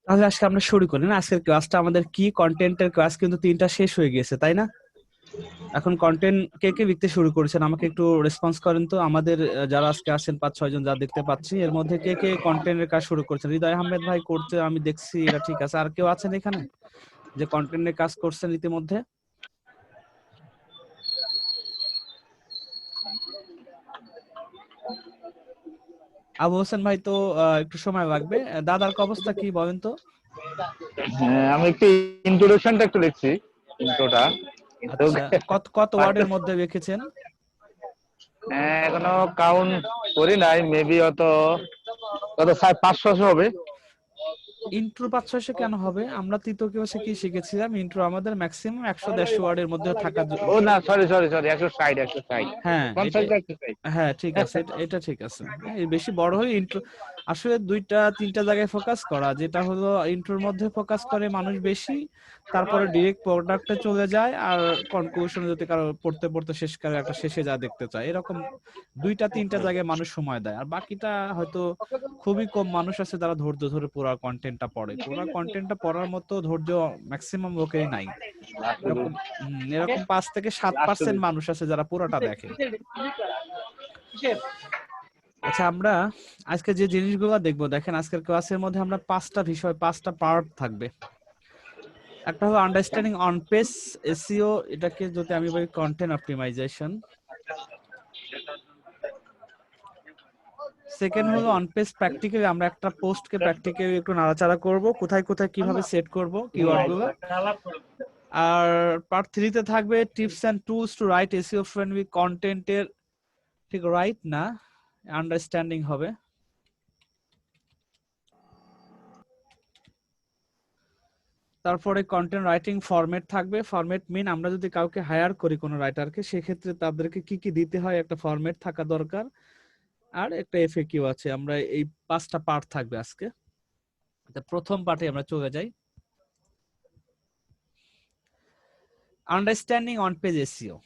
তাহলে আজকে আমরা শুরু করি না। আজকের ক্লাসটা আমাদের কি কন্টেন্টের ক্লাস কিন্তু 3টা শেষ হয়ে গিয়েছে, তাই না? এখন কন্টেন্ট কে কে লিখতে শুরু করেছেন আমাকে একটু রেসপন্স করেন তো। আমাদের যারা আজকে আছেন 5-6 জন যা দেখতে পাচ্ছি, এর মধ্যে কে কে কন্টেন্টের কাজ শুরু করেছেন? হৃদয় আহমেদ ভাই করতে আমি দেখছি, এটা ঠিক আছে। আর কেউ আছেন এখানে যে কন্টেন্টের কাজ করছেন ইতিমধ্যে? আবু হোসেন ভাই তো একটু সময় লাগবে। দাদার অবস্থা কি বলেন তো? হ্যাঁ, আমি একটু ইন্ট্রোডাকশনটা একটু লিখছি, ইন্ট্রোটা। আচ্ছা, কত কত ওয়ার্ডের মধ্যে লিখেছেন? এখনো কাউন্ট করি নাই, মেবি অত কত 500 হবে। ইন্ট্রো 500 কেন হবে? আমরা তৃতীয় ক্লাসে কি শিখেছিলাম? ইন্ট্রো আমাদের ম্যাক্সিমাম 100-150 ওয়ার্ডের মধ্যে থাকা ও না, সরি সরি সরি, 160 হ্যাঁ, 50 এটা 160। হ্যাঁ ঠিক আছে, এটা ঠিক আছে। হ্যাঁ, এর বেশি বড় হলে ইন্ট্রো আসলে 2টা-3টা জায়গায় ফোকাস করা, যেটা হলো ইন্ট্রোর মধ্যে ফোকাস করে মানুষ বেশি, তারপরে ডিরেক্ট প্রোডাক্টে চলে যায়, আর কনক্লুশনে যদি কারো পড়তে পড়তে শেষ করে একটা শেষে যা দেখতে চায়, এরকম 2টা-3টা জায়গায় মানুষ সময় দেয়। আর বাকিটা হয়তো খুবই কম মানুষ আছে যারা ধৈর্য ধরে পুরো কন্টেন্টটা পড়ে। পুরো কন্টেন্টটা পড়ার মতো ধৈর্য ম্যাক্সিমাম লোকেরই নাই। এরকম এরকম 5-7% মানুষ আছে যারা পুরোটা দেখে। আচ্ছা, আমরা আজকে যে জিনিসগুলো দেখবো, দেখেন আজকের ক্লাসের মধ্যে আমরা 5টা বিষয়, 5টা পার্ট থাকবে। একটা হলো আন্ডারস্ট্যান্ডিং অন পেজ এসইও, এটাকে যদি আমি বলি কন্টেন্ট অপটিমাইজেশন। সেকেন্ড হলো অন পেজ প্র্যাকটিক্যালি, আমরা একটা পোস্টকে প্র্যাকটিক্যালি একটু নাড়াচাড়া করব, কোথায় কোথায় কিভাবে সেট করব কিওয়ার্ড গুলো। আর পার্ট 3 তে থাকবে tips and tools to write SEO friendly কন্টেন্টের, ঠিক রাইট না, আন্ডারস্ট্যান্ডিং হবে। তারপরে কন্টেন্ট রাইটিং ফরম্যাট থাকবে। ফরম্যাট মিন আমরা যদি কাউকে হায়ার করি কোনো রাইটারকে, সেক্ষেত্রে তাদেরকে কি কি দিতে হয়, একটা ফরম্যাট থাকা দরকার। আর একটা এফএকিউ আছে। আমরা এই 5টা পার্ট থাকবে আজকে। প্রথম পার্টে আমরা চলে যাই, আন্ডারস্ট্যান্ডিং অন পেজ এসইও।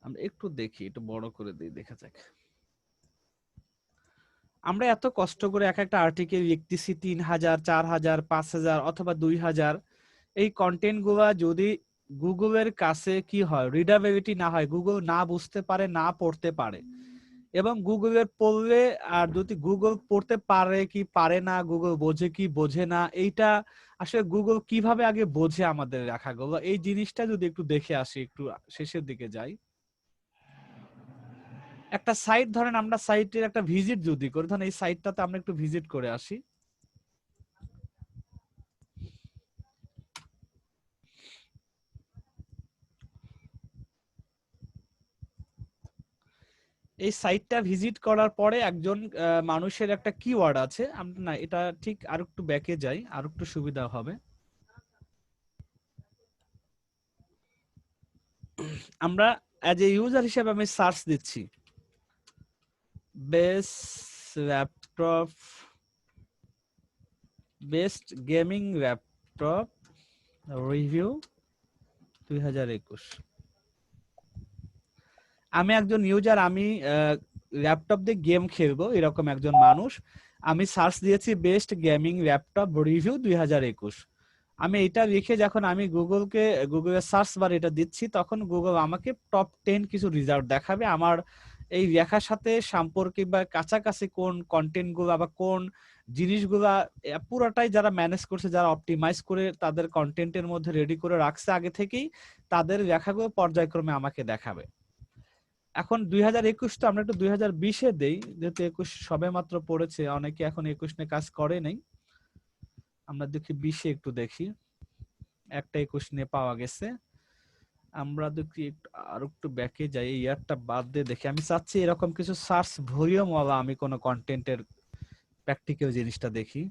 আমরা একটু দেখি, একটু বড় করে দিই, দেখা যাক। আমরা এত কষ্ট করে এক একটা আর্টিকেল লিখতেছি, 3000, 4000, 5000 অথবা 2000। এই কন্টেন্ট গুলা যদি গুগলের কাছে কি হয়, রিডাবিলিটি না হয়, গুগল না বুঝতে পারে, না পড়তে পারে, এবং গুগলের পড়লে, আর যদি গুগল পড়তে পারে কি পারে না, গুগল বোঝে কি বোঝে না, এইটা আসলে গুগল কিভাবে আগে বোঝে আমাদের লেখাগুলো, এই জিনিসটা যদি একটু দেখে আসি, একটু শেষের দিকে যাই। একটা সাইট ধরেন, আমরা সাইটের একটা ভিজিট যদি করি, ধরেন এই সাইটটাতে আমরা একটু ভিজিট করে আসি। এই সাইটটা ভিজিট করার পরে একজন মানুষের একটা কিওয়ার্ড আছে, আমরা না এটা ঠিক আর একটু ব্যাকে যাই, আর একটু সুবিধা হবে। আমরা অ্যাজ এ ইউজার হিসেবে আমি সার্চ দিচ্ছি laptop, best gaming laptop review 2021। আমি একজন ইউজার, আমি ল্যাপটপ দিয়ে গেম খেলবো এরকম একজন মানুষ। আমি সার্চ দিয়েছি বেস্ট গেমিং ল্যাপটপ রিভিউ 2021। আমি এটা লিখে যখন আমি গুগলের সার্চ বার এটা দিচ্ছি, তখন গুগল আমাকে টপ 10 কিছু রেজাল্ট দেখাবে। আমার এই লেখার সাথে সম্পর্কে বা কাছাকাছি কোন কন্টেন্ট গুলা বা কোন জিনিসগুলা পুরোটাই যারা ম্যানেজ করছে, যারা অপটিমাইজ করে তাদের কন্টেন্টের মধ্যে রেডি করে রাখছে আগে থেকেই, তাদের লেখাগুলো পর্যায়ক্রমে আমাকে দেখাবে। এখন 2021 তো আমরা একটু 2020-এ দেই, যেহেতু 21 সবে মাত্র পড়েছে, অনেকে এখন 21 নিয়ে কাজ করে নাই। আমরা দেখি 20-এ একটু দেখি, একটা 21 নিয়ে পাওয়া গেছে। আমরা দেখি আর একটু ব্যাকে যাই, এই ইয়ারটা বাদ দিয়ে দেখি। আমি চাচ্ছি এরকম কিছু সার্চ ভলিউম ওয়ালা আমি কোনো কন্টেন্টের প্র্যাকটিক্যাল জিনিসটা দেখি,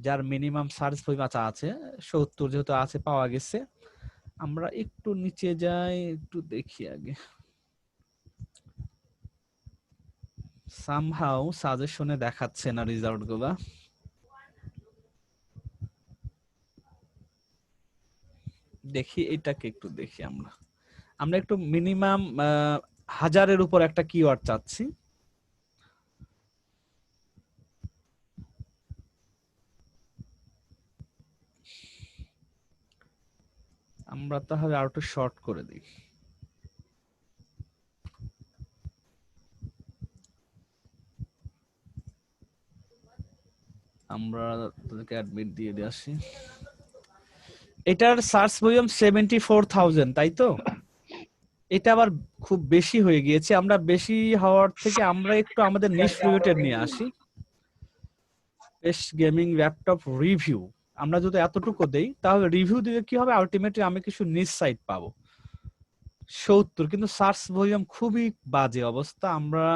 যার মিনিমাম সার্চ ভলিউম আছে 70, যেহেতু আছে পাওয়া গেছে। আমরা একটু নিচে যাই, একটু দেখি আগে। সামহাউ সাজেশনে দেখাচ্ছে না রেজাল্ট গুলা। দেখি এটাকে একটু দেখি। আমরা আমরা একটু মিনিমাম 1000-এর উপর একটা কিওয়ার্ড চাচ্ছি। আমরা তাহলে আর একটু শর্ট করে দিই। আমরা তাদেরকে অ্যাডমিট দিয়ে আসি। এটার সার্চ ভলিউম 74,000, তাই তো? এটা আবার খুব বেশি হয়ে গিয়েছে। আমরা বেশি হওয়ার থেকে আমরা একটু আমাদের নিশ রিলেটেড নিয়ে আসি। বেস্ট গেমিং ল্যাপটপ রিভিউ, আমরা যদি এতটুকু দেই তাহলে রিভিউ দিলে কি হবে, আলটিমেটলি আমি কিছু নিচ সাইট পাবো 70, কিন্তু সার্চ ভলিউম খুবই বাজে অবস্থা। আমরা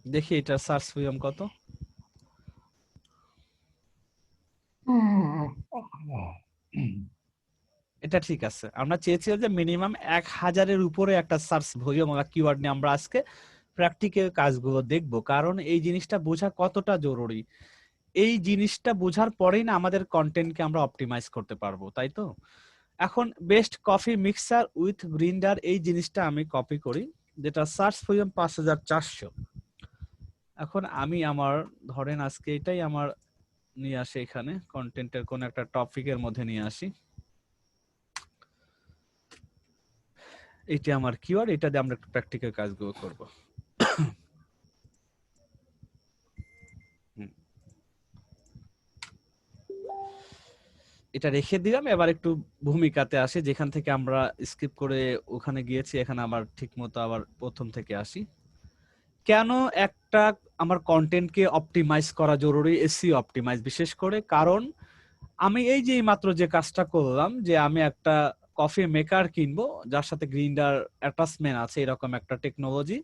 দেখি এটা সার্চ ভলিউম কত। এটা ঠিক আছে, আমরা চেয়েছিলাম যে মিনিমাম 1000-এর উপরে একটা সার্চ ভলিউম বা কিওয়ার্ড নিয়ে আমরা আজকে প্র্যাকটিক্যাল কাজগুলো দেখব, কারণ এই জিনিসটা বোঝা কতটা জরুরি। এই জিনিসটা বোঝার পরেই না আমাদের কন্টেন্টকে আমরা অপটিমাইজ করতে পারবো, তাই তো? এখন best coffee mixer with grinder, এই জিনিসটা আমি কপি করি, যেটা সার্চ ভলিউম 5400। এখন আমি আমার ধরেন আজকে এটাই আমার নিয়ে আসি, এখানে কন্টেন্টের কোন একটা টপিকের মধ্যে নিয়ে আসি। এটা আমার কিওয়ার্ড, এটা দিয়ে আমরা একটু প্র্যাকটিক্যাল কাজগুলো করব। এটা রেখে দিলাম, এবার একটু ভূমিকাতে আসি, যেখান থেকে আমরা স্কিপ করে ওখানে গিয়েছি, এখানে আবার ঠিকমতো আবার প্রথম থেকে আসি। কেন একটা আমার কন্টেন্টকে অপটিমাইজ করা জরুরি, এসইও অপটিমাইজ বিশেষ করে, কারণ আমি এই যে মাত্র যে কাজটা করলাম, যে আমি একটা কফি মেকার কিনবো যার সাথে গ্রিন্ডার অ্যাটাচমেন্ট আছে, এরকম একটা টেকনোলজি,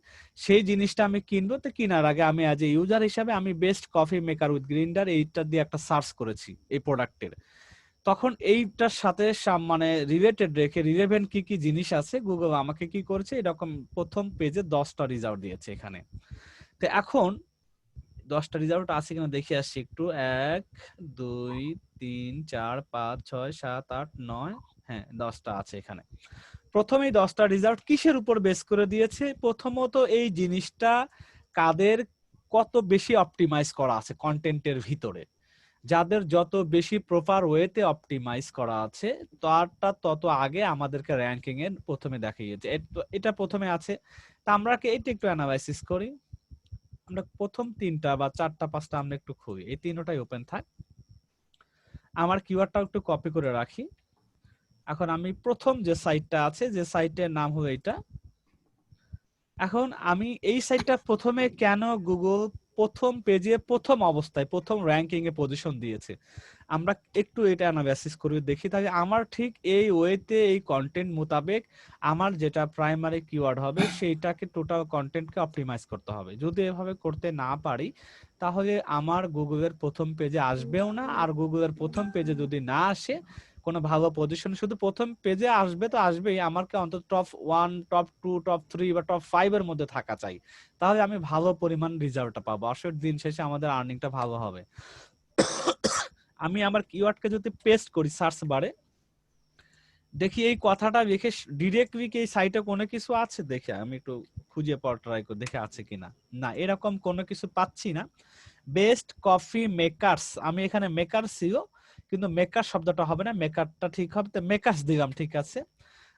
সেই জিনিসটা আমি কিনবো। তো কেনার আগে আমি অ্যাজ এ ইউজার হিসাবে আমি best coffee maker with grinder এইটা দিয়ে একটা সার্চ করেছি এই প্রোডাক্টের। তখন এইটার সাথে মানে রিলেটেড রেখে রিলেভেন্ট কি কি জিনিস আছে, গুগল আমাকে কি করেছে, এরকম প্রথম পেজে 10টা রেজাল্ট দিয়েছে এখানে। তো এখন 10টা রেজাল্ট আছে কিনা দেখে আসছি একটু। 1 2 3 4 5 6 7 8 9, হ্যাঁ 10টা আছে এখানে। প্রথমেই 10টা রেজাল্ট কিসের উপর বেস করে দিয়েছে? প্রথমত এই জিনিসটা কাদের কত বেশি অপটিমাইজ করা আছে কন্টেন্টের ভিতরে। যাদের যত বেশি প্রপার ওয়েতে অপটিমাইজ করা আছে তারটা তত আগে আমাদেরকে র্যাঙ্কিং এর প্রথমে দেখিয়েছে। এটা প্রথমে আছে। তা আমরা এটা একটু অ্যানালাইসিস করি। আমরা প্রথম 3টা বা 4টা 5টা আমরা একটু খুঁজি, এই তিনটাই ওপেন থাক। আমার কিওয়ার্ডটা একটু কপি করে রাখি। এখন আমি প্রথম যে সাইটটা আছে, যে সাইটের নাম হলো এটা। এখন আমি এই সাইটটা প্রথমে কেন গুগল প্রথম পেজে প্রথম অবস্থায় প্রথম র্যাঙ্কিং এ পজিশন দিয়েছে, আমরা একটু এটা অ্যানালাইসিস করে দেখি। তাহলে আমার ঠিক এই ওয়েতে এই কন্টেন্ট মোতাবেক আমার যেটা প্রাইমারি কিওয়ার্ড হবে সেইটাকে টোটাল কন্টেন্টকে অপটিমাইজ করতে হবে। যদি এভাবে করতে না পারি তাহলে আমার গুগলের প্রথম পেজে আসবেও না। আর গুগলের প্রথম পেজে যদি না আসে কোনো ভালো পজিশন, শুধু প্রথম পেজে আসবে তো আসবেই, আমাকে অন্তত টপ 1 টপ 2 টপ 3 বা টপ 5 এর মধ্যে থাকা চাই, তাহলে আমি ভালো পরিমাণ রেজাল্টটা পাবো। আসলে দিন শেষে আমাদের আর্নিংটা ভালো হবে। আমি আমার কিওয়ার্ডকে যদি পেস্ট করি সার্চ বারে, দেখি এই কথাটা লিখে ডিরেক্টলি কি এই সাইটে কোনো কিছু আছে, দেখে আমি একটু খুঁজে পড় ট্রাই করে দেখে আছে কিনা। না, এরকম কোনো কিছু পাচ্ছি না। বেস্ট কফি মেকারস, আমি এখানে মেকার ছিল কিন্তু মেকার শব্দটা হবে না, মেকারটা ঠিক হবে, তো মেকার্স দিলাম, ঠিক আছে।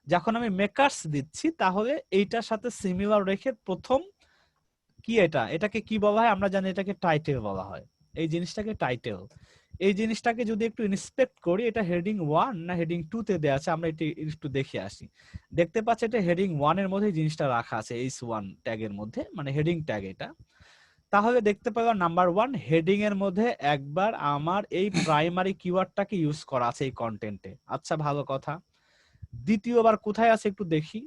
যখন আমি মেকার্স দিচ্ছি তাহলে এইটার সাথে সিমিলার রেখে প্রথম কি এটাকে কি বলা হয়, আমরা জানি এটাকে টাইটেল বলা হয়। এই জিনিসটাকে টাইটেল, এই জিনিসটাকে যদি একটু ইন্সপেক্ট করি, এটা হেডিং 1 না হেডিং 2 তে দেয়া আছে, আমরা এটা একটু দেখে আসি। দেখতে পাচ্ছি এটা হেডিং 1 এর মধ্যে জিনিসটা রাখা আছে, H1 ট্যাগের মধ্যে, মানে হেডিং ট্যাগ এটা। তাহলে দেখতে পাবো নাম্বার 1 হেডিং এর মধ্যে একবার আমার এই প্রাইমারি কিওয়ার্ডটাকে ইউজ করা আছে এই কন্টেন্টে। আচ্ছা, ভালো কথা। দ্বিতীয়বার কোথায় আছে একটু দেখি।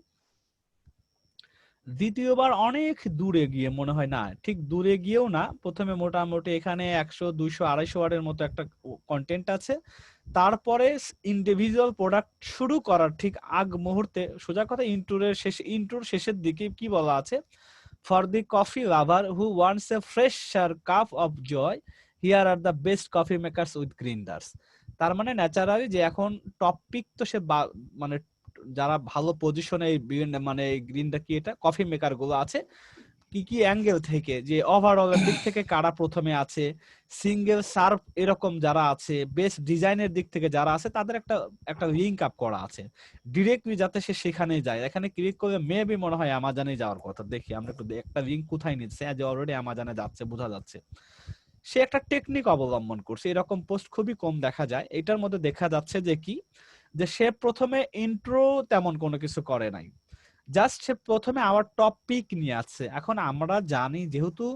দ্বিতীয়বার অনেক দূরে গিয়ে মনে হয়, না ঠিক দূরে গিয়েও না, প্রথমে মোটামুটি এখানে 100 200 250 ওয়ার্ডের মতো একটা কন্টেন্ট আছে। তারপরে ইন্ডিভিজুয়াল প্রোডাক্ট শুরু করার ঠিক আগ মুহূর্তে সোজা কথা ইন্ট্রোর শেষের দিকে কি বলা আছে, for the coffee lover who wants a fresher cup of joy here are the best coffee makers with grinders. তার মানে ন্যাচারালি যে এখন টপিক তো সে মানে যারা ভালো পজিশনে এই মানে গ্রিনটা কি এটা কফি মেকার গুলো আছে কি কি অ্যাঙ্গেল থেকে, যে ওভারঅল এর দিক থেকে কারা প্রথমে আছে, সিঙ্গেল সার্ভ এরকম যারা আছে, বেস্ট ডিজাইনের দিক থেকে যারা আছে, তাদের একটা একটা লিঙ্ক আপ করা আছে ডিরেক্টলি, যাতে সে সেখানেই যায়। এখানে ক্লিক করলে মেবি মনে হয় অ্যামাজনে যাওয়ার কথা। দেখি আমরা একটু একটা লিঙ্ক কোথায় নিচ্ছে, যে অলরেডি অ্যামাজনে যাচ্ছে, বোঝা যাচ্ছে সে একটা টেকনিক অবলম্বন করছে। এরকম পোস্ট খুবই কম দেখা যায়। এটার মধ্যে দেখা যাচ্ছে যে কি, যে সে প্রথমে ইন্ট্রো তেমন কোনো কিছু করে নাই, জাস্ট সে প্রথমে আওয়ার টপিক নিয়ে আসছে। এখন আমরা জানি যেহেতু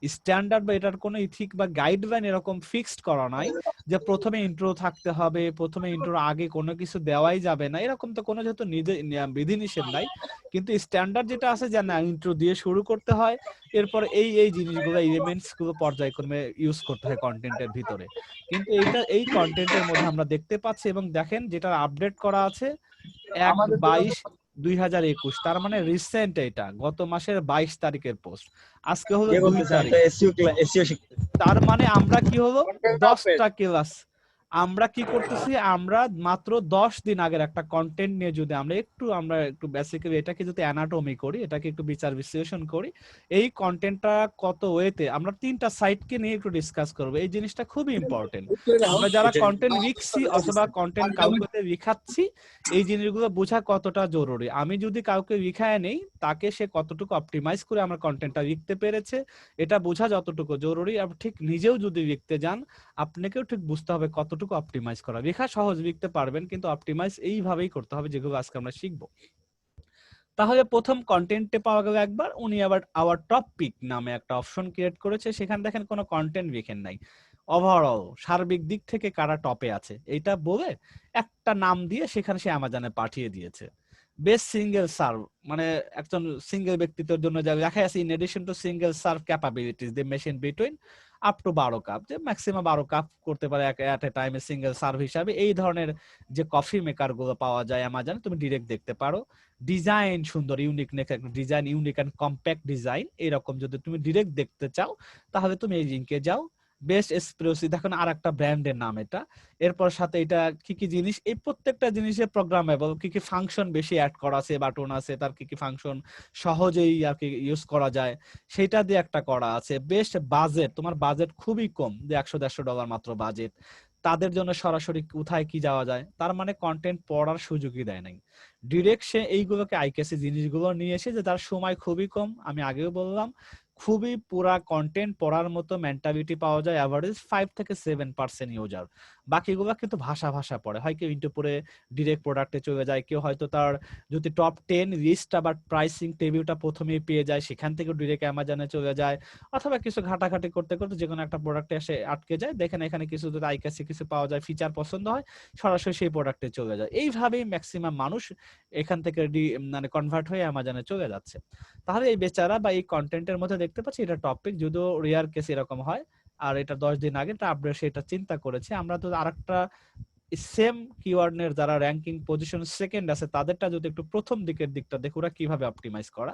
স্ট্যান্ডার্ড বা এটার কোনো ইথিক বা গাইডলাইন এরকম ফিক্সড করা নাই যে প্রথমে ইন্ট্রো থাকতে হবে, প্রথমে ইন্ট্রোর আগে কোনো কিছু দেওয়াই যাবে না, এরকম তো কোনো যেহেতু বিধিনিষেধ নাই। কিন্তু স্ট্যান্ডার্ড যেটা আছে যে না, ইন্ট্রো দিয়ে শুরু করতে হয়, এরপর এই এই জিনিসগুলো এলিমেন্টস গুলো পর্যায়ক্রমে ইউজ করতে হয় কন্টেন্টের ভিতরে। কিন্তু এই কন্টেন্টের মধ্যে আমরা দেখতে পাচ্ছি, এবং দেখেন যেটা আপডেট করা আছে 1/22/2021, তার মানে রিসেন্ট, এটা গত মাসের 22 তারিখের পোস্ট, আজকে হলো 2 তারিখ। তার মানে আমরা কি হলো 10টা ক্লাস আমরা কি করতেছি, আমরা মাত্র 10 দিন আগের একটা কন্টেন্ট নিয়ে যদি আমরা একটু বেসিক্যালি এটাকে যদি অ্যানাটমি করি, এটাকে একটু বিচার বিশ্লেষণ করি, এই কন্টেন্টটা কত ওয়েতে, আমরা 3টা সাইটকে নিয়ে একটু ডিসকাস করব। এই জিনিসটা খুবই ইম্পর্টেন্ট। আমরা যারা কন্টেন্ট লিখছি অথবা কন্টেন্ট কাউকে লিখাচ্ছি, এই জিনিসগুলো বোঝা কতটা জরুরি। আমি যদি কাউকে লিখায় নেই, তাকে সে কতটুকু অপটিমাইজ করে আমার কন্টেন্টটা লিখতে পেরেছে, এটা বোঝা যতটুকু জরুরি। আর ঠিক নিজেও যদি লিখতে যান, আপনাকেও ঠিক বুঝতে হবে কতটুকু অপটিমাইজ করা। লেখা সহজ, লিখতে পারবেন, কিন্তু অপটিমাইজ এইভাবেই করতে হবে, যেগুলো আজকে আমরা শিখবো। তাহলে প্রথম কন্টেন্টে পাওয়া গেল একবার, উনি আবার আওয়ার টপিক নামে একটা অপশন ক্রিয়েট করেছে, সেখানে দেখেন কোনো কন্টেন্ট লিখেন নাই, ওভারঅল সার্বিক দিক থেকে কারা টপে আছে এইটা বলে একটা নাম দিয়ে সেখানে সে অ্যামাজনে পাঠিয়ে দিয়েছে। বেস্ট সিঙ্গেল সার্ভ, মানে একজন সিঙ্গেল ব্যক্তিত্বের জন্য যা লেখা আছে, in addition to single serve capabilities the machine between up to 12 cup, যে ম্যাক্সিমাম 12 কাপ করতে পারে এট এ টাইমে সিঙ্গেল সার্ভ হিসাবে। এই ধরনের যে কফি মেকার গুলো পাওয়া যায় অ্যামাজনে, তুমি ডিরেক্ট দেখতে পারো। ডিজাইন সুন্দর, unique design, unique and compact design, এরকম যদি তুমি ডিরেক্ট দেখতে চাও, তাহলে তুমি এই লিংকে যাও। বেস্ট এক্সপ্রেসি, দেখুন আর একটা ব্র্যান্ডের নাম এটা। এরপর সাথে এটা কি কি জিনিস, এই প্রত্যেকটা জিনিসে প্রোগ্রামেবল, কি কি ফাংশন বেশি অ্যাড করা আছে, বাটন আছে, তার কি কি ফাংশন সহজেই আর কি ইউজ করা যায়, সেটা দিয়ে একটা করা আছে। বেস্ট বাজেট, তোমার বাজেট খুবই কম, যে $100-150 মাত্র বাজেট, তাদের জন্য সরাসরি কোথায় কি যাওয়া যায়, তার মানে কন্টেন্ট পড়ার সুযোগই দেয় নাই। ডিরেক্ট সে এইগুলোকে আইকেসি জিনিসগুলো নিয়ে এসে, যে তার সময় খুবই কম, আমি আগেও বললাম, খুবই পুরা কন্টেন্ট পড়ার মতো মেন্টালিটি পাওয়া যায় অ্যাভারেজ 5-7% ইউজার। বাকিগুলো কিন্তু ভাষা ভাষা পড়ে, হয় কেউ ইন্টু পরে ডিরেক্ট প্রোডাক্টে চলে যায়, কেউ হয়তো তার যদি টপ 10 লিস্ট আবার প্রাইসিং টেবিলটা প্রথমেই পেয়ে যায়, সেখান থেকে ডিরেক্ট অ্যামাজনে চলে যায়, অথবা কিছু ঘাটাঘাটি করতে করতে যে কোনো একটা প্রোডাক্টে এসে আটকে যায়, দেখেন এখানে কিছু যদি আইকাসি কিছু পাওয়া যায়, ফিচার পছন্দ হয়, সরাসরি সেই প্রোডাক্টে চলে যায়। এইভাবেই ম্যাক্সিমাম মানুষ এখান থেকে মানে কনভার্ট হয়ে অ্যামাজনে চলে যাচ্ছে। তাহলে এই বেচারা বা এই কন্টেন্টের মধ্যে দেখতে পাচ্ছি এটা টপিক, যদিও রেয়ার কেস এরকম হয়, আর এটা 10 দিন আগে এটা আপডেট, সেটা চিন্তা করেছে। আমরা তো আরেকটা সেম কিওয়ার্ড এর যারা র‍্যাঙ্কিং পজিশন সেকেন্ড আছে, তাদেরটা যদি একটু প্রথম দিকের দিকটা দেখো ওরা কিভাবে অপটিমাইজ করা,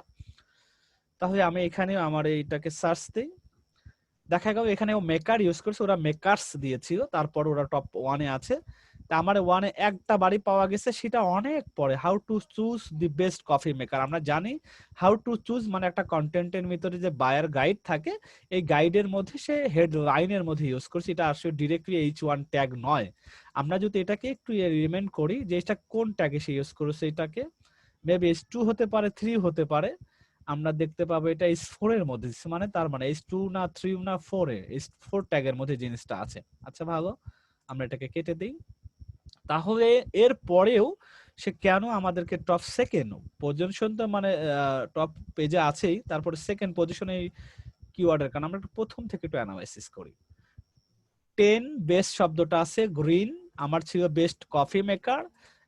তাহলে আমি এখানে আমার এইটাকে সার্চ দিই, দেখা গেল এখানে ও মেকার ইউজ করছে, ওরা মেকার্স দিয়েছিল, তারপর ওরা টপ 1 এ আছে। তা আমার 1 এ একটা বাড়ি পাওয়া গেছে, সেটা অনেক পরে। How to choose the best coffee maker, আমরা জানি হাউ টু চুজ মানে একটা কন্টেন্টের ভিতরে যে বায়ার গাইড থাকে, এই গাইডের মধ্যে সে হেডলাইনের মধ্যে ইউজ করছে, এটা আসলে ডিরেক্টলি H1 ট্যাগ নয়। আমরা যদি এটাকে একটু রিমাইন্ড করি যে এটা কোন ট্যাগে সে ইউজ করেছে, এটাকে মেবি H2 হতে পারে, 3 হতে পারে, আমরা দেখতে পাবো এটা H4 এর মধ্যে, মানে তার মানে H2 না 3 না 4 এ, H4 ট্যাগের মধ্যে জিনিসটা আছে। আচ্ছা ভালো, আমরা এটাকে কেটে দিই। তাহলে এর পরেও সে কেন আমাদেরকে টপ সেকেন্ড পজিশন, তো মানে টপ পেজে আছেই, তারপরে সেকেন্ড পজিশনে কিওয়ার্ডের কারণ আমরা একটু প্রথম থেকে একটু অ্যানালাইসিস করি। 10 বেস্ট শব্দটা আছে গ্রিন, আমার ছিল বেস্ট কফি মেকার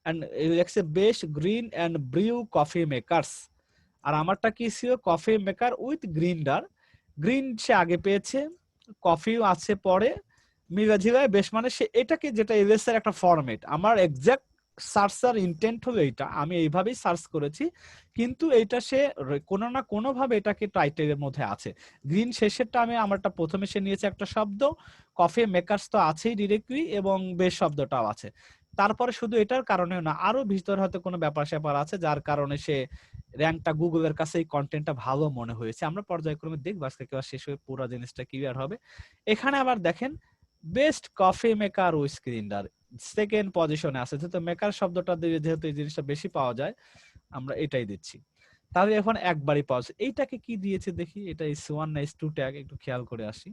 এন্ড লেখছে best green and brew coffee makers, আর আমারটা কি ছিল coffee maker with grinder. Green সে আগে পেয়েছে, কফিও আছে পরে, মিরাজিভাই বেশ, মানে সে এটাকে যেটা এলএস এর একটা ফরম্যাট, আমার এক্সাক্ট সার্চার ইন্টেন্ট হলো এইটা, আমি এইভাবেই সার্চ করেছি, কিন্তু এইটা সে কোনো না কোনো ভাবে এটাকে টাইটেলের মধ্যে আছে। গ্রিন শেষেরটা আমি আমারটা প্রথমে সে নিয়েছে একটা শব্দ, কফি মেকারস তো আছেই ডিরেক্টলি, এবং বেশ শব্দটাও আছে, তারপরে শুধু এটার কারণে না, আরো ভিতরে হয়তো কোনো ব্যাপার স্যাপার আছে যার কারণে সে র্যাঙ্কটা গুগলের কাছে এই কন্টেন্টটা ভালো মনে হয়েছে। আমরা পর্যায়ক্রমে দেখবো, আজকে একেবারে শেষ হয়ে পুরো জিনিসটা ক্লিয়ার হবে। এখানে আবার দেখেন best coffee maker with screener second পজিশনে আছে, যেহেতু মেকার শব্দটা দিয়ে যেহেতু এই জিনিসটা বেশি পাওয়া যায় আমরা এটাই দিচ্ছি। তাহলে এখন একবারই পাওয়া যায়। এইটাকে কি দিয়েছে দেখি, এটা S1 না S2 ট্যাগ, একটু খেয়াল করে আসি।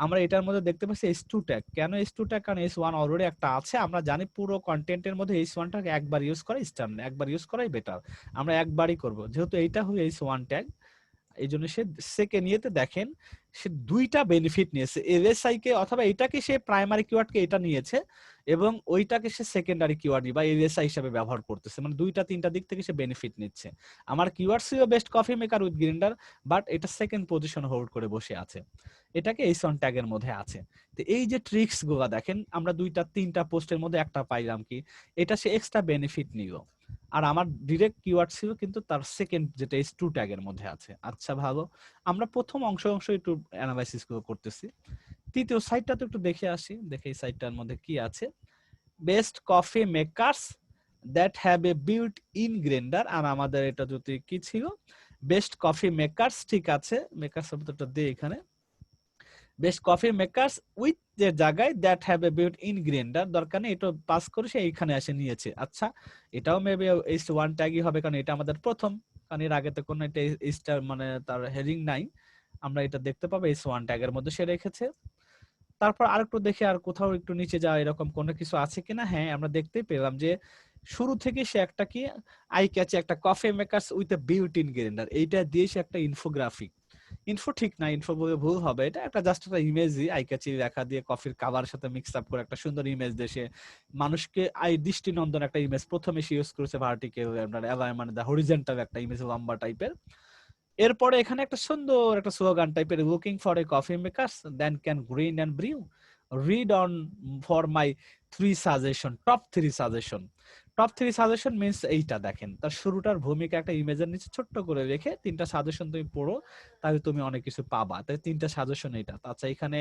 আমরা এটার মধ্যে দেখতে পাচ্ছি S2 ট্যাগ। কেন S2 ট্যাগ? কারণ S1 অলরেডি একটা আছে। আমরা জানি পুরো কন্টেন্টের মধ্যে S1 টাকে একবার ইউজ করা স্ট্যান্ডার্ড, একবার ইউজ করাই বেটার। আমরা একবারই করব, যেহেতু এইটা হলো S1 ট্যাগ। এই জন্য সে সেকেন্ড ইয়েতে দেখেন সে দুইটা বেনিফিট নিয়েছে, এলএসআই কে অথবা এটাকে সে প্রাইমারি কিওয়ার্ড কে এটা নিয়েছে এবং ওইটাকে সে সেকেন্ডারি কিওয়ার্ড বা এলএসআই হিসেবে ব্যবহার করতেছে, মানে দুইটা তিনটা দিক থেকে সে বেনিফিট নিচ্ছে। আমার কিওয়ার্ড ছিল best coffee maker with grinder, but এটা সেকেন্ড পজিশন হোল্ড করে বসে আছে, এটাকে এইসন ট্যাগের মধ্যে আছে। তো এই যে ট্রিক্স গুলা দেখেন, আমরা দুইটা তিনটা পোস্টের মধ্যে একটা পাইলাম কি, এটা সে এক্সট্রা বেনিফিট নিল। আর আমার ডিরেক্ট কিওয়ার্ড ছিল কিন্তু তার সেকেন্ড যেটা S2 ট্যাগের মধ্যে আছে। আচ্ছা ভালো, আমরা প্রথম অংশ একটু অ্যানালাইসিস করতেছি। তৃতীয় সাইটটা তো একটু দেখে আসি, দেখে এই সাইটটার মধ্যে কি আছে। Best coffee makers that have a built in grinder, আর আমাদের এটা যদি কি ছিল, বেস্ট কফি মেকারস, ঠিক আছে, মেকার শব্দটা দিয়ে এখানে বেস্ট কফি মেকারস উইথ যে জায়গায় that have a built in grinder দরকার নেই, এটা পাস করে সে এইখানে এসে নিয়েছে। আচ্ছা, এটাও মেবি S1 ট্যাগই হবে, কারণ এটা আমাদের প্রথম, কারণ এর আগে তো কোনো একটা স্টার মানে তার হেডিং নাই। আমরা এটা দেখতে পাবো S1 ট্যাগের মধ্যে সে রেখেছে। তারপর আরেকটু দেখে আর কোথাও একটু নিচে যাওয়া এরকম কোনো কিছু আছে কিনা। হ্যাঁ, আমরা দেখতেই পেলাম যে শুরু থেকে সে একটা কি আই ক্যাচে একটা coffee makers with a built in grinder, এইটা দিয়ে সে একটা ইনফোগ্রাফিক, ইনফো ঠিক না, ইনফো বলে ভুল হবে, এটা একটা জাস্ট একটা ইমেজই আই ক্যাচি লেখা দিয়ে কফির কাভারের সাথে মিক্স আপ করে একটা সুন্দর ইমেজ দেশে মানুষকে আই দৃষ্টিনন্দন একটা ইমেজ প্রথমে সে ইউজ করেছে, ভার্টিক্যাল মানে হরিজন্টাল একটা ইমেজ লম্বা টাইপের। এরপরে এখানে একটা সুন্দর একটা স্লোগান টাইপের, looking for a coffee makers then can grind and brew, read on for my 3 suggestion, top 3 suggestion. Top 3 suggestion means এইটা দেখেন, তার শুরুটার ভূমিকা একটা ইমেজের নিচে ছোট্ট করে রেখে 3টা সাজেশন তুমি পড়ো, তাহলে তুমি অনেক কিছু পাবা। তাই 3টা সাজেশন এইটা। আচ্ছা, এখানে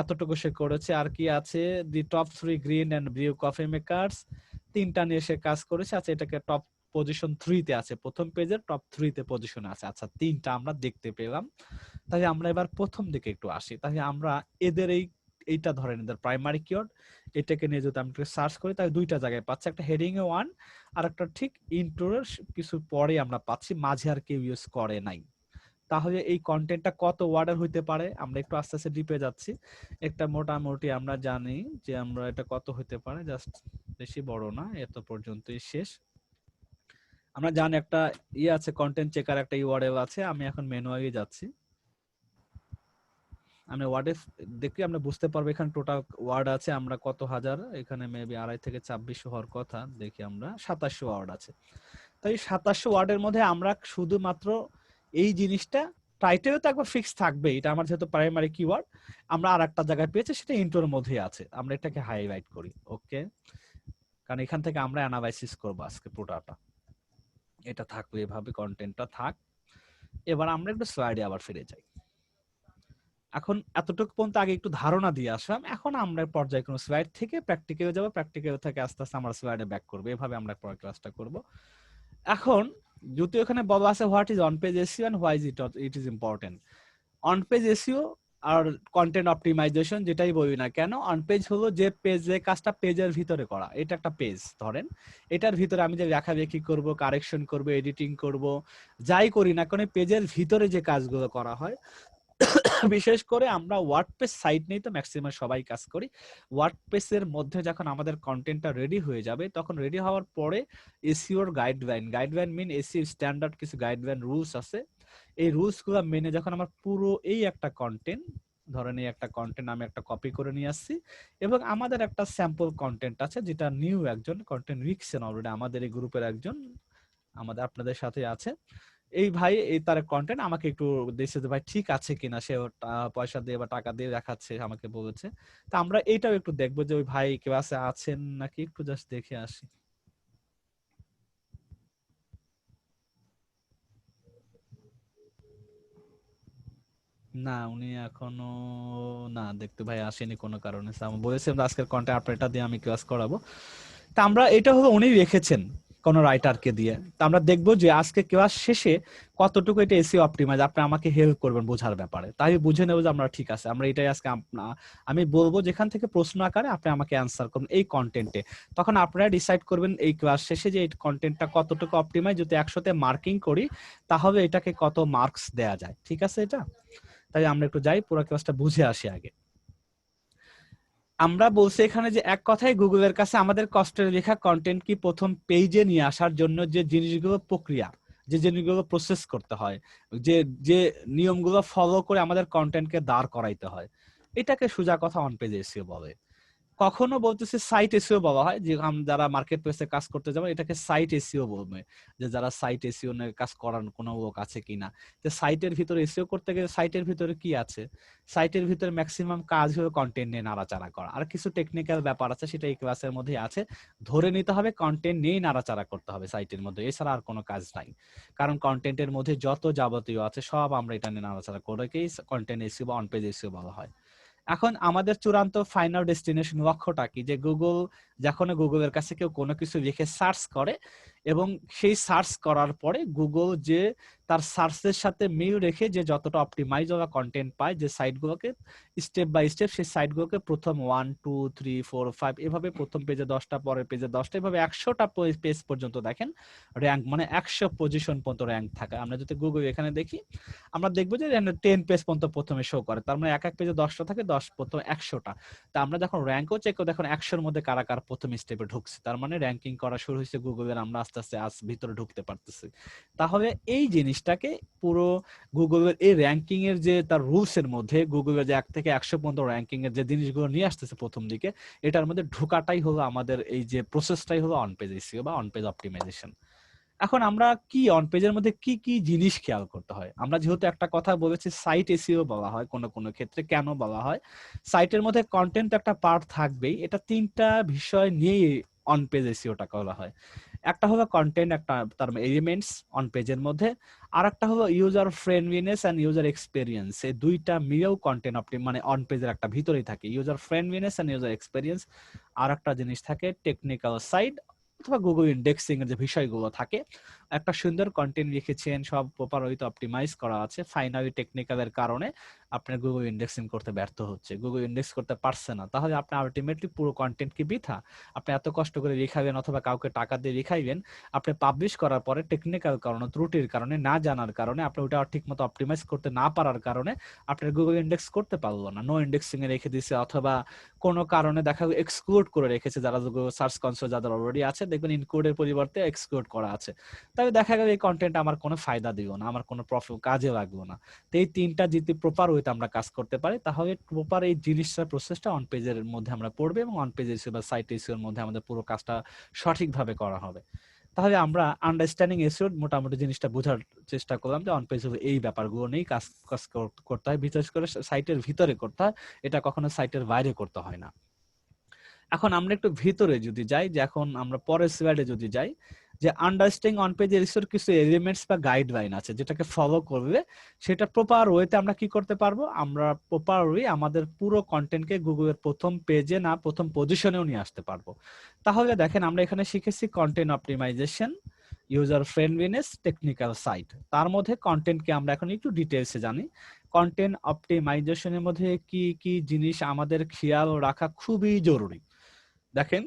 এতটুকু সে করেছে। আর কি আছে, the top 3 grind and brew coffee makers, তিনটা নিয়ে সে কাজ করেছে। আচ্ছা, এটাকে টপ পজিশন 3 তে আছে, প্রথম পেজের টপ 3 তে পজিশনে আছে। আচ্ছা, তিনটা আমরা দেখতে পেলাম। তাহলে আমরা এবার প্রথম দিকে একটু আসি। তাহলে আমরা এদের এইটা ধরেন এদের প্রাইমারি কিওয়ার্ড, এটাকে নিয়ে যদি আমি সার্চ করি তাহলে দুইটা জায়গায় পাচ্ছি, একটা হেডিং এ 1 আর একটা ঠিক ইন্ট্রোর কিছু পরে আমরা পাচ্ছি, মাঝে আর কেউ ইউজ করে নাই। তাহলে এই কন্টেন্টটা কত ওয়ার্ডের হইতে পারে, আমরা একটু আস্তে আস্তে ডিপে যাচ্ছি। একটা মোটামুটি আমরা জানি যে আমরা এটা কত হইতে পারে, জাস্ট বেশি বড় না, এত পর্যন্তই শেষ। আমরা জানি একটা আছে কন্টেন্ট চেকার, একটা ইউআরএল আছে। আমি এখন ম্যানুয়ালি যাচ্ছি, আমি ওয়ার্ডে দেখি আমরা বুঝতে পারবো এখানে টোটাল ওয়ার্ড আছে আমরা কত হাজার, এখানে মেবি 2.5 থেকে 2600 হওয়ার কথা, দেখি আমরা 2700 ওয়ার্ড আছে। তাই 2700 ওয়ার্ডের মধ্যে আমরা শুধুমাত্র এই জিনিসটা, টাইটেলও তো একবার ফিক্স থাকবে, এটা আমার যেহেতু প্রাইমারি কিওয়ার্ড, আমরা আর একটা জায়গায় পেয়েছি সেটা ইন্ট্রোর মধ্যেই আছে, আমরা এটাকে হাইলাইট করি। ওকে, কারণ এখান থেকে আমরা অ্যানালাইসিস করবো আজকে পুরোটা। এটা থাকবে এভাবে, কন্টেন্টটা থাক। এবার আমরা একটু স্লাইডে আবার ফিরে যাই। এখন এতটুকু পর্যন্ত আগে একটু ধারণা দিয়ে আসলাম, এখন আমরা পর্যায়ক্রমে স্লাইড থেকে প্র্যাকটিক্যালে যাব, প্র্যাকটিক্যাল থেকে আস্তে আস্তে আমরা স্লাইডে ব্যাক করবো, এভাবে আমরা পরের ক্লাসটা করব। এখন যদি ওখানে বলা আছে what is on page SEO and why it is important. On page SEO আর কন্টেন্ট অপটিমাইজেশন যেটাই বলি না কেন, অন পেজ হলো যে পেজ, যে কাজটা পেজের ভিতরে করা। এটা একটা পেজ ধরেন, এটার ভিতরে আমি যে লেখালেখি করব, কারেকশন করব, এডিটিং করব, যাই করি না কেন পেজের ভিতরে যে কাজগুলো করা হয়, বিশেষ করে আমরা ওয়ার্ডপ্রেস সাইট নেই তো ম্যাক্সিমাম সবাই কাজ করি। ওয়ার্ডপ্রেসের মধ্যে যখন আমাদের কন্টেন্টটা রেডি হয়ে যাবে, তখন রেডি হওয়ার পরে এসইওর গাইডলাইন মিন এসইও স্ট্যান্ডার্ড কিছু গাইডলাইন রুলস আছে। এই রুলস গুলো মেনে যখন আমার পুরো এই একটা কন্টেন্ট, ধরেন এই একটা কন্টেন্ট আমি একটা কপি করে নিয়ে আসছি, এবং আমাদের একটা স্যাম্পল কন্টেন্ট আছে যেটা নিউ একজন কন্টেন্ট লিখছেন অলরেডি, আমাদের এই গ্রুপের একজন আমাদের আপনাদের সাথে আছে, এই ভাই এই তার কন্টেন্ট আমাকে একটু দেখছে যে ভাই ঠিক আছে কিনা, সে পয়সা দিয়ে বা টাকা দিয়ে দেখাচ্ছে, আমাকে বলেছে। তা আমরা এইটাও একটু দেখবো যে ওই ভাই ক্লাসে আছেন নাকি, একটু জাস্ট দেখে আসি। না উনি এখনো না দেখতে ভাই আসেনি কোনো কারণে। আমি বলেছিলাম আজকের কন্টেন্ট আপডেটটা দিয়ে আমি ক্লাস করাবো। তা আমরা এটা হলো উনি রেখেছেন কোন রাইটারকে দিয়ে। তা আমরা দেখবো যে আজকে ক্লাস শেষে কতটুকু এটা এসইও অপটিমাইজ আপনি আমাকে হেল্প করবেন বোঝার ব্যাপারে, তাই বুঝে নেবো যে আমরা ঠিক আছে। আমরা এটাই আজকে আমি বলবো যেখান থেকে প্রশ্ন আকারে আপনি আমাকে অ্যান্সার করুন এই কন্টেন্টে। তখন আপনারা ডিসাইড করবেন এই ক্লাস শেষে যে এই কন্টেন্টটা কতটুকু অপটিমাইজ, যদি 100তে মার্কিং করি তাহলে এটাকে কত মার্কস দেয়া যায়, ঠিক আছে এটা। তাই আমরা একটু যাই পুরো ক্লাসটা বুঝে আসি আগে। আমরা বলছি এখানে যে এক কথায় গুগলের কাছে আমাদের কষ্টের লেখা কন্টেন্ট কি প্রথম পেজে নিয়ে আসার জন্য যে জিনিসগুলো প্রক্রিয়া, যে জিনিসগুলো প্রসেস করতে হয়, যে যে নিয়মগুলো ফলো করে আমাদের কন্টেন্টকে দাঁড় করাইতে হয়, এটাকে সোজা কথা অন পেজ এসইও বলে। কখনো বলতেছে সাইট এসইও বলা হয়, যে যারা মার্কেট প্লেসে কাজ করতে যাবে এটাকে সাইট এসইও বলবে, যে যারা সাইট এসইও নিয়ে কাজ করার কোনো লোক আছে কিনা। যে সাইটের ভিতরে এসইও করতে গেলে সাইটের ভিতরে কি আছে, সাইটের ভিতরে ম্যাক্সিমাম কাজ হলো কন্টেন্ট নিয়ে নাড়াচাড়া করা, আর কিছু টেকনিক্যাল ব্যাপার আছে সেটা এই ক্লাসের মধ্যে আছে। ধরে নিতে হবে কন্টেন্ট নিয়েই নাড়াচাড়া করতে হবে সাইটের মধ্যে, এছাড়া আর কোনো কাজ নাই। কারণ কন্টেন্টের মধ্যে যত যাবতীয় আছে সব আমরা এটা নিয়ে নাড়াচাড়া করেকেই কন্টেন্ট এসইও বা অন পেজ এসইও বলা হয়। এখন আমাদের চূড়ান্ত ফাইনাল ডেস্টিনেশন লক্ষ্যটা কি, যে গুগল যখন গুগলের কাছে কেউ কোনো কিছু লিখে সার্চ করে এবং সেই সার্চ করার পরে গুগল যে তার সার্চের সাথে মিল রেখে যে যতটা অপটিমাইজ হওয়া কন্টেন্ট পায়, যে সাইটগুলোকে স্টেপ বাই স্টেপ সেই সাইটগুলোকে প্রথম 1 2 3 4 5 এভাবে প্রথম পেজে 10টা পরের পেজে 10টা এভাবে 100টা পেজ পর্যন্ত দেখেন র্যাঙ্ক, মানে 100 পজিশন পর্যন্ত র্যাঙ্ক থাকে। আমরা যদি গুগল এখানে দেখি আমরা দেখবো যে 10 পেজ পর্যন্ত প্রথমে শো করে, তার মানে এক এক পেজে 10টা থাকে, 10 প্রথম 100টা। তা আমরা যখন র্যাঙ্কও চেক করি দেখুন 100-র মধ্যে কারা কারা প্রথম স্টেপে ঢুকছে, তার মানে র্যাঙ্কিং করা শুরু হয়েছে গুগলের, আমরা আস্তে আস্তে ভিতরে ঢুকতে পারতেছি। তাহলে এই জিনিসটাকে পুরো গুগলের এই র্যাঙ্কিং এর যে তার রুলস এর মধ্যে গুগলের যে 1 থেকে 100 পর্যন্ত র্যাঙ্কিং এর যে জিনিসগুলো নিয়ে আসতেছে প্রথম দিকে, এটার মধ্যে ঢোকাটাই হলো আমাদের এই যে প্রসেসটাই হলো অন পেজ এসইও বা অন পেজ অপটিমাইজেশন। এখন আমরা কি অন পেজের মধ্যে কি কি জিনিস খেয়াল করতে হয়, আমরা যেহেতু একটা কথা বলেছি সাইট এসইও বলা হয় কোন কোন ক্ষেত্রে, কেন বলা হয়, সাইটের মধ্যে কন্টেন্ট একটা পার্ট থাকবেই, এটা তিনটা বিষয় নিয়ে অন পেজ এসইওটা করা হয়। একটা হলো কন্টেন্ট, একটা তার এলিমেন্টস অন পেজের মধ্যে, আর একটা হলো user friendliness and user experience, এই দুইটা মিলেও কন্টেন্ট মানে অন পেজের একটা ভিতরেই থাকে, user friendliness and user experience. আর একটা জিনিস থাকে টেকনিক্যাল সাইড অথবা গুগল ইন্ডেক্সিং এর যে বিষয়গুলো থাকে, একটা সুন্দর কন্টেন্ট লিখেছেন সব প্রপার হয়তো অপটিমাইজ করা আছে, ফাইনালি টেকনিক্যালের কারণে আপনার গুগল ইন্ডেক্সিং করতে ব্যর্থ হচ্ছে, গুগল ইন্ডেক্স করতে পারছে না, তাহলে আপনি আলটিমেটলি পুরো কন্টেন্ট কি বৃথা। আপনি এত কষ্ট করে লিখাবেন অথবা কাউকে টাকা দিয়ে লিখাইবেন, আপনি পাবলিশ করার পরে টেকনিক্যাল কারণে ত্রুটির কারণে না জানার কারণে আপনি ওটা ঠিক মতো অপটিমাইজ করতে না পারার কারণে আপনার গুগল ইন্ডেক্স করতে পারলো না, নো ইন্ডেক্সিং এ রেখে দিছে, অথবা কোনো কারণে দেখা এক্সক্লুড করে রেখেছে, যারা গুগল সার্চ কনসোল যাদের অলরেডি আছে দেখবেন ইনক্লুডের পরিবর্তে এক্সক্লুড করা আছে, তবে দেখা গেল এই কন্টেন্ট আমার কোনো ফায়দা দিও না, আমার কোনো প্রফিট কাজে লাগলো না। তো এই তিনটা যদি প্রপার ওয়েতে আমরা কাজ করতে পারি তাহলে প্রপার এই জিনিসটার প্রসেসটা অন পেজের মধ্যে আমরা পড়বে এবং অন পেজ এসইও বা সাইট এসইও এর মধ্যে আমাদের পুরো কাজটা সঠিকভাবে করা হবে। তাহলে আমরা আন্ডারস্ট্যান্ডিং এসইও মোটামুটি জিনিসটা বোঝার চেষ্টা করলাম যে অন পেজ এই ব্যাপারগুলো নিয়ে কাজ কাজ করতে হয়, বিশেষ করে সাইটের ভিতরে করতে হয়, এটা কখনো সাইটের বাইরে করতে হয় না। এখন আমরা একটু ভিতরে যদি যাই, যে এখন আমরা পরের স্লাইডে যদি যাই, যে আন্ডারস্ট্যান্ডিং অন পেজ এর কিছু এলিমেন্টস বা গাইডলাইন আছে যেটাকে ফলো করলে সেটা প্রপার ওয়েতে আমরা কি করতে পারবো, আমরা প্রপার ওয়ে আমাদের পুরো কন্টেন্টকে গুগলের প্রথম পেজে না প্রথম পজিশনেও নিয়ে আসতে পারবো। তাহলে দেখেন আমরা এখানে শিখেছি content optimization, user friendliness, technical site. তার মধ্যে কন্টেন্টকে আমরা এখন একটু ডিটেইলসে জানি। কন্টেন্ট অপটিমাইজেশনের মধ্যে কি কি জিনিস আমাদের খেয়াল রাখা খুবই জরুরি, দেখেন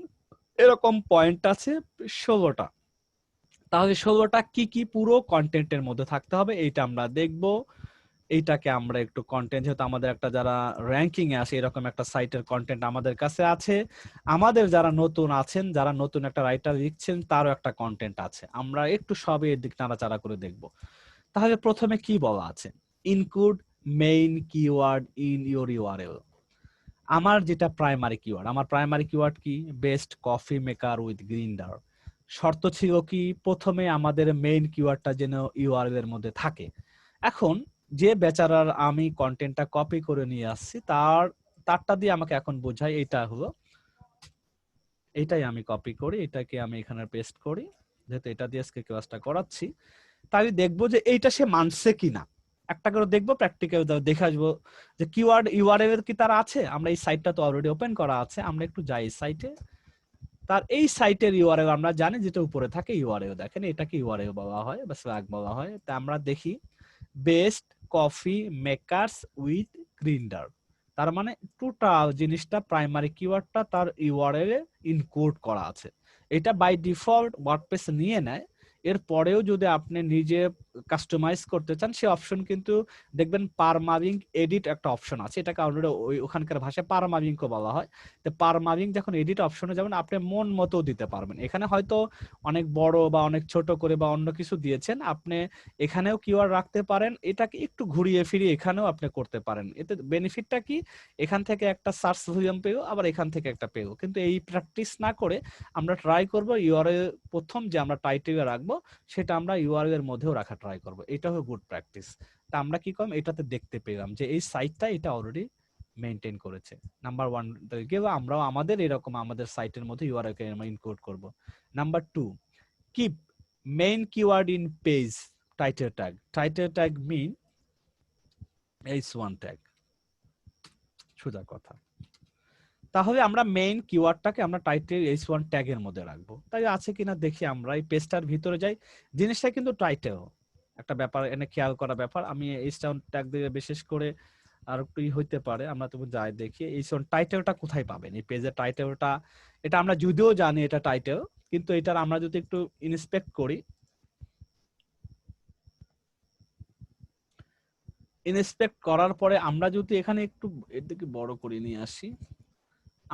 এরকম পয়েন্ট আছে 16টা। তাহলে 16টা কি কি পুরো কন্টেন্টের মধ্যে থাকতে হবে এইটা আমরা দেখব। এইটাকে আমরা একটু কন্টেন্ট, যেহেতু আমাদের একটা যারা র্যাঙ্কিং এ আসে এরকম একটা সাইটের কন্টেন্ট আমাদের কাছে আছে, আমাদের যারা নতুন আছেন যারা নতুন একটা রাইটার লিখছেন তারও একটা কন্টেন্ট আছে, আমরা একটু সবই এর দিক নাড়াচাড়া করে দেখব। তাহলে প্রথমে কি বলা আছে, include main keyword in your URL. আমার যেটা প্রাইমারি কিওয়ার্ড, আমার প্রাইমারি কিওয়ার্ড কি, best coffee maker with grinder. শর্ত ছিল কি, প্রথমে আমাদের মেইন কিওয়ার্ডটা যেন ইউআরএল এর মধ্যে থাকে। এখন যে বেচারার আমি কন্টেন্টটা কপি করে নিয়ে আসছি তারটা দিয়ে আমাকে এখন বোঝাই, এটা হলো এটাই আমি কপি করি, এটাকে আমি এখানে পেস্ট করি, যেহেতু এটা দিয়ে আজকে ক্লাসটা করাচ্ছি, তাই দেখবো যে এইটা সে মানছে কিনা। একটা করে দেখবো, প্র্যাকটিক্যাল দেখে আসবো যে কিওয়ার্ড ইউআরএল কি তার আছে। আমরা এই সাইটটা তো অলরেডি ওপেন করা আছে, আমরা একটু যাই সাইটে। তার এই সাইটের ইউআরএল আমরা জানি, যেটা উপরে থাকে ইউআরএল, দেখেন এটাকে ইউআরএল বলা হয় বা স্ল্যাগ বলা হয়। তা আমরা দেখি best coffee makers with grinder, তার মানে টোটাল জিনিসটা প্রাইমারি কিওয়ার্ডটা তার ইউআরএল এ ইনকোড করা আছে। এটা বাই ডিফল্ট ওয়ার্ডপ্রেস নিয়ে নেয়। এরপরেও যদি আপনি নিজে কাস্টমাইজ করতে চান, সে অপশন কিন্তু দেখবেন পারমালিঙ্ক এডিট একটা অপশন আছে, এটাকে অলরেডি ওখানকার ভাষায় পারমালিঙ্কও বলা হয়। তো পারমালিঙ্ক যখন এডিট অপশনে যাবেন, আপনি মন মতো দিতে পারবেন। এখানে হয়তো অনেক বড় বা অনেক ছোট করে বা অন্য কিছু দিয়েছেন, আপনি এখানেও কিওয়ার্ড রাখতে পারেন, এটাকে একটু ঘুরিয়ে ফিরিয়ে এখানেও আপনি করতে পারেন। এতে বেনিফিটটা কি, এখান থেকে একটা সার্চ ভলিউম পেও, আবার এখান থেকে একটা পেও। কিন্তু এই প্র্যাকটিস না করে আমরা ট্রাই করব ইউআরএল প্রথম যে আমরা টাইটেলে রাখবো সেটা আমরা ইউআরএল এর মধ্যেও রাখা ট্রাই করব। এটা হলো গুড প্র্যাকটিস। তা আমরা কি করলাম, এটাতে দেখতে পেলাম যে এই সাইটটা এটা অলরেডি মেইনটেইন করেছে। নাম্বার 1 থেকে আমরাও আমাদের এরকম আমাদের সাইটের মধ্যে ইউআরএল কে আমরা ইনক্লুড করব। Number 2, keep main keyword in page title tag. Title tag mean h1 tag, সোজা কথা। তাহলে আমরা মেইন কিওয়ার্ডটাকে আমরা টাইটেল h1 ট্যাগের মধ্যে রাখবো। তাই আছে কিনা দেখি, আমরা এই পেজটার ভিতরে যাই। জিনিসটা কিন্তু টাইটেল একটা ব্যাপার, এনে খেয়াল করা ব্যাপার। আমি h1 ট্যাগ দিয়ে বিশেষ করে আর একটু হইতে পারে, আমরা তো যাই দেখি h1 টাইটেলটা কোথায় পাবেন। এই পেজের টাইটেলটা, এটা আমরা যদিও জানি এটা টাইটেল, কিন্তু এটার আমরা যদি একটু ইন্সপেক্ট করি, ইন্সপেক্ট করার পরে আমরা যদি এখানে একটু এদিকে বড় করে নিয়ে আসি,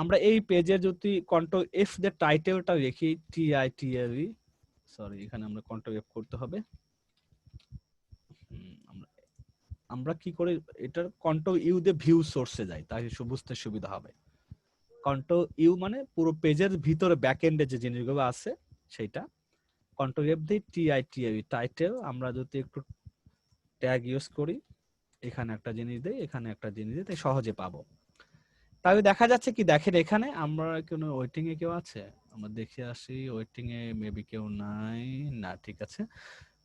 আমরা এই পেজে যদি কন্ট্রোল এফ দিয়ে টাইটেলটা লিখি, টিআইটিএলই, সরি এখানে আমরা কন্ট্রোল এফ করতে হবে। আমরা কি করে এটার কন্ট্রোল ইউ দিয়ে ভিউ সোর্সে যাই, তাহলে বুঝতে সুবিধা হবে। কন্ট্রোল ইউ মানে পুরো পেজের ভিতরে ব্যাক এন্ডে যে জিনিসগুলো আছে সেইটা। কন্ট্রোল এফ দিয়ে টিআইটিএল টাইটেল, আমরা যদি একটু ট্যাগ ইউজ করি, এখানে একটা জিনিস দেই, এখানে একটা জিনিস দিই, তাই সহজে পাবো। তাহলে দেখা যাচ্ছে কি, দেখেন এখানে আমরা কোনো ওয়েটিং এ কেউ আছে, আমরা দেখে আসি ওয়েটিং এ মেবি কেউ নাই, না ঠিক আছে।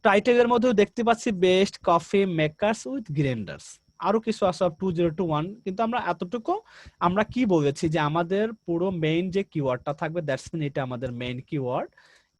টাইটেলের মধ্যেও দেখতে পাচ্ছি বেস্ট কফি মেকারস উইথ গ্রাইন্ডার্স, আরো কিছু আছে 2021, কিন্তু আমরা এতটুকু আমরা কি বলেছি যে আমাদের পুরো মেইন যে কিওয়ার্ডটা থাকবে, দ্যাটস মিন এটা আমাদের মেইন কিওয়ার্ড।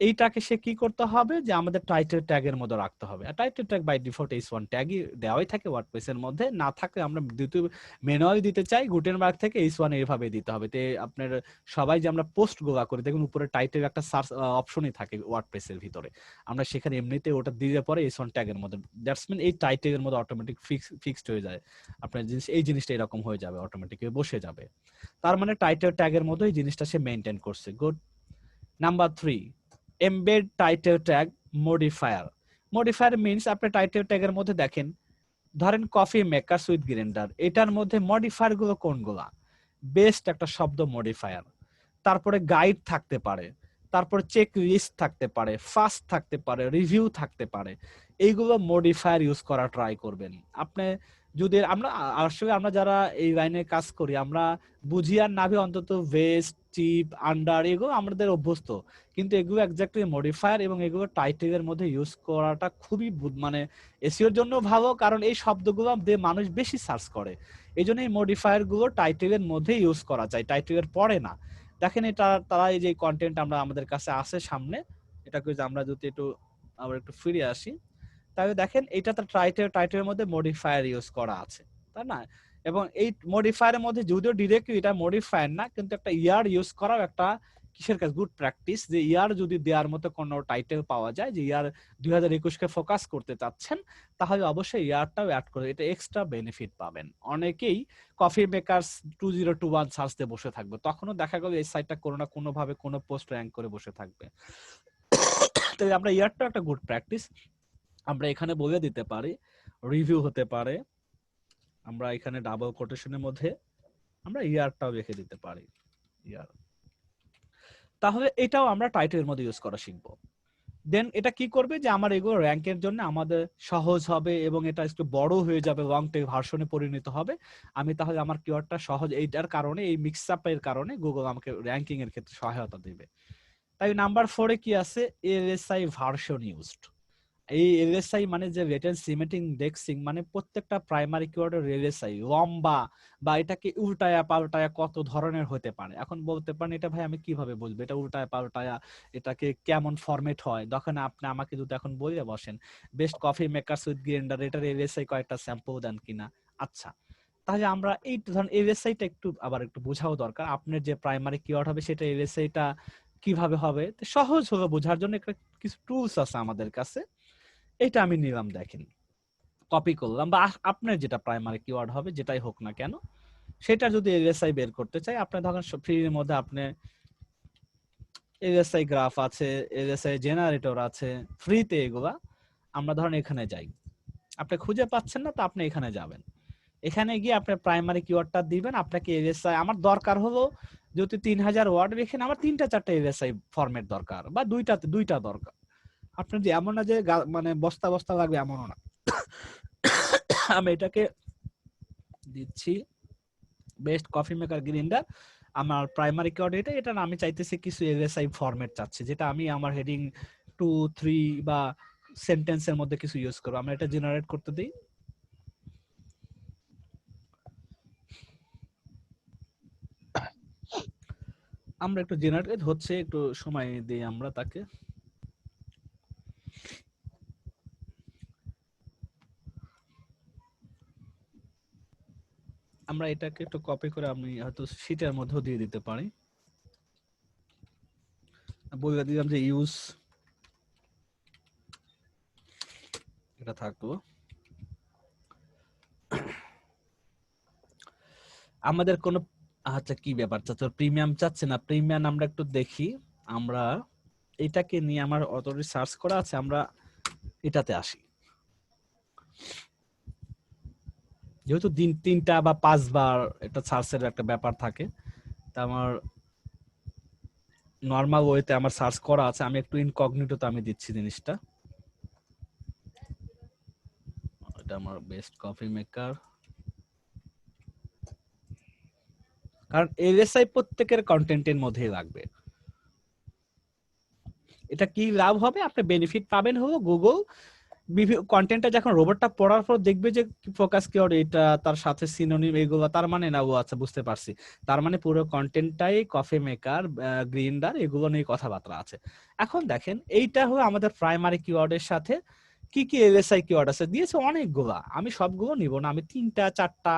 এইটাকে সে কি করতে হবে যে আমাদের টাইটেল ট্যাগের মধ্যে রাখতে হবে। আর title tag by default h1 ট্যাগই দেওয়াই থাকে ওয়ার্ডপ্রেসের মধ্যে, না থাকলে আমরা দ্বিতীয় ম্যানুয়ালি দিতে চাই, গুটেনবার্গ থেকে h1 এইভাবে দিতে হবে। তে আপনার সবাই যে আমরা পোস্ট গোলা করি, দেখুন উপরে টাইটেল একটা সার্চ অপশনই থাকে ওয়ার্ডপ্রেসের ভিতরে, আমরা সেখানে এমনিতে ওটা দিলে পরে h1 ট্যাগের মধ্যে, দ্যাটস মিন এই টাইটেলের মধ্যে অটোমেটিক ফিক্সড হয়ে যায়। আপনার জিনিস এই জিনিসটা এরকম হয়ে যাবে, অটোমেটিক বসে যাবে। তার মানে টাইটেল ট্যাগের মধ্যে এই জিনিসটা সে মেইনটেইন করছে। Good. Number 3, embed title tag modifier. Modifier means আপনি টাইটেল ট্যাগের মধ্যে দেখেন, ধরেন কফি মেকারস উইথ গ্রাইন্ডার, এটার মধ্যে মডিফায়ার গুলো কোনগুলা, বেস্ট একটা শব্দ মডিফায়ার, তারপরে গাইড থাকতে পারে, তারপরে চেক লিস্ট থাকতে পারে, ফাস্ট থাকতে পারে, রিভিউ থাকতে পারে। এইগুলো মডিফায়ার ইউজ করা ট্রাই করবেন আপনি। যদি আমরা আসলে আমরা যারা এই লাইনে কাজ করি, আমরা বুঝি আর নাভি অন্তত ভেস্ট চিপ আন্ডার এগুলো আমাদের অভ্যস্ত, কিন্তু এগুলো এক্স্যাক্টলি মডিফায়ার এবং এগুলো টাইটেলের মধ্যে ইউজ করাটা খুবই মানে এসইওর জন্য ভালো, কারণ এই শব্দগুলো দিয়ে মানুষ বেশি সার্চ করে। এই জন্য এই মডিফায়ার গুলো টাইটেলের মধ্যে ইউজ করা যায়, টাইটেলের পরে না। দেখেন এটা তারা এই যে কন্টেন্ট আমরা আমাদের কাছে আসে সামনে, এটাকে আমরা যদি একটু আবার একটু ফিরে আসি, তাহলে দেখেন এটা তো টাইটেলের মধ্যে মডিফায়ার ইউজ করা আছে, তাই না? এবং এই মডিফায়ারের মধ্যে যদিও ডিরেক্টলি এটা মডিফায়ার না, কিন্তু একটা ইয়ার ইউজ করাও একটা কিসের কাজ, গুড প্র্যাকটিস। যে ইয়ার যদি দেওয়ার মতো কোনো টাইটেল পাওয়া যায়, যে ইয়ার 2021 কে ফোকাস করতে চাচ্ছেন, তাহলে অবশ্যই ইয়ারটাও অ্যাড করে, এটা এক্সট্রা বেনিফিট পাবেন। অনেকেই কফি মেকারস 2021 সার্চ দিয়ে বসে থাকবে, তখনও দেখা গেল এই সাইটটা কোনো না কোনো ভাবে কোনো পোস্ট র্যাঙ্ক করে বসে থাকবে। তো আমরা ইয়ারটাও একটা গুড প্র্যাকটিস। আমরা এখানে বলে দিতে পারি রিভিউ হতে পারে, আমরা এখানে ডাবল কোটেশনের মধ্যে আমরা ইয়ারটাও রেখে দিতে পারি, ইয়ার। তাহলে এটাও আমরা টাইটেলের মধ্যে ইউজ করা শিখবো। দেন এটা কি করবে যে আমার এগুলো র্যাঙ্কের জন্য আমাদের সহজ হবে এবং এটা একটু বড় হয়ে যাবে, লং টেল ভার্সনে পরিণত হবে। আমি তাহলে আমার কিওয়ার্ডটা সহজ, এইটার কারণে এই মিক্স আপের কারণে গুগল আমাকে র্যাঙ্কিং এর ক্ষেত্রে সহায়তা দেবে। তাই নাম্বার 4 এ কি আছে, এলএসআই ভার্সন ইউজড। এই এলএসআই মানে যে লেটেন্ট সিমেন্টিং ইন্ডেক্সিং, মানে প্রত্যেকটা প্রাইমারি কিওয়ার্ডের এলএসআই লম্বা বা এটাকে উল্টায়া পাল্টায়া কত ধরনের হতে পারে। এখন বলতে পারেন এটা ভাই আমি কিভাবে বলবো এটা উল্টায়া পাল্টায়া এটাকে কেমন ফরম্যাট হয়, তখন আপনি আমাকে যদি এখন বলে বসেন best coffee makers with grinder এটার এলএসআই কয়েকটা স্যাম্পল দেন কিনা। আচ্ছা, তাহলে আমরা এই ধরুন এলএসআইটা একটু আবার একটু বোঝাও দরকার। আপনার যে প্রাইমারি কিওয়ার্ড হবে সেটা এলএসআইটা কিভাবে হবে সহজ হলো বোঝার জন্য একটা কিছু টুলস আছে আমাদের কাছে, এটা আমি নিলাম, দেখেন কপি করলাম, বা আপনার যেটা প্রাইমারি কিওয়ার্ড হবে যেটাই হোক না কেন সেটা যদি এলএসআই বের করতে চাই, আপনি ধরেন ফ্রির মধ্যে আপনি এলএসআই গ্রাফ আছে, এলএসআই জেনারেটর আছে ফ্রিতে, এগুলা আমরা ধরেন এখানে যাই, আপনি খুঁজে পাচ্ছেন না তো আপনি এখানে যাবেন, এখানে গিয়ে আপনি প্রাইমারি কিওয়ার্ডটা দিবেন। আপনাকে এলএসআই আমার দরকার হলো যদি 3000 ওয়ার্ড রেখেন, আমার 3টা-4টা এলএসআই ফরম্যাট দরকার, বা দুইটা দরকার। আপনার যে এমন না যে মানে বস্তা বস্তা লাগবে এমনও না। আমি এটাকে দিচ্ছি বেস্ট কফি মেকার গ্রাইন্ডার, আমার প্রাইমারি কিওয়ার্ড এটা আমি চাইতেছি কিছু এলএসআই ফরম্যাট চাচ্ছি, যেটা আমি আমার হেডিং 2, 3 বা সেন্টেন্সের মধ্যে কিছু ইউজ করব। আমরা এটা জেনারেট করতে দিই। আমরা একটু জেনারেট হচ্ছে, একটু সময় দিই আমরা তাকে। আমরা এটাকে একটু কপি করে আমি হয়তো শীটের মধ্যেও দিয়ে দিতে পারি, বলে দিলাম যে ইউজ এটা থাকলো। আমাদের কোনো আচ্ছা কি ব্যাপার চাচ্ছ, প্রিমিয়াম চাচ্ছে না? প্রিমিয়াম আমরা একটু দেখি, আমরা এটাকে নিয়ে আমার অলরেডি সার্চ করা আছে, আমরা এটাতে আসি। যেহেতু দিন 3টা বা 5 বার এটা সার্চের একটা ব্যাপার থাকে, তা আমার নরমাল ওয়েতে আমার সার্চ করা আছে, আমি একটু ইনকগনিটোতে আমি দিচ্ছি জিনিসটা। এটা আমার বেস্ট কফি মেকার, কারণ এলএসআই প্রত্যেকের কন্টেন্টের মধ্যেই লাগবে। এটা কি লাভ হবে, আপনি বেনিফিট পাবেন হলো গুগল কন্টেন্টটা যখন রোবটটা পড়ার পর দেখবে যে ফোকাস কিওয়ার্ড এটা, তার সাথে সিনোনিম এগুলো, তার মানে না ও আচ্ছা বুঝতে পারছি, তার মানে পুরো কন্টেন্টটাই কফি মেকার গ্রিন্ডার এগুলো নিয়ে কথাবার্তা আছে। এখন দেখেন এইটা হলো আমাদের প্রাইমারি কিওয়ার্ডের সাথে কি কি এলএসআই কিওয়ার্ড আছে দিয়েছে অনেকগুলা, আমি সবগুলো নিব না, আমি 3টা-4টা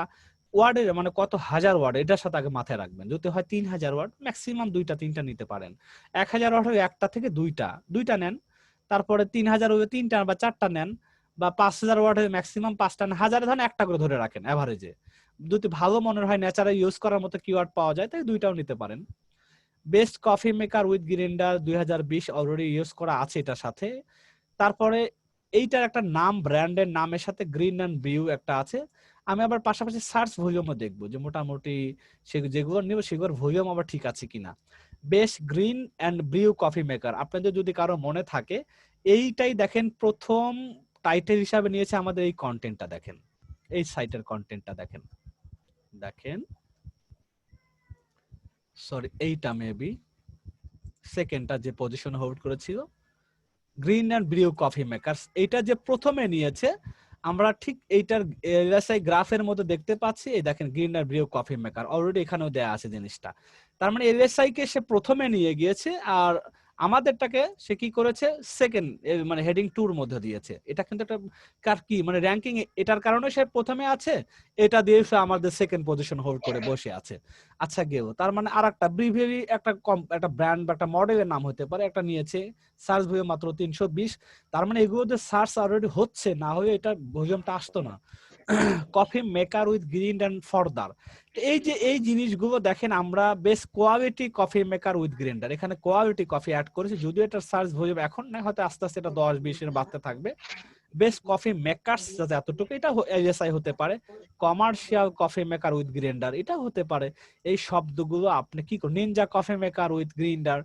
ওয়ার্ডের মানে কত হাজার ওয়ার্ড এটার সাথে আগে মাথায় রাখবেন। যদি হয় 3000 ওয়ার্ড ম্যাক্সিমাম 2টা-3টা নিতে পারেন, 1000 ওয়ার্ড হলে 1টা থেকে 2টা নেন, তারপরে 3000 হলে 3টা বা 4টা নেন, বা 5000 ওয়ার্ড হলে ম্যাক্সিমাম 5টা নেন, হাজারে ধরেন 1টা করে ধরে রাখেন এভারেজে। যদি ভালো মনে হয় ন্যাচারাল ইউজ করার মতো কিওয়ার্ড পাওয়া যায় তাই 2টাও নিতে পারেন। Best coffee maker with grinder 2020 already use করা আছে এটার সাথে। তারপরে এইটার একটা নাম, ব্র্যান্ডের নামের সাথে গ্রিন এন্ড ব্রিউ একটা আছে। আমি আবার পাশাপাশি সার্চ ভলিউমও দেখবো যে মোটামুটি যেগুলো নিব সেগুলোর ভলিউম আবার ঠিক আছে কিনা। Best green and brew coffee maker, আপনাদের যদি কারো মনে থাকে এইটাই দেখেন প্রথম টাইটেল হিসাবে নিয়েছে আমাদের এই কন্টেন্টটা, দেখেন এই সাইটের কন্টেন্টটা দেখেন, দেখেন সরি এইটা মেবি সেকেন্ডটা যে পজিশন হোল্ড করেছিল grind and brew coffee makers, এইটা যে প্রথমে নিয়েছে আমরা ঠিক এইটার এলএসআই গ্রাফের মধ্যে দেখতে পাচ্ছি, এই দেখেন grind and brew coffee maker already এখানেও দেয়া আছে জিনিসটা। তার মানে এলএসআই কে সে প্রথমে নিয়ে গিয়েছে আর আমাদেরটাকে সে কি করেছে সেকেন্ড মানে হেডিং 2 এর মধ্যে দিয়েছে। এটা কিন্তু একটা কার কি মানে র‍্যাঙ্কিং এটার কারণে সে প্রথমে আছে, এটা দিয়ে সে আমাদের সেকেন্ড পজিশন হোল্ড করে বসে আছে। আচ্ছা গেও, তার মানে আরেকটা ব্রিভেরি একটা ব্র্যান্ড বা একটা মডেলের নাম হতে পারে, একটা নিয়েছে সার্চ ভলিউম মাত্র 320, তার মানে এগুলোতে সার্চ অলরেডি হচ্ছে, না হলে এটা ভলিউমটা আসতো না। Coffee maker with grind and further, এই যে এই জিনিসগুলো দেখেন আমরা বেশ quality coffee maker with grinder, এখানে কোয়ালিটি কফি অ্যাড করেছি, যদিও এটা সার্চ ভলিউম এখন না, হয়তো আস্তে আস্তে এটা 10-20 এর বাড়তে থাকবে। বেস্ট কফি মেকারস যাতে এতটুকু, এটা এলএসআই হতে পারে। Commercial coffee maker with grinder এটা হতে পারে। এই শব্দগুলো আপনি কি করেন, Ninja coffee maker with grinder,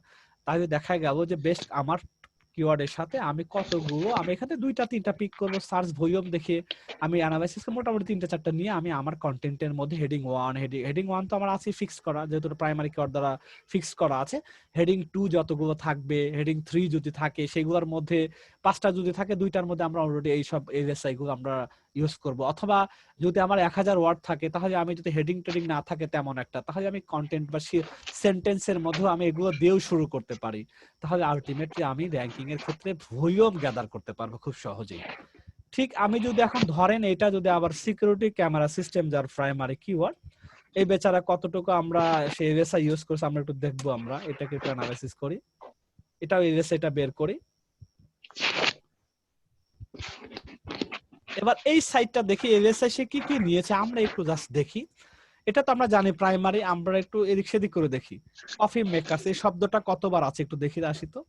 তাহলে দেখা গেল যে বেস্ট আমার কিওয়ার্ডের সাথে আমি কতগুলো, আমি এখানে 2টা 3টা পিক করব, সার্চ ভলিউম দেখে আমি অ্যানালাইসিসকে মোটামুটি 3টা 4টা নিয়ে আমি আমার কন্টেন্টের মধ্যে হেডিং 1, হেডিং 1 তো আমার আছে ফিক্স করা, যেহেতু প্রাইমারি কিওয়ার্ড দ্বারা ফিক্স করা আছে। হেডিং 2 যতগুলো থাকবে, হেডিং 3 যদি থাকে সেগুলোর মধ্যে 5টা যদি থাকে 2টার মধ্যে আমরা অলরেডি এই সব এলএসআই গুলো আমরা ইউজ করব। অথবা যদি আমার 1000 ওয়ার্ড থাকে, তাহলে আমি যদি হেডিং টেডিং না থাকে তেমন একটা, তাহলে আমি কন্টেন্ট বা সেন্টেন্সের মধ্যে আমি এগুলো দিয়েও শুরু করতে পারি। তাহলে আলটিমেটলি আমি র্যাঙ্কিং এর ক্ষেত্রে ভলিউম গ্যাদার করতে পারবো খুব সহজেই। ঠিক আমি যদি এখন ধরেন এটা যদি আবার সিকিউরিটি ক্যামেরা সিস্টেম যার প্রাইমারি কিওয়ার্ড, এই বেচারা কতটুকু আমরা সেই এলএসআই ইউজ করছে আমরা একটু দেখবো, আমরা এটাকে একটু অ্যানালাইসিস করি, এটাও এলএসআইটা বের করি। এবার এই সাইটটা দেখি এলএসআই সে কি কি নিয়েছে আমরা একটু জাস্ট দেখি। এটা তো আমরা জানি প্রাইমারি, আমরা একটু এদিক সেদিক করে দেখি। কফি মেকারস এই শব্দটা কতবার আছে একটু দেখি আসি তো।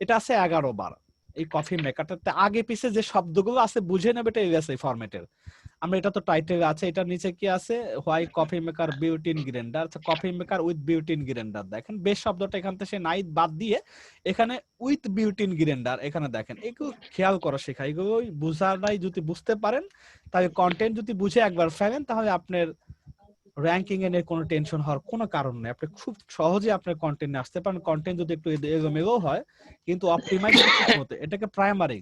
এটা আছে 11 বার। এই কফি মেকারটাতে আগে পিছে যে শব্দগুলো আছে বুঝে নেবে এটা এলএসআই ফরম্যাটের। আমরা এটা তো টাইটেল আছে, এটার নিচে কি আছে, why coffee maker butene grinder, coffee maker with butene grinder. দেখেন বেশ শব্দটা এখান থেকে নাই বাদ দিয়ে এখানে উইথ বিউটিন গ্রাইন্ডার এখানে দেখেন। এগুলো খেয়াল করা শেখা, এগুলো বুঝার নাই, যদি বুঝতে পারেন তাহলে কন্টেন্ট যদি বুঝে একবার ফেলেন তাহলে আপনার র্যাঙ্কিং এ নিয়ে কোনো টেনশন হওয়ার কোনো কারণ নেই। আপনি খুব সহজে আপনার কন্টেন্টে আসতে পারেন। কন্টেন্ট যদি একটু এলোমেলো হয় কিন্তু অপটিমাইজ ঠিক মতো, এটাকে প্রাইমারি,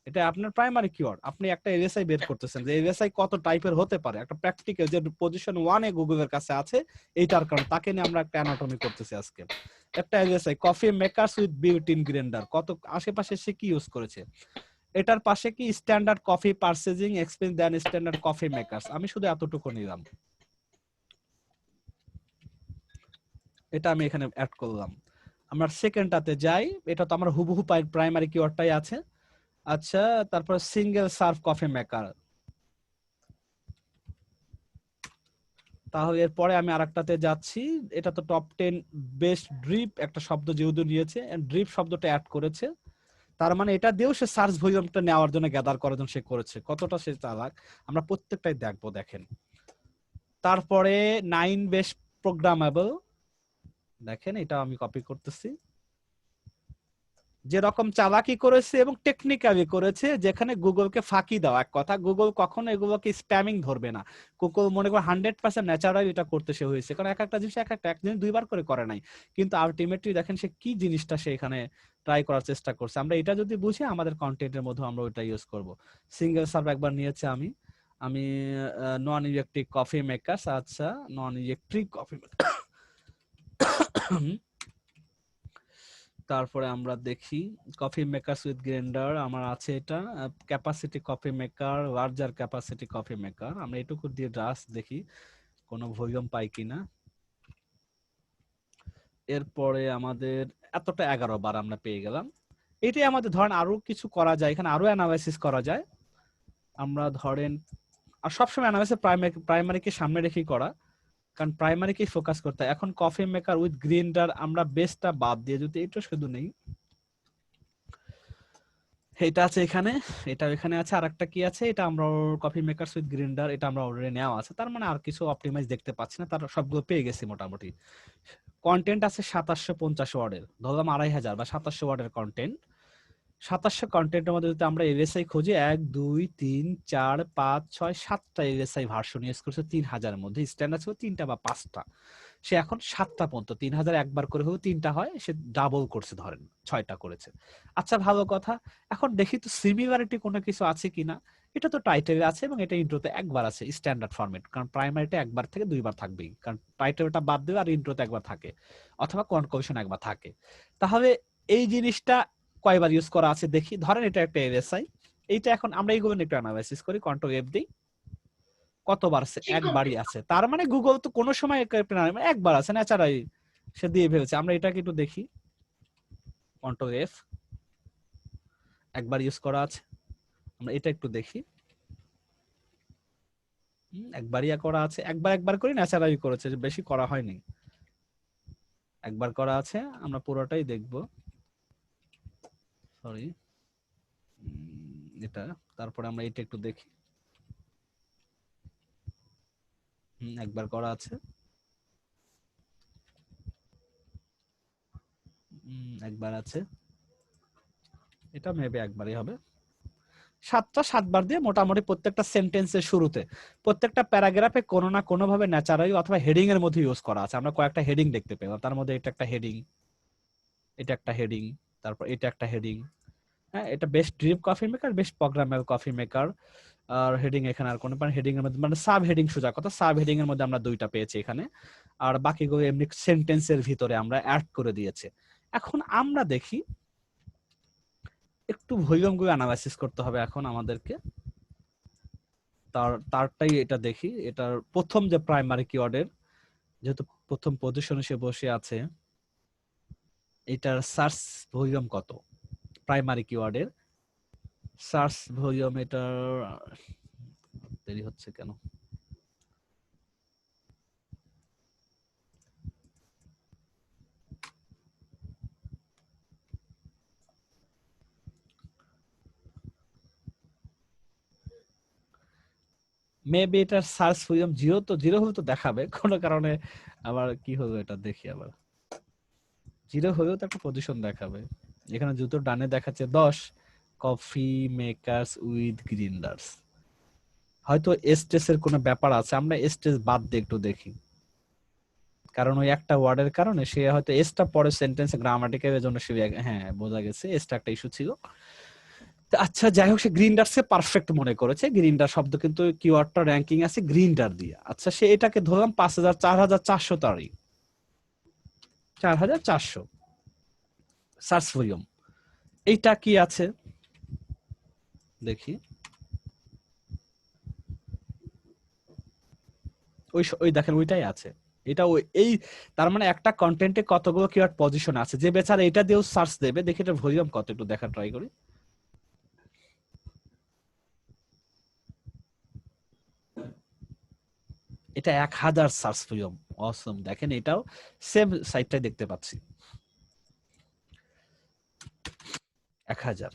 এটা আপনার প্রাইমারি কিওয়ার্ড। আপনি একটা এলএসআই বের করতেছেন যে এলএসআই কত টাইপের হতে পারে, একটা প্র্যাকটিক্যাল যে পজিশন 1 এ গুগলের কাছে আছে এইটার কারণে তাকে নিয়ে আমরা একটা অ্যানাটমি করতেছি আজকে। একটা LSI coffee makers with butene grinder, কত আশেপাশে সে কি ইউজ করেছে। এটার পাশে কি স্ট্যান্ডার্ড কফি পারচেজিং এক্সপেন্স দেন স্ট্যান্ডার্ড কফি মেকারস, আমি শুধু এতটুকু নিলাম, এটা আমি এখানে অ্যাড করলাম। আমরা সেকেন্ডটাতে যাই, এটা তো আমার হুবহু প্রাইমারি কিওয়ার্ডটাই আছে। আচ্ছা, তারপর সিঙ্গেল সার্ভ কফি মেকার, তাহলে এরপরে আমি আরেকটাতে যাচ্ছি। এটা তো টপ 10 বেস্ট ড্রিপ একটা শব্দ যেহেতু নিয়েছে, ড্রিপ শব্দটা অ্যাড করেছে, তার মানে এটা দিয়েও সে সার্চ ভলিউমটা নেওয়ার জন্য গ্যাদার করার জন্য সে করেছে। কতটা সে চালাক আমরা প্রত্যেকটাই দেখবো, দেখেন। তারপরে 9 বেস্ট প্রোগ্রামেবল, দেখেন এটা আমি কপি করতেছি। যেরকম চালাকি করেছে এবং টেকনিক্যালি করেছে, যেখানে গুগলকে ফাঁকি দেওয়া, এক কথা গুগল কখনো এগুলোকে স্প্যামিং ধরবে না। গুগল মনে করে 100% ন্যাচারাল এটা করতে সে হয়েছে, কারণ এক একটা জিনিস এক জিনিস দুইবার করে নাই। কিন্তু আলটিমেটলি দেখেন সে কি জিনিসটা সে এখানে ট্রাই করার চেষ্টা করছে। আমরা এটা যদি বুঝি আমাদের কন্টেন্টের মধ্যে আমরা ওইটা ইউজ করব। সিঙ্গেল সার্ভ একবার নিয়েছে, আমি আমি নন ইলেকট্রিক কফি মেকার, আচ্ছা নন ইলেকট্রিক কফি তারপরে আমরা দেখি কফি মেকারস উইথ গ্রাইন্ডার আমার আছে, এটা capacity coffee maker, larger capacity coffee maker. আমরা এটুকু দিয়ে জাস্ট দেখি কোনো ভলিউম পাই কিনা। এরপরে আমাদের এতটা 11 বার আমরা পেয়ে গেলাম। এটাই আমাদের ধরেন আরো কিছু করা যায়, এখানে আরো অ্যানালাইসিস করা যায়। আমরা ধরেন আর সবসময় অ্যানালাইসিস প্রাইমারিকে সামনে রেখেই করা, কারণ প্রাইমারিকেই ফোকাস করতে হয়। এখন কফি মেকার উইথ গ্রাইন্ডার আমরা বেসটা বাদ দিয়ে যদি এটা শুধু নেই, এটা আছে এখানে, এটা এখানে আছে, আর একটা কি আছে, এটা আমরা কফি মেকারস উইথ গ্রাইন্ডার এটা আমরা অলরেডি নেওয়া আছে। তার মানে আর কিছু অপটিমাইজ দেখতে পাচ্ছি না, তার সবগুলো পেয়ে গেছি মোটামুটি। কন্টেন্ট আছে 2750 ওয়ার্ডের, ধরলাম 2500 বা 2700 ওয়ার্ডের কন্টেন্ট। 2700 কন্টেন্টের মধ্যে যদি আমরা এলএসআই খুঁজি 1 2 3 4 5 6 7টা এলএসআই ভার্সন ইউজ করছে 3000 এর মধ্যে, স্ট্যান্ডার্ড ছিল 3টা বা 5টা, সে এখন 7টা পর্যন্ত 3000 একবার করে হলেও 3টা হয়, সে ডাবল করছে, ধরেন 6টা করেছে। আচ্ছা ভালো কথা, এখন দেখি তো সিমিলারিটি কোনো কিছু আছে কিনা। এটা তো টাইটেলে আছে এবং এটা ইন্ট্রোতে একবার আছে, স্ট্যান্ডার্ড ফরম্যাট, কারণ প্রাইমারিটা একবার থেকে দুইবার থাকবেই, কারণ টাইটেলটা বাদ দিলে আর ইন্ট্রোতে একবার থাকে, অথবা কনক্লুশন একবার থাকে। তাহলে এই জিনিসটা কয়বার ইউজ করা আছে দেখি। ধরেন এটা একটা এলএসআই, এইটা এখন আমরা এইগুলো একটু অ্যানালাইসিস করি, কন্ট্রোল এফ দিই, কতবার আছে, একবারই আছে। তার মানে গুগল তো কোনো সময় একবার আছে ন্যাচারালি সে দিয়ে ফেলছে। আমরা এটাকে একটু দেখি, কন্ট্রোল এফ, একবার ইউজ করা আছে। আমরা এটা একটু দেখি, একবারই করা আছে, একবার করে ন্যাচারালি করেছে, বেশি করা হয়নি, একবার করা আছে। আমরা পুরোটাই দেখব, সরি এটা। তারপরে আমরা এটা একটু দেখি, একবার করা আছে, একবার আছে। এটা মেবি একবারই হবে। 7টা 7বার দিয়ে মোটামুটি প্রত্যেকটা সেন্টেন্সের শুরুতে, প্রত্যেকটা প্যারাগ্রাফে কোনো না কোনো ভাবে ন্যাচারালি অথবা হেডিং এর মধ্যে ইউজ করা আছে। আমরা কয়েকটা হেডিং দেখতে পেলাম, তার মধ্যে এটা একটা হেডিং, এটা একটা হেডিং, তারপর এটা একটা হেডিং। হ্যাঁ, এটা best drip coffee maker, best programmable coffee maker. আর হেডিং এখানে আর কোনো হেডিং এর মধ্যে মানে সাব হেডিং, সোজা কথা সাব হেডিং এর মধ্যে আমরা 2টা পেয়েছি এখানে। আর বাকিগুলো এমনি সেন্টেন্সের ভিতরে আমরা অ্যাড করে দিয়েছি। এখন আমরা দেখি একটু ভলিউমগুলো অ্যানালাইসিস করতে হবে এখন আমাদেরকে। তারটাই এটা দেখি। এটার প্রথম যে প্রাইমারি কিওয়ার্ডের, যেহেতু প্রথম পজিশনে সে বসে আছে, এটার সার্চ ভলিউম কত প্রাইমারি কিওয়ার্ডের? সার্চ ভলিউম এটার দেরি হচ্ছে কেন? মেবি এটার সার্চ ভলিউম 0, তো 0 হলে তো দেখাবে কোনো কারণে। আবার কি হলো এটা দেখি, আবার 0 হলেও তো একটা পজিশন দেখাবে। এখানে জুতোর ডানে দেখাচ্ছে 10 কফি মেকারস উইথ গ্রিন্ডার্স। হয়তো এস্টেস এর কোনো ব্যাপার আছে, আমরা এস্টেস বাদ দিয়ে একটু দেখি। কারণ ওই একটা ওয়ার্ডের কারণে সে হয়তো এসটা পরে সেন্টেন্সে গ্রামাটিক্যাল এর জন্য সে, হ্যাঁ বোঝা গেছে এসটা একটা ইস্যু ছিল। তো আচ্ছা যাই হোক, সে গ্রিন্ডারসে পারফেক্ট মনে করেছে। গ্রিন্ডার শব্দ কিন্তু কিওয়ার্ডটা র্যাঙ্কিং আছে গ্রিন্ডার দিয়ে। আচ্ছা সে এটাকে ধরলাম 5000 4400 তারই 4400 সার্চ ভলিউম। এইটা কি আছে দেখি। ওই ওই দেখেন ওইটাই আছে। এটা ওই এই তার মানে একটা কন্টেন্টে কতগুলো কিওয়ার্ড পজিশন আছে, যে বেচারা এটা দিয়েও সার্চ দেবে। দেখি এটা ভলিউম কত, একটু দেখা ট্রাই করি। এটা 1000 সার্চ ভলিউম। অসম, দেখেন এটাও সেম সাইটটাই দেখতে পাচ্ছি 1000।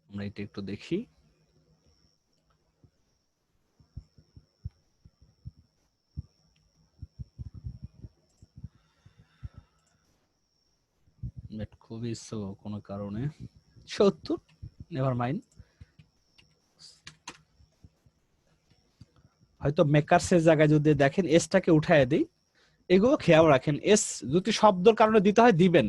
আমরা এটা একটু দেখি। নেট খুবই স্লো কোনো কারণে। 70, নেভার মাইন্ড। হয়তো মেকার্সের জায়গায় যদি দেখেন এসটাকে উঠায় দিই, এগুলো খেয়াল রাখেন। এস যদি শব্দের কারণে দিতে হয় দিবেন,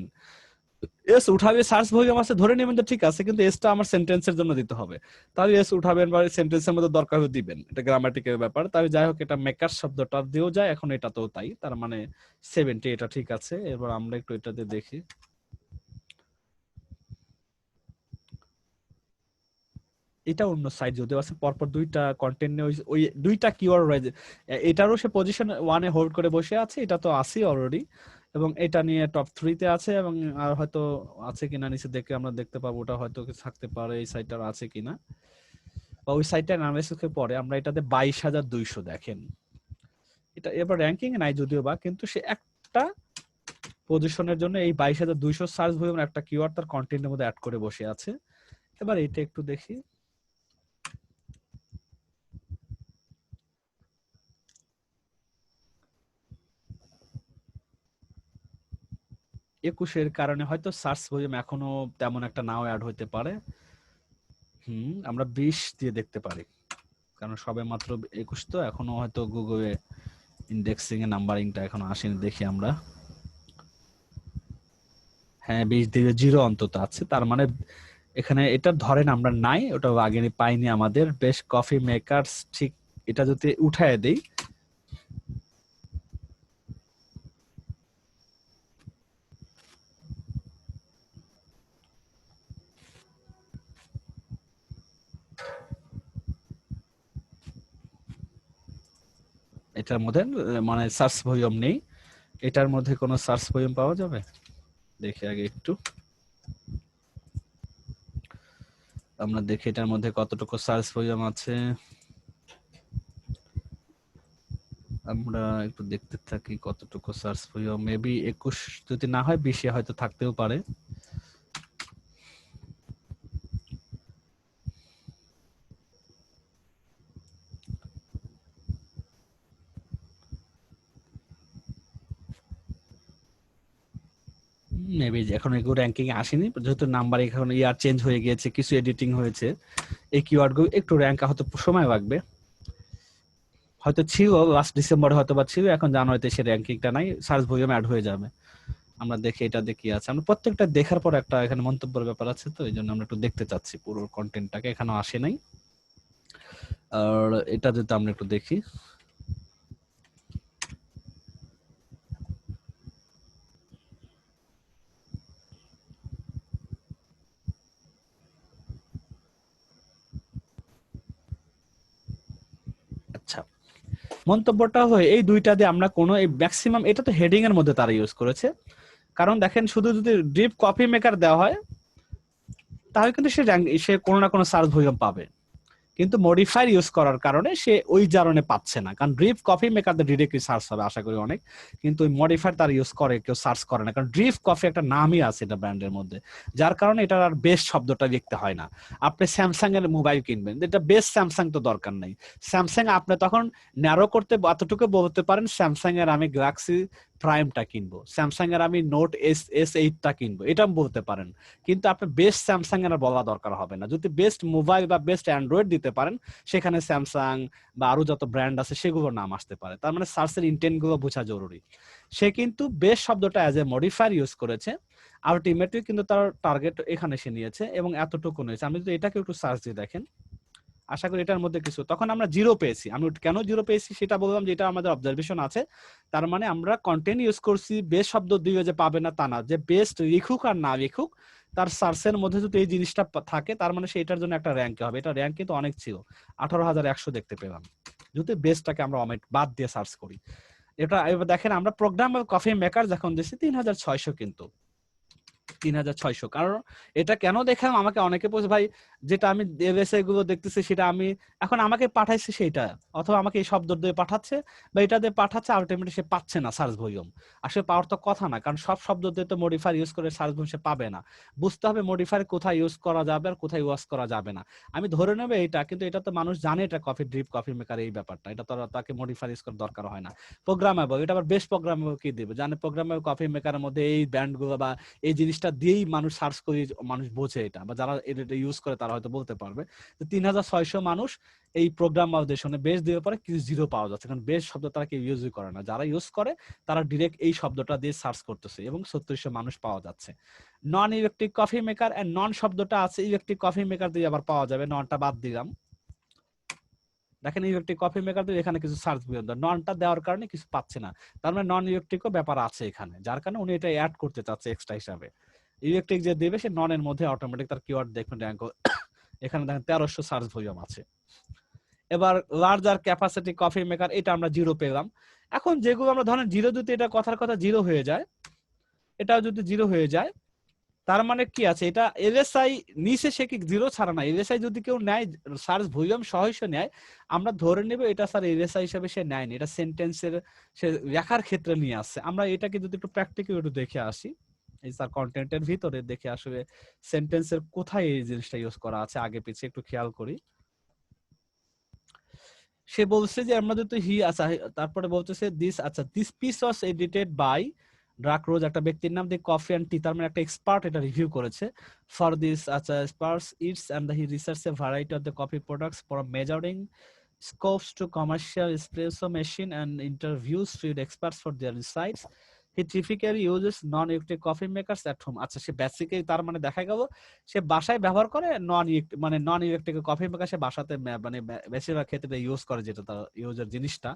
এস উঠাবে সার্চ ভলিউম আছে ধরে নেবেন তো ঠিক আছে, কিন্তু এসটা আমার সেন্টেন্সের জন্য দিতে হবে। তাহলে এস উঠাবেন বা সেন্টেন্সের মধ্যে দরকার হলে দিবেন, এটা গ্রামাটিক্যাল ব্যাপার। তাহলে যাই হোক, এটা মেকার শব্দটা দিয়েও যায়, এখন এটা তো তাই, তার মানে 70 এটা ঠিক আছে। এবার আমরা একটু এটাতে দেখি। এটা অন্য সাইট যদিও আছে, পরপর 2টা কন্টেন্ট নিয়ে ওই 2টা কিওয়ার্ড রয়েছে। এটারও সে পজিশন 1-এ হোল্ড করে বসে আছে, এটা তো আছে অলরেডি। এবং এটা নিয়ে টপ 3-তে আছে, এবং আর হয়তো আছে কিনা নিচে দেখে আমরা দেখতে পাবো, ওটা হয়তো থাকতে পারে এই সাইটটার আছে কিনা, বা ওই সাইটটার অ্যানালাইসিসে পরে আমরা এটাতে 22200 দেখেন। এটা এবার র্যাঙ্কিং এ নাই যদিও বা, কিন্তু সে একটা পজিশনের জন্য এই 22200 সার্চ ভলিউম একটা কিওয়ার্ড তার কন্টেন্টের মধ্যে অ্যাড করে বসে আছে। এবার এটা একটু দেখি। 21-এর কারণে হয়তো সার্চ ভলিউম এখনো তেমন একটা নাও অ্যাড হইতে পারে। আমরা 20 দিয়ে দেখতে পারি, কারণ সবে মাত্র 21 তো, এখনো হয়তো গুগলে ইন্ডেক্সিং এ নাম্বারিংটা এখনো আসেনি। দেখি আমরা। হ্যাঁ 20 দিয়ে 0 অন্তত আছে, তার মানে এখানে এটা ধরেন আমরা নাই, ওটা আগে পাইনি আমাদের বেস্ট কফি মেকারস। ঠিক, এটা যদি উঠায় দেই, এটার মধ্যে মানে সার্চ ভলিউম নেই। এটার মধ্যে কোনো সার্চ ভলিউম পাওয়া যাবে? দেখি আগে একটু আমরা দেখি এটার মধ্যে কতটুকু সার্চ ভলিউম আছে। আমরা একটু দেখতে থাকি কতটুকু সার্চ ভলিউম। মেবি 21 যদি না হয় 20 হয়তো থাকতেও পারে। মেবি এখন এগুলো র্যাঙ্কিং আসেনি, যেহেতু নাম্বার এখন ইয়ার চেঞ্জ হয়ে গিয়েছে, কিছু এডিটিং হয়েছে, এই কিওয়ার্ড গুলো একটু র্যাঙ্ক হয়তো সময় লাগবে। হয়তো ছিল লাস্ট ডিসেম্বরে, হয়তো বা ছিল, এখন জানুয়ারিতে সে র্যাঙ্কিংটা নাই, সার্চ ভলিউম অ্যাড হয়ে যাবে। আমরা দেখি এটা দেখি আছে, আমরা প্রত্যেকটা দেখার পর একটা এখানে মন্তব্যের ব্যাপার আছে, তো এই জন্য আমরা একটু দেখতে চাচ্ছি পুরো কন্টেন্টটাকে, এখানেও আসে নাই। আর এটা যদি আমরা একটু দেখি, আচ্ছা মন্তব্যটা হয় এই দুইটা দিয়ে আমরা কোনো এই ম্যাক্সিমাম, এটা তো হেডিং এর মধ্যে তারা ইউজ করেছে, কারণ দেখেন শুধু যদি ড্রিপ কপি মেকার দেওয়া হয় তাহলে কিন্তু সে কোনো না কোনো সার্চ ভলিউম পাবে, কিন্তু মডিফায়ার ইউজ করার কারণে সে ওই কারণে পাচ্ছে না, কারণ ড্রিপ কফি মেকারদের ডিরেক্টলি সার্চ হবে আশা করি অনেক, কিন্তু ওই মডিফায়ার তার ইউজ করে কেউ সার্চ করে না, কারণ ড্রিপ কফি একটা নামই আছে এটা ব্র্যান্ডের মধ্যে, যার কারণে এটার আর বেস্ট শব্দটা লিখতে হয় না। আপনি স্যামসাং এর মোবাইল কিনবেন, এটা বেস্ট স্যামসাং তো দরকার নাই, স্যামসাং আপনি তখন ন্যারো করতে এতটুকু বলতে পারেন স্যামসাং এর আমি গ্যালাক্সি প্রাইমটা কিনবো, স্যামসাং এর আমি নোট S8টা কিনবো, এটা বলতে পারেন, কিন্তু আপনি বেস্ট স্যামসাং এর বলা দরকার হবে না। যদি বেস্ট মোবাইল বা বেস্ট অ্যান্ড্রয়েড দিতে পারেন, সেখানে স্যামসাং বা আরো যত ব্র্যান্ড আছে সেগুলোর নাম আসতে পারে, তার মানে সার্চের ইন্টেন্ট গুলো বোঝা জরুরি। সে কিন্তু বেস্ট শব্দটা অ্যাজ এ মডিফায়ার ইউজ করেছে, আলটিমেটলি কিন্তু তার টার্গেট এখানে সে নিয়েছে এবং এতটুকু নিয়েছে। আমি যদি এটাকে একটু সার্চ দিয়ে দেখেন, আশা করি এটার মধ্যে কিছু, তখন আমরা জিরো পেয়েছি। আমি কেন জিরো পেয়েছি সেটা বললাম, যেটা আমাদের অবজারভেশন আছে, তার মানে আমরা কন্টেন্ট ইউজ করছি, বেস্ট শব্দ দিয়ে যে পাবে না তা না, যে বেস্ট লিখুক আর না লিখুক তার সার্চের মধ্যে যদি এই জিনিসটা থাকে তার মানে সেটার জন্য একটা র্যাঙ্ক হবে। এটা র্যাঙ্ক কিন্তু অনেক ছিল, 18,100 দেখতে পেলাম, যদি বেস্টটাকে আমরা বাদ দিয়ে সার্চ করি। এটা এবার দেখেন আমরা প্রোগ্রাম কফি মেকার যখন দিচ্ছি 3,600, কিন্তু 3,600, কারণ এটা কেন দেখাম, আমাকে অনেকে বলছে ভাই যেটা আমি ওয়েবসাইট গুলো দেখতেছি সেটা আমি এখন আমাকে পাঠাইছে সেটা, অথবা আমাকে এই শব্দ দিয়ে পাঠাচ্ছে বা এটা দিয়ে পাঠাচ্ছে, আলটিমেটলি সে পাচ্ছে না সার্চ ভলিউম। আসলে পাওয়ার তো কথা না, কারণ সব শব্দ দিয়ে তো মডিফায়ার ইউজ করে সার্চ ভলিউম সে পাবে না। বুঝতে হবে মডিফায়ার কোথায় ইউজ করা যাবে আর কোথায় ইউজ করা যাবে না। আমি ধরে নেবে এটা, কিন্তু এটা তো মানুষ জানে এটা কফি ড্রিপ কফি মেকার এই ব্যাপারটা, এটা তো তাকে মডিফায়ার ইউজ করার দরকার হয় না। প্রোগ্রামেবল, এটা আবার বেস্ট প্রোগ্রামেবল কি দিবে, জানে প্রোগ্রামেবল কফি মেকারের মধ্যে এই ব্যান্ড গুলো বা এই জিনিসটা দিয়েই মানুষ সার্চ করে, মানুষ বোঝে এটা, বা যারা এটা ইউজ করে তারা হয়তো বলতে পারবে। 3,600 মানুষ এই প্রোগ্রাম ভালিডেশনে বেস দিয়ে পরে কিছু জিরো পাওয়া যাচ্ছে, কারণ বেস শব্দ তারা কেউ ইউজই করে না, যারা ইউজ করে তারা ডিরেক্ট এই শব্দটা দিয়ে সার্চ করতেছে এবং 3600 মানুষ পাওয়া যাচ্ছে। Non electric coffee maker and non শব্দটা আছে, ইলেকট্রিক কফি মেকার দিয়ে আবার পাওয়া যাবে, ননটা বাদ দিলাম। দেখেন ইলেকট্রিক কফি মেকার দিয়ে এখানে কিছু সার্চ বিয়ন্ড, ননটা দেওয়ার কারণে কিছু পাচ্ছে না, তার মানে নন ইলেকট্রিকও ব্যাপার আছে এখানে, যার কারণে উনি এটা অ্যাড করতে চাচ্ছে এক্সট্রা হিসাবে। ইলেকট্রিক যে দেবে সে ননের মধ্যে অটোমেটিক তার কিওয়ার্ড দেখবেন র্যাঙ্ক, এখানে দেখেন 1300 সার্চ ভলিউম আছে। এবার লার্জার ক্যাপাসিটি কফি মেকার, এটা আমরা জিরো পেলাম। এখন যেগুলো আমরা ধরেন জিরো, যদি এটা কথার কথা জিরো হয়ে যায়, এটাও যদি জিরো হয়ে যায় তার মানে কি আছে, এটা এলএসআই নিচে সে কি জিরো ছাড়া না, এলএসআই যদি কেউ নেয় সার্চ ভলিউম সহ নেয়, আমরা ধরে নেব এটা স্যার এলএসআই হিসেবে সে নেয়নি, এটা সেন্টেন্সের সে লেখার ক্ষেত্রে নিয়ে আসছে। আমরা এটাকে যদি একটু প্র্যাকটিক্যালি একটু দেখে আসি, এই স্যার কন্টেন্টের ভিতরে দেখে আসলে সেন্টেন্সের কোথায় এই জিনিসটা ইউজ করা আছে আগে পিছিয়ে একটু খেয়াল করি। সে বলছে যে আমরা যদি আচ্ছা, তারপরে বলতেছে দিস, আচ্ছা this piece was edited by ড্রাক রোজ, একটা ব্যক্তির নাম দিয়ে কফি এন্ড টি, তার মানে একটা এক্সপার্ট এটা রিভিউ করেছে। ফর দিস আচ্ছা experts its and he research a variety of the coffee products for measuring scopes to commercial espresso machine and interviews field experts for their insights. He typically uses non-electric coffee makers at home. আচ্ছা সে basically তার মানে দেখা গেল সে বাসায় ব্যবহার করে নন electric coffee maker সে বাসাতে মানে বেশিরভাগ ক্ষেত্রে ইউজ করে, যেটা তার ইউজের জিনিসটা।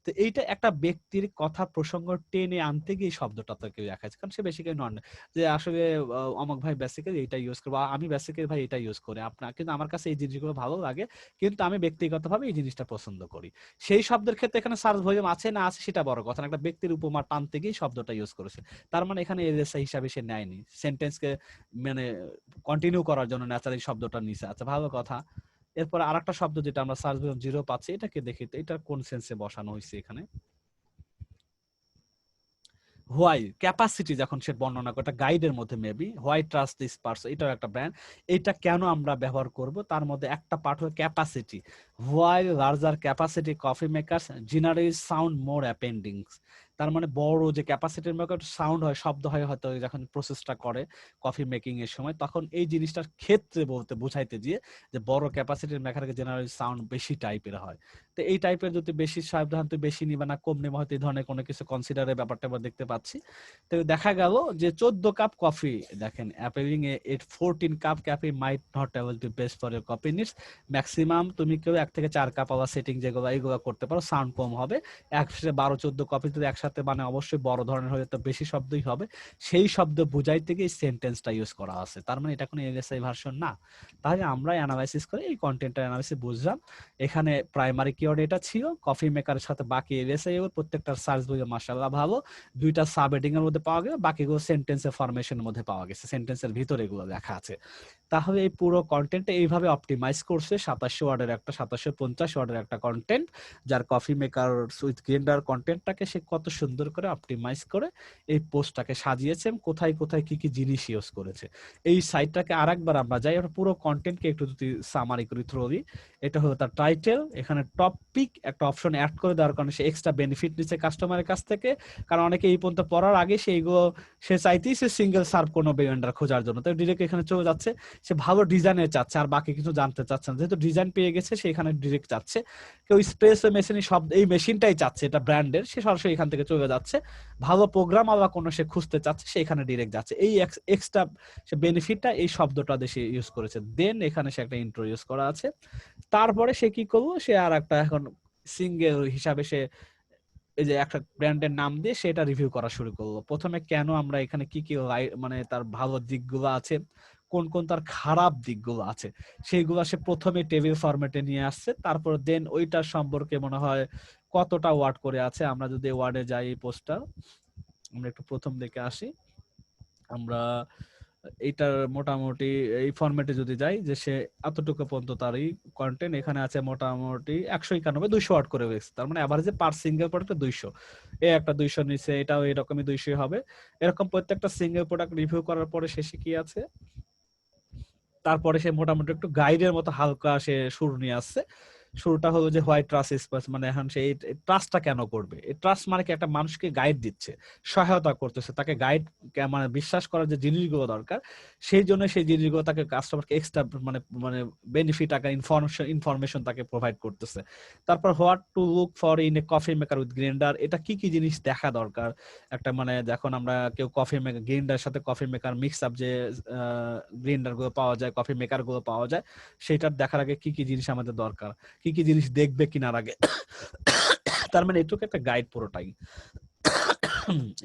তো এইটা একটা ব্যক্তির কথা প্রসঙ্গ টেনে আনতে গিয়ে শব্দটা তাকে দেখাচ্ছে, কারণ সে বেসিক্যালি নন, যে আসলে অমক ভাই বেসিক্যালি এটা ইউজ করবো, আমি বেসিক্যালি ভাই এটা ইউজ করি, আপনার কিন্তু আমার কাছে এই জিনিসগুলো ভালো লাগে, কিন্তু আমি ব্যক্তিগতভাবে এই জিনিসটা পছন্দ করি। সেই শব্দের ক্ষেত্রে এখানে সার্চ ভলিউম আছে না আছে সেটা বড় কথা না, একটা ব্যক্তির উপমা টানতে গিয়ে শব্দটা ইউজ করেছে, তার মানে এখানে এলএসআই হিসাবে সে নেয়নি, সেন্টেন্সকে মানে কন্টিনিউ করার জন্য ন্যাচারালি শব্দটা নিছে। আচ্ছা ভালো কথা। এরপর আরেকটা শব্দ যেটা আমরা সার্চ ভলিউম জিরো পাচ্ছি, এটাকে দেখি তো এটা কোন সেন্সে বসানো হয়েছে এখানে। হোয়াই ক্যাপাসিটি যখন সে বর্ণনা করে, এটা গাইডের মধ্যে maybe why trust this person, এটাও একটা ব্র্যান্ড, এটা কেন আমরা ব্যবহার করব তার মধ্যে একটা পার্ট হলো capacity. Why larger capacity coffee makers generally sound more অ্যাপেন্ডিংস, তার মানে বড় যে ক্যাপাসিটির মতো সাউন্ড হয়, শব্দ হয় হয়তো যখন প্রসেসটা করে কফি মেকিং এর সময়, তখন এই জিনিসটার ক্ষেত্রে বলতে বোঝাইতে দিয়ে যে বড় ক্যাপাসিটির মেকারে জেনারেল সাউন্ড বেশি টাইপের হয়। তো এই টাইপের যদি বেশি সাবধানতা বেশি নিবে না কম নেবে, হয়তো এই ধরনের কোনো কিছু কনসিডারের ব্যাপারটা আমরা দেখতে পাচ্ছি। তো দেখা গেল যে 14 কাপ কফি, দেখেন appealing A 14 cup coffee might not able to best for your coffee needs. Maximum তুমি কেউ 1 থেকে 4 কাপ আবার সেটিং যেগুলো এইগুলো করতে পারো, সাউন্ড কম হবে। 12-14 কপি যদি একসাথে মানে অবশ্যই বড় ধরনের হয়ে তো বেশি শব্দই হবে। সেই শব্দ বুঝাইতে গিয়ে সেন্টেন্সটা ইউজ করা আছে, তার মানে এটা কোনো এলএসআই ভার্সন না। তাহলে আমরা অ্যানালাইসিস করে এই কন্টেন্টটা অ্যানালাইসিস বুঝলাম। এখানে প্রাইমারি কিওয়ার্ড এটা ছিল, কফি মেকারের সাথে বাকি এলএসআই এর প্রত্যেকটার সার্চ বইয়ে মাশাআল্লাহ ভালো, দুইটা সাব হেডিং এর মধ্যে পাওয়া গেল, বাকিগুলো সেন্টেন্সের ফরমেশনের মধ্যে পাওয়া গেছে, সেন্টেন্সের ভিতরে এগুলো লেখা আছে। তাহলে এই পুরো কন্টেন্টটা এইভাবে অপটিমাইজ করছে 2700 ওয়ার্ডের একটা 2750 ওয়ার্ডের একটা কন্টেন্ট, যার কফি মেকার উইথ গ্রাইন্ডার কন্টেন্টটাকে সে কত সুন্দর করে অপটিমাইজ করে এই পোস্টটাকে সাজিয়েছে, কোথায় কোথায় কি কি জিনিস ইউজ করেছে। এই সাইটটাকে আরেকবার আমরা যাই, আমরা পুরো কন্টেন্টকে একটু যদি সামারি করি থ্রোলি, এটা হলো তার টাইটেল, এখানে টপিক একটা অপশন অ্যাড করে দেওয়ার কারণে সে এক্সট্রা বেনিফিট নিচ্ছে কাস্টমারের কাছ থেকে, কারণ অনেকে এই পর্যন্ত পড়ার আগে সেইগুলো সে চাইতেই সে সিঙ্গেল সার্ভ কোনো ভেন্ডার খোঁজার জন্য, তাই ডিরেক্ট এখানে চলে যাচ্ছে, সে ভালো ডিজাইনের চাচ্ছে আর বাকি কিছু জানতে চাচ্ছে না, যেহেতু ডিজাইন পেয়ে গেছে সে এখানে ডিরেক্ট যাচ্ছে। কেউ স্পেস মেশিন সব এই মেশিনটাই চাচ্ছে, এটা ব্র্যান্ডের, সে সরাসরি এখান থেকে চলে যাচ্ছে। ভালো প্রোগ্রাম আবার কোনো সে খুঁজতে চাচ্ছে, সে এখানে ডিরেক্ট যাচ্ছে। এই এক্সট্রা সে বেনিফিটটা এই শব্দটা দিয়ে সে ইউজ করেছে। দেন এখানে সে একটা ইন্ট্রো ইউজ করা আছে। তারপরে সে কি করলো, সে আর একটা এখন সিঙ্গেল হিসাবে সে এই যে একটা ব্র্যান্ডের নাম দিয়ে সেটা রিভিউ করা শুরু করলো। প্রথমে কেন আমরা এখানে কি কি মানে তার ভালো দিকগুলো আছে, কোন কোন তার খারাপ দিকগুলো আছে, সেইগুলো সে প্রথমে টেবিল ফরম্যাটে নিয়ে আসছে। তারপর দেন ওইটার সম্পর্কে মনে হয় কতটা ওয়ার্ড করে আছে, আমরা যদি ওয়ার্ডে যাই এই পোস্টটা, আমরা একটু প্রথম দিকে আসি, আমরা এইটার মোটামুটি এই ফরম্যাটে যদি যাই, যে সে এতটুকু পর্যন্ত তার এই কন্টেন্ট এখানে আছে মোটামুটি 191 200 ওয়ার্ড করে গেছে, তার মানে এভারেজে পার সিঙ্গেল প্রোডাক্টে 200, এই একটা 200 নিচে এটাও এরকমই 200 হবে। এরকম প্রত্যেকটা সিঙ্গেল প্রোডাক্ট রিভিউ করার পরে শেষে কি আছে, তারপরে সে মোটামুটি একটু গাইডের মতো হালকা সে সুর নিয়ে আসছে। শুরুটা হলো যে হোয়াই ট্রাস্ট ইজ, মানে এখন সেই ট্রাস্টটা কেন করবে, এই ট্রাস্ট মানে কি একটা মানুষকে গাইড দিচ্ছে, সহায়তা করতেছে, তাকে গাইড মানে বিশ্বাস করার যে জিনিসগুলো দরকার, সেই জন্য সেই জিনিসগুলো তাকে কাস্টমারকে এক্সট্রা মানে মানে বেনিফিট আকার ইনফরমেশন তাকে প্রোভাইড করতেছে। তারপর what to look for in a coffee maker with grinder, এটা কি কি জিনিস দেখা দরকার একটা, মানে যখন আমরা কেউ কফি মেকার গ্রাইন্ডার সাথে কফি মেকার মিক্স আপ যে গ্রাইন্ডার গুলো পাওয়া যায়, কফি মেকার গুলো পাওয়া যায়, সেটার দেখার আগে কি কি জিনিস আমাদের দরকার, কি কি জিনিস দেখবে কিনার আগে। তার মানে এটুকু একটা গাইড পুরোটাই,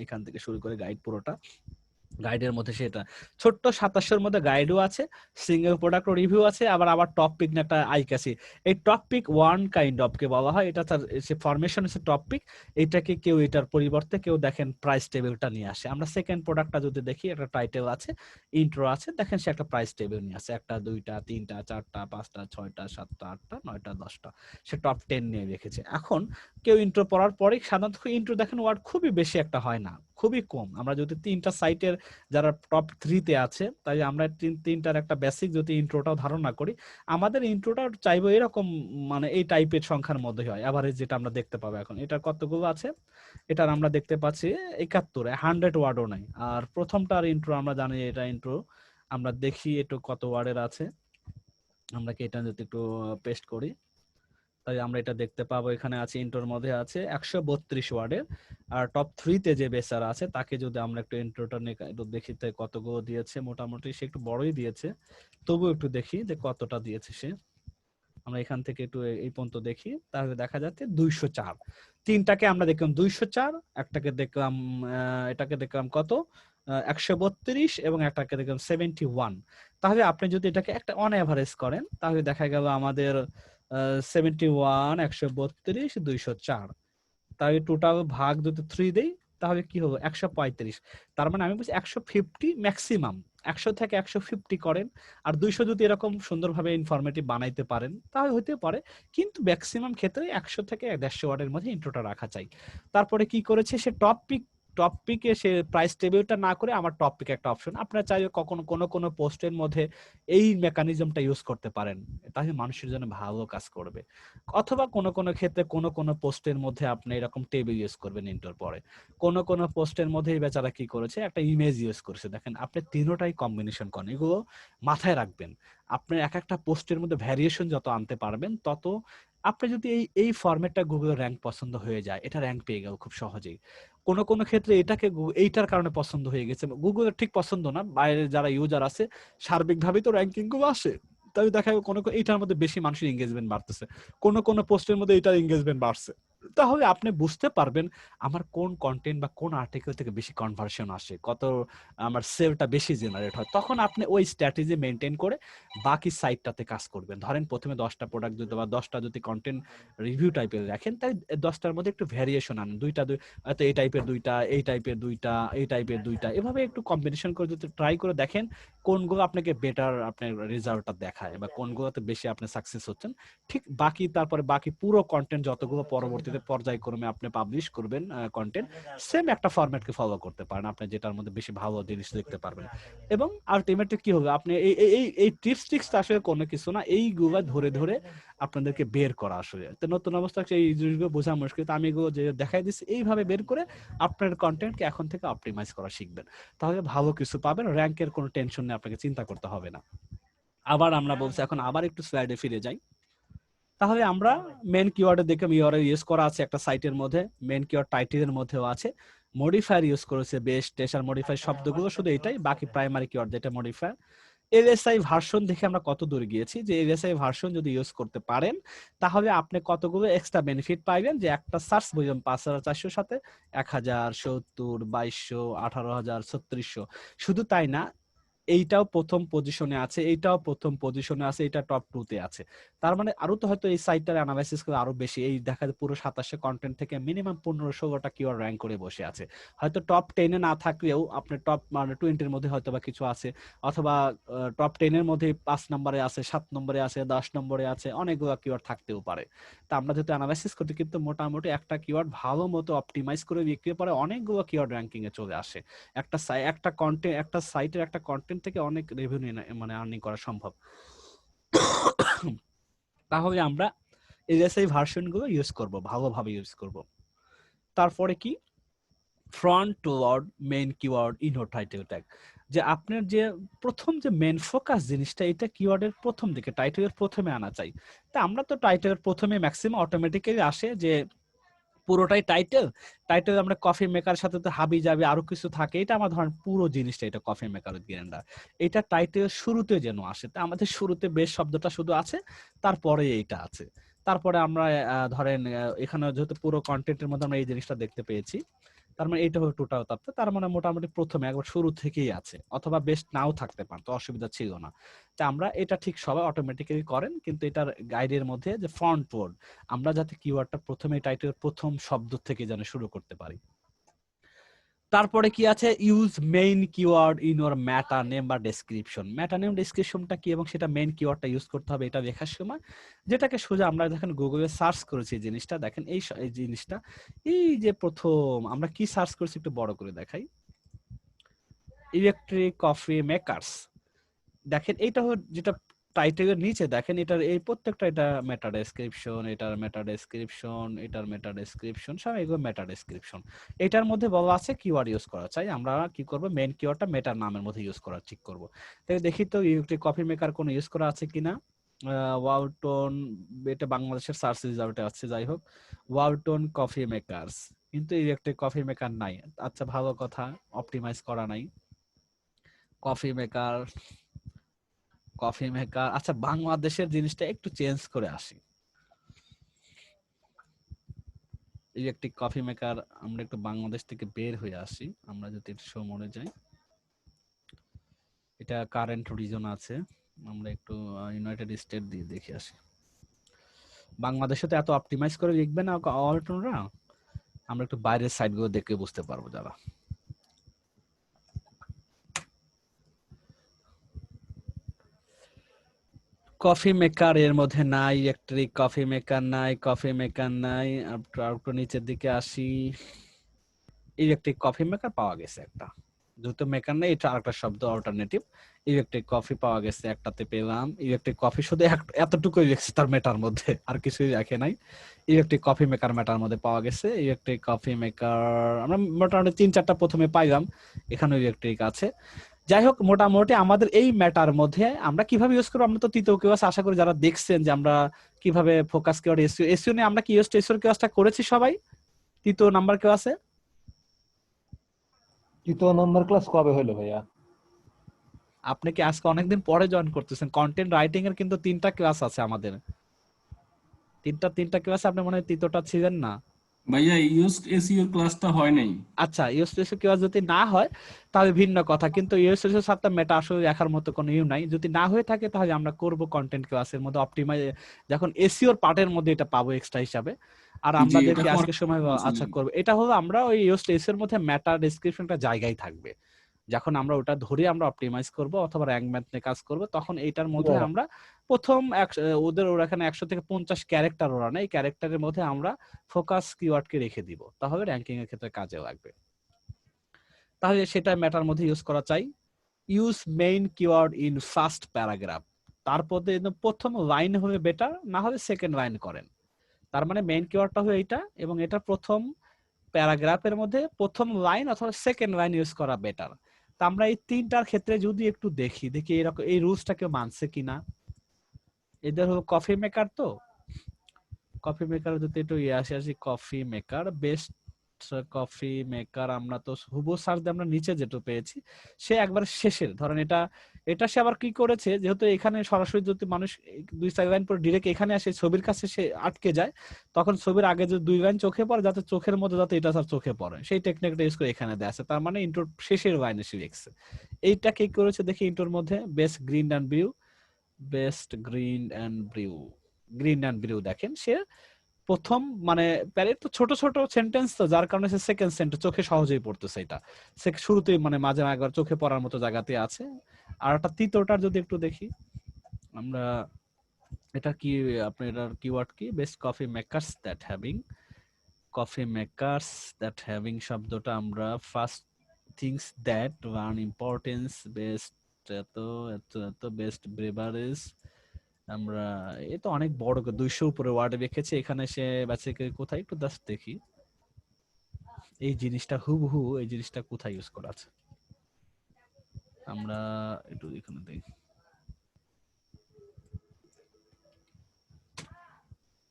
এখান থেকে শুরু করে গাইড পুরোটা। গাইডের মধ্যে সেটা ছোট্ট 2700 মধ্যে গাইডও আছে, সিঙ্গেল প্রোডাক্ট রিভিউ আছে, আবার টপিক না একটা আইকাসি, এই টপিক ওয়ান কাইন্ড অফ কে বলা হয়, এটা তার সে ফরমেশন হচ্ছে টপিক, এটাকে কেউ এটার পরিবর্তে কেউ দেখেন প্রাইস টেবিলটা নিয়ে আসে। আমরা সেকেন্ড প্রোডাক্টটা যদি দেখি, একটা টাইটেল আছে, ইন্ট্রো আছে, দেখেন সে একটা প্রাইস টেবিল নিয়ে আসে, একটা দুইটা তিনটা চারটা পাঁচটা ছয়টা সাতটা আটটা নয়টা 10টা, সে টপ 10 নিয়ে রেখেছে। এখন কেউ ইন্ট্রো পড়ার পরে সাধারণত ইন্ট্রো দেখেন ওয়ার্ড খুবই বেশি একটা হয় না, খুবই কম। আমরা যদি তিনটা সাইটের যারা টপ 3-তে আছে, তাই আমরা তিনটার একটা বেসিক যদি ইন্ট্রোটাও ধারণা করি, আমাদের ইন্ট্রোটা চাইবো এরকম মানে এই টাইপের সংখ্যার মধ্যে হয়, এভারেজ যেটা আমরা দেখতে পাবো। এখন এটার কতগুলো আছে, এটার আমরা দেখতে পাচ্ছি 71, 100 ওয়ার্ডও নাই। আর প্রথমটার ইন্ট্রো আমরা জানি এটা ইন্ট্রো, আমরা দেখি একটু কত ওয়ার্ডের আছে, আমরা কি এটা যদি একটু পেস্ট করি, তাই আমরা এটা দেখতে পাবো। এখানে আছে ইন্ট্রোর মধ্যে আছে 132 ওয়ার্ডের। আর টপ 3-তে যে বেচার আছে তাকে যদি আমরা একটু ইন্ট্রোটা নিয়ে একটু দেখি কতগুলো দিয়েছে, মোটামুটি সে একটু বড়ই দিয়েছে, তবু একটু দেখি যে কতটা দিয়েছে সে। আমরা এখান থেকে একটু এই পর্যন্ত দেখি, তাহলে দেখা যাচ্ছে 204। তিনটাকে আমরা দেখলাম 204, একটাকে দেখলাম এটাকে দেখলাম কত 132, এবং একটাকে দেখলাম 71। তাহলে আপনি যদি এটাকে একটা অন এভারেজ করেন, তাহলে দেখা গেল আমাদের 71, 132, 204, তাই টোটাল ভাগ যদি 3 দেই, তাহলে কি হলো 135। তার মানে আমি বলছি 150 ম্যাক্সিমাম, 100 থেকে 150 করেন। আর 200 যদি এরকম সুন্দরভাবে ইনফরমেটিভ বানাইতে পারেন তাহলে হইতে পারে, কিন্তু ম্যাক্সিমাম ক্ষেত্রে 100 থেকে 150 ওয়ার্ডের মধ্যে ইন্ট্রোটা রাখা চাই। তারপরে কি করেছে সে, টপিক টপিকে সে প্রাইস টেবিলটা না করে আমার টপিক একটা অপশন, আপনারা চাইলে কখনো কোনো পোস্টের মধ্যে এই মেকানিজমটা ইউজ করতে পারেন, তাহলে মানুষের জন্য ভালো কাজ করবে। অথবা কোনো ক্ষেত্রে কোনো পোস্টের মধ্যে আপনি এরকম টেবিল ইউজ করবেন ইন্টোর পরে। কোনো পোস্টের মধ্যে এই বেচারা কি করেছে, একটা ইমেজ ইউজ করেছে। দেখেন আপনি তিনোটাই কম্বিনেশন করেন, এগুলো মাথায় রাখবেন। আপনার একটা পোস্টের মধ্যে ভ্যারিয়েশন যত আনতে পারবেন তত আপনি যদি এই ফরম্যাটটা গুগল র্যাঙ্ক পছন্দ হয়ে যায়, এটা র্যাঙ্ক পেয়ে গেল খুব সহজেই। কোনো ক্ষেত্রে এটাকে এইটার কারণে পছন্দ হয়ে গেছে, গুগলের ঠিক পছন্দ না, বাইরে যারা ইউজার আছে সার্বিকভাবেই তো র্যাঙ্কিং গুলো আসে, তাই দেখা যায় এইটার মধ্যে বেশি মানুষের এঙ্গেজমেন্ট বাড়তেছে, কোনো পোস্টের মধ্যে এটার এঙ্গেজমেন্ট বাড়ছে। তাহলে আপনি বুঝতে পারবেন আমার কোন কন্টেন্ট বা কোন আর্টিকেল থেকে বেশি কনভার্সন আসে, কত আমার সেলটা বেশি জেনারেট হয়। তখন আপনি ওই স্ট্র্যাটেজি মেনটেন করে বাকি সাইটটাতে কাজ করবেন। ধরেন প্রথমে 10টা প্রোডাক্ট যদি বা 10টা যদি কন্টেন্ট রিভিউ টাইপের রাখেন, তাই 10টার মধ্যে একটু ভ্যারিয়েশন আনেন, হয়তো এই টাইপের 2টা, এই টাইপের 2টা, এই টাইপের 2টা, এভাবে একটু কম্বিনেশন করে যদি ট্রাই করে দেখেন কোনগুলো আপনাকে বেটার আপনার রেজাল্টটা দেখায় বা কোনগুলোতে বেশি আপনি সাকসেস হচ্ছেন, ঠিক তারপরে বাকি পুরো কন্টেন্ট যতগুলো পরবর্তীতে পর্যায়ক্রমে আপনি পাবলিশ করবেন কন্টেন্ট, সেম একটা ফরম্যাটকে ফলো করতে পারেন, আপনি যেটার মধ্যে বেশি ভালো জিনিস দেখতে পারবেন। এবং আলটিমেটলি কি হবে, আপনি এই টিপস আসলে কোনো কিছু না, এইগুলো ধরে ধরে আপনাদেরকে বের করা আসলে। তো নতুন অবস্থা এই জিনিসগুলো বোঝা মুশকিল, তো আমি এগুলো যে দেখাই দিচ্ছি এইভাবে বের করে আপনার কন্টেন্টকে এখন থেকে অপটিমাইজ করা শিখবেন, তাহলে ভালো কিছু পাবেন, র্যাঙ্কের কোনো টেনশন নেই, আপনাকে চিন্তা করতে হবে না। আবার আমরা বলছি এখন আবার একটু স্লাইডে ফিরে যাই। তাহলে আমরা মেন কিওয়ার্ডে দেখে ইউআরএল ইউজ করা আছে একটা সাইটের মধ্যে, মেন কিওয়ার্ড টাইটেলের মধ্যেও আছে, মডিফায়ার ইউজ করেছে বেস্ট, টেসার মডিফায়ার শব্দগুলো শুধু এটাই, বাকি প্রাইমারি কিওয়ার্ড যেটা মডিফায়ার। এলএসআই ভার্সন দেখে আমরা কত দূর গিয়েছি, যে এলএসআই ভার্সন যদি ইউজ করতে পারেন তাহলে আপনি কতগুলো এক্সট্রা বেনিফিট পাইবেন, যে একটা সার্চ বুঝলাম 5400 সাথে 1000, 70, 2200, 18000, 3600। শুধু তাই না, এইটাও প্রথম পজিশনে আছে, এইটাও প্রথম পজিশনে আছে, এটা টপ 2 তে আছে। তার মানে আরো তো হয়তো এই সাইটটার অ্যানালাইসিস করে আরো বেশি, এই দেখা যায় পুরো 27 কন্টেন্ট থেকে মিনিমাম 15-16টা কিওয়ার্ড র্যাঙ্ক করে বসে আছে। হয়তো টপ 10 এ না থাকলেও আপনার টপ মানে 20 এর মধ্যে হয়তো বা কিছু আছে, অথবা টপ 10 এর মধ্যে 5 নম্বরে আছে, 7 নম্বরে আছে, 10 নম্বরে আছে, অনেকগুলো কিওয়ার্ড থাকতেও পারে। তা আমরা যেহেতু অ্যানালাইসিস করতে, কিন্তু মোটামুটি একটা কিওয়ার্ড ভালো মতো অপটিমাইজ করে বিক্রি করে অনেকগুলো কিওয়ার্ড র্যাঙ্কিং এ চলে আসে। একটা কন্টেন্ট, একটা সাইটের একটা কন্টেন্ট থেকে অনেক রেভিনিউ মানে আর্নিং করা সম্ভব। তাহলে আমরা এলএসআই ভার্সন গুলো ইউজ করব, ভালোভাবে ইউজ করব। তারপরে কি, front toward main keyword in your title tag, যে আপনার যে প্রথম যে মেইন ফোকাস জিনিসটা, এটা কিওয়ার্ডের প্রথম দিকে টাইটেলের প্রথমে আনা চাই। তা আমরা তো টাইটেলের প্রথমে ম্যাক্সিমাম অটোমেটিক্যালি আসে যে পুরোটাই টাইটেল আমরা কফি মেকার সাথে তো হাবি যাবে আরো কিছু থাকে, এটা আমার ধরেন পুরো জিনিসটা এটা কফি মেকার গেন্ডা, এটা টাইটেল শুরুতে যেন আসে। তা আমাদের শুরুতে বেশ শব্দটা শুধু আছে, তারপরে এইটা আছে। তারপরে আমরা ধরেন এখানে যেহেতু পুরো কন্টেন্টের মধ্যে আমরা এই জিনিসটা দেখতে পেয়েছি, তার মানে এইটা হলো টোটাল তথ্য, তার মানে মোটামুটি প্রথমে একবার শুরু থেকেই আছে, অথবা বেস্ট নাও থাকতে পারতো, অসুবিধা ছিল না। তা আমরা এটা ঠিক সবাই অটোমেটিক্যালি করেন, কিন্তু এটার গাইডের মধ্যে যে ফ্রন্ট ওয়ার্ড, আমরা যাতে কিওয়ার্ডটা প্রথমে টাইটেল প্রথম শব্দ থেকে যেন শুরু করতে পারি। তারপরে কি আছে, use main keyword in your meta name বা ডেসক্রিপশন। মেটা নেম ডেসক্রিপশনটা কি এবং সেটা মেইন কিওয়ার্ডটা ইউজ করতে হবে এটা লেখার সময়, যেটাকে সোজা আমরা দেখেন গুগলে সার্চ করেছি এই জিনিসটা, দেখেন এই জিনিসটা, এই যে প্রথম আমরা কি সার্চ করেছি একটু বড় করে দেখাই, ইলেকট্রিক কফি মেকারস। দেখেন এইটা যেটা টাইটেলের নিচে দেখেন, এটার এই প্রত্যেকটা, এটা মেটা ডেসক্রিপশন, এটার মেটা ডেসক্রিপশন, এটার মেটা ডেসক্রিপশন, সব এগুলো মেটা ডেসক্রিপশন। এটার মধ্যে বলা আছে কিওয়ার্ড ইউজ করা চাই, আমরা কি করব, মেইন কিওয়ার্ডটা মেটার নামের মধ্যে ইউজ করা ঠিক করব। তাই দেখি তো ইলেকট্রিক কফি মেকার কোনো ইউজ করা আছে কিনা। ওয়ালটন, এটা বাংলাদেশের সার্চ রেজাল্টে আছে, যাই হোক ওয়ালটন কফি মেকারস, কিন্তু ইলেকট্রিক কফি মেকার নাই। আচ্ছা ভালো কথা, অপটিমাইজ করা নাই কফি মেকার। আচ্ছা বাংলাদেশের জিনিসটা একটু চেঞ্জ করে আসি, ইলেকট্রিক কফি মেকার, আমরা একটু বাংলাদেশ থেকে বের হয়ে আসি, আমরা যদি একটু শো মোডে যাই, এটা কারেন্ট রিজন আছে, আমরা একটু ইউনাইটেড স্টেট দিয়ে দেখে আসি। বাংলাদেশে তো এত অপটিমাইজ করে লিখবে না অলটনরা, আমরা একটু বাইরের সাইটগুলো দেখে বুঝতে পারবো যারা। কফি মেকার এর মধ্যে নাই, ইলেকট্রিক কফি মেকার নাই, আর একটু নিচের দিকে আসি, ইলেকট্রিক কফি মেকার পাওয়া গেছে একটা, জুতো মেকার নেই, এটা আরেকটা শব্দ অল্টারনেটিভ। ইলেকট্রিক কফি পাওয়া গেছে একটাতে পেলাম, ইলেকট্রিক কফি শুধু এতটুকুই লিখছে তার মেটার মধ্যে, আর কিছুই রাখে নাই। ইলেকট্রিক কফি মেকার মেটার মধ্যে পাওয়া গেছে। ইলেকট্রিক কফি মেকার আমরা মোটামুটি 3-4টা প্রথমে পাইলাম, এখানে ইলেকট্রিক আছে। যাই হোক, মোটামুটি আমাদের এই ম্যাটার মধ্যে আমরা কিভাবে ইউজ করবো, আমরা তো তৃতীয় ক্লাস আশা করি যারা দেখছেন যে আমরা কিভাবে ফোকাস কিওয়ার্ড এসইও, এসইও নিয়ে আমরা কি এসইও ক্লাসটা করেছি সবাই তৃতীয় নাম্বার ক্লাসে। তৃতীয় নম্বর ক্লাস কবে হলো ভাইয়া? আপনি কি আজকে অনেকদিন পরে জয়েন করতেছেন? কন্টেন্ট রাইটিং এর কিন্তু 3টা ক্লাস আছে আমাদের, তিনটা ক্লাস, আপনি মনে হয় তৃতীয়টা ছিলেন না। ভাইয়া ইউজ এসইও ক্লাসটা হয় নাই। আচ্ছা, ইউএসএসও ক্লাস যদি না হয় তাহলে ভিন্ন কথা, কিন্তু ইউএসএসও সাথে মেটা আসলে দেখার মতো কোনো ইউ নাই। যদি না হয়ে থাকে তাহলে আমরা করব কন্টেন্ট ক্লাসের মধ্যে অপটিমাইজ, যখন এসইওর পার্টের মধ্যে এটা পাবো এক্সট্রা হিসাবে। আর জি, আমরা এটা দেখি আজকে করা সময় বলছিলেন। আচ্ছা করব, এটা হলো আমরা ওই এসইওর মধ্যে মেটা ডেসক্রিপশনটা জায়গায় থাকবে, যখন আমরা ওটা ধরে আমরা অপটিমাইজ করব অথবা র্যাঙ্ক ম্যাথ নিয়ে কাজ করব, তখন এইটার মধ্যে আমরা প্রথম ওদের ওরা এখানে 100 থেকে 50 ক্যারেক্টার ওরা নেই, ক্যারেক্টারের মধ্যে আমরা ফোকাস কিওয়ার্ডকে রেখে দিব, তাহলে র্যাঙ্কিং এর ক্ষেত্রে কাজে লাগবে। তাহলে সেটা ম্যাটার মধ্যে ইউজ করা চাই। Use main keyword in first paragraph, তারপর প্রথম লাইন হবে বেটার, না হলে সেকেন্ড লাইন করেন। তার মানে মেইন কিওয়ার্ডটা হবে এটা, এবং এটা প্রথম প্যারাগ্রাফের মধ্যে প্রথম লাইন অথবা সেকেন্ড লাইন ইউজ করা বেটার। তা আমরা এই তিনটার ক্ষেত্রে যদি একটু দেখি এরকম এই রুলসটা কেউ মানছে কিনা। এদের হলো কফি মেকার, তো কফি মেকার যদি একটু আসি coffee maker best coffee maker, আমরা তো হুবহু সার্চ দিয়ে আমরা নিচে যেটা পেয়েছি সে একবার শেষের, ধরেন এটা এটা সে আবার কি করেছে, যেহেতু এখানে সরাসরি যদি মানুষ 2-4 লাইন পরে ডিরেক্ট এখানে আসে ছবির কাছে সে আটকে যায়, তখন ছবির আগে যে 2 লাইন চোখে পড়ে, যাতে চোখের মধ্যে যাতে এটা তার চোখে পড়ে, সেই টেকনিকটা ইউজ করে এখানে দেয়া আছে। তার মানে ইন্টোর শেষের লাইনে সে লিখছে। এইটা কি করেছে দেখি, ইন্টোর মধ্যে best green and blue, best green and blue, green and blue দেখেন সে প্রথম মানে প্যারের তো ছোট ছোট সেন্টেন্স, তো যার কারণে সে সেকেন্ড সেন্টেন্স চোখে সহজেই পড়তেছে, এটা সে শুরুতেই মানে মাঝে একবার চোখে পড়ার মতো জায়গাতে আছে। আর একটা তৃতীয়টার যদি একটু দেখি আমরা, এটা কি আপনি এটার কিওয়ার্ড কি, best coffee makers that having, coffee makers that having শব্দটা আমরা first things that one importance best এত এত এত বেস্ট ব্রেভারেজ, আমরা এ তো অনেক বড় 200 উপরে ওয়ার্ড লিখেছে এখানে সে বাচ্চাকে কোথায় একটু জাস্ট দেখি এই জিনিসটা হুবহু এই জিনিসটা কোথায় ইউজ করা আছে, আমরা একটু এখানে দেখি,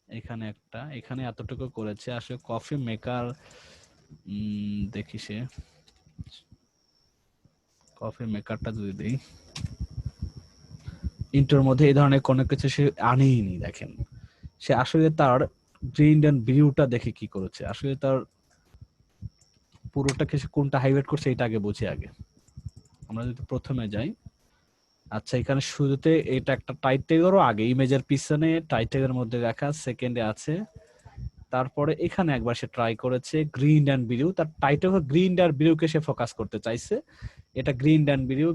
এখানে একটা এখানে এতটুকু করেছে আসলে কফি মেকার। দেখি সে কফি মেকারটা যদি দেই, ইন্টার মধ্যে এই ধরনের কোনো কিছু সে আনেইনি। দেখেন সে আসলে তার গ্রিন এন্ড ব্লুটা দেখে কি করেছে, আসলে তার পুরোটাকে সে কোনটা হাইলাইট করছে এটা আগে বুঝি আগে। আমরা যদি প্রথমে যাই, আচ্ছা এখানে শুরুতে এটা একটা টাইটেলেরও আগে ইমেজের পিছনে টাইটেলের মধ্যে লেখা সেকেন্ডে আছে, তারপরে এখানে একবার সে ট্রাই করেছে গ্রিন এন্ড ব্লু, তার টাইটেল গ্রিন এন্ড ব্লুকে সে ফোকাস করতে চাইছে, এটা গ্রিন এন্ড ব্লু,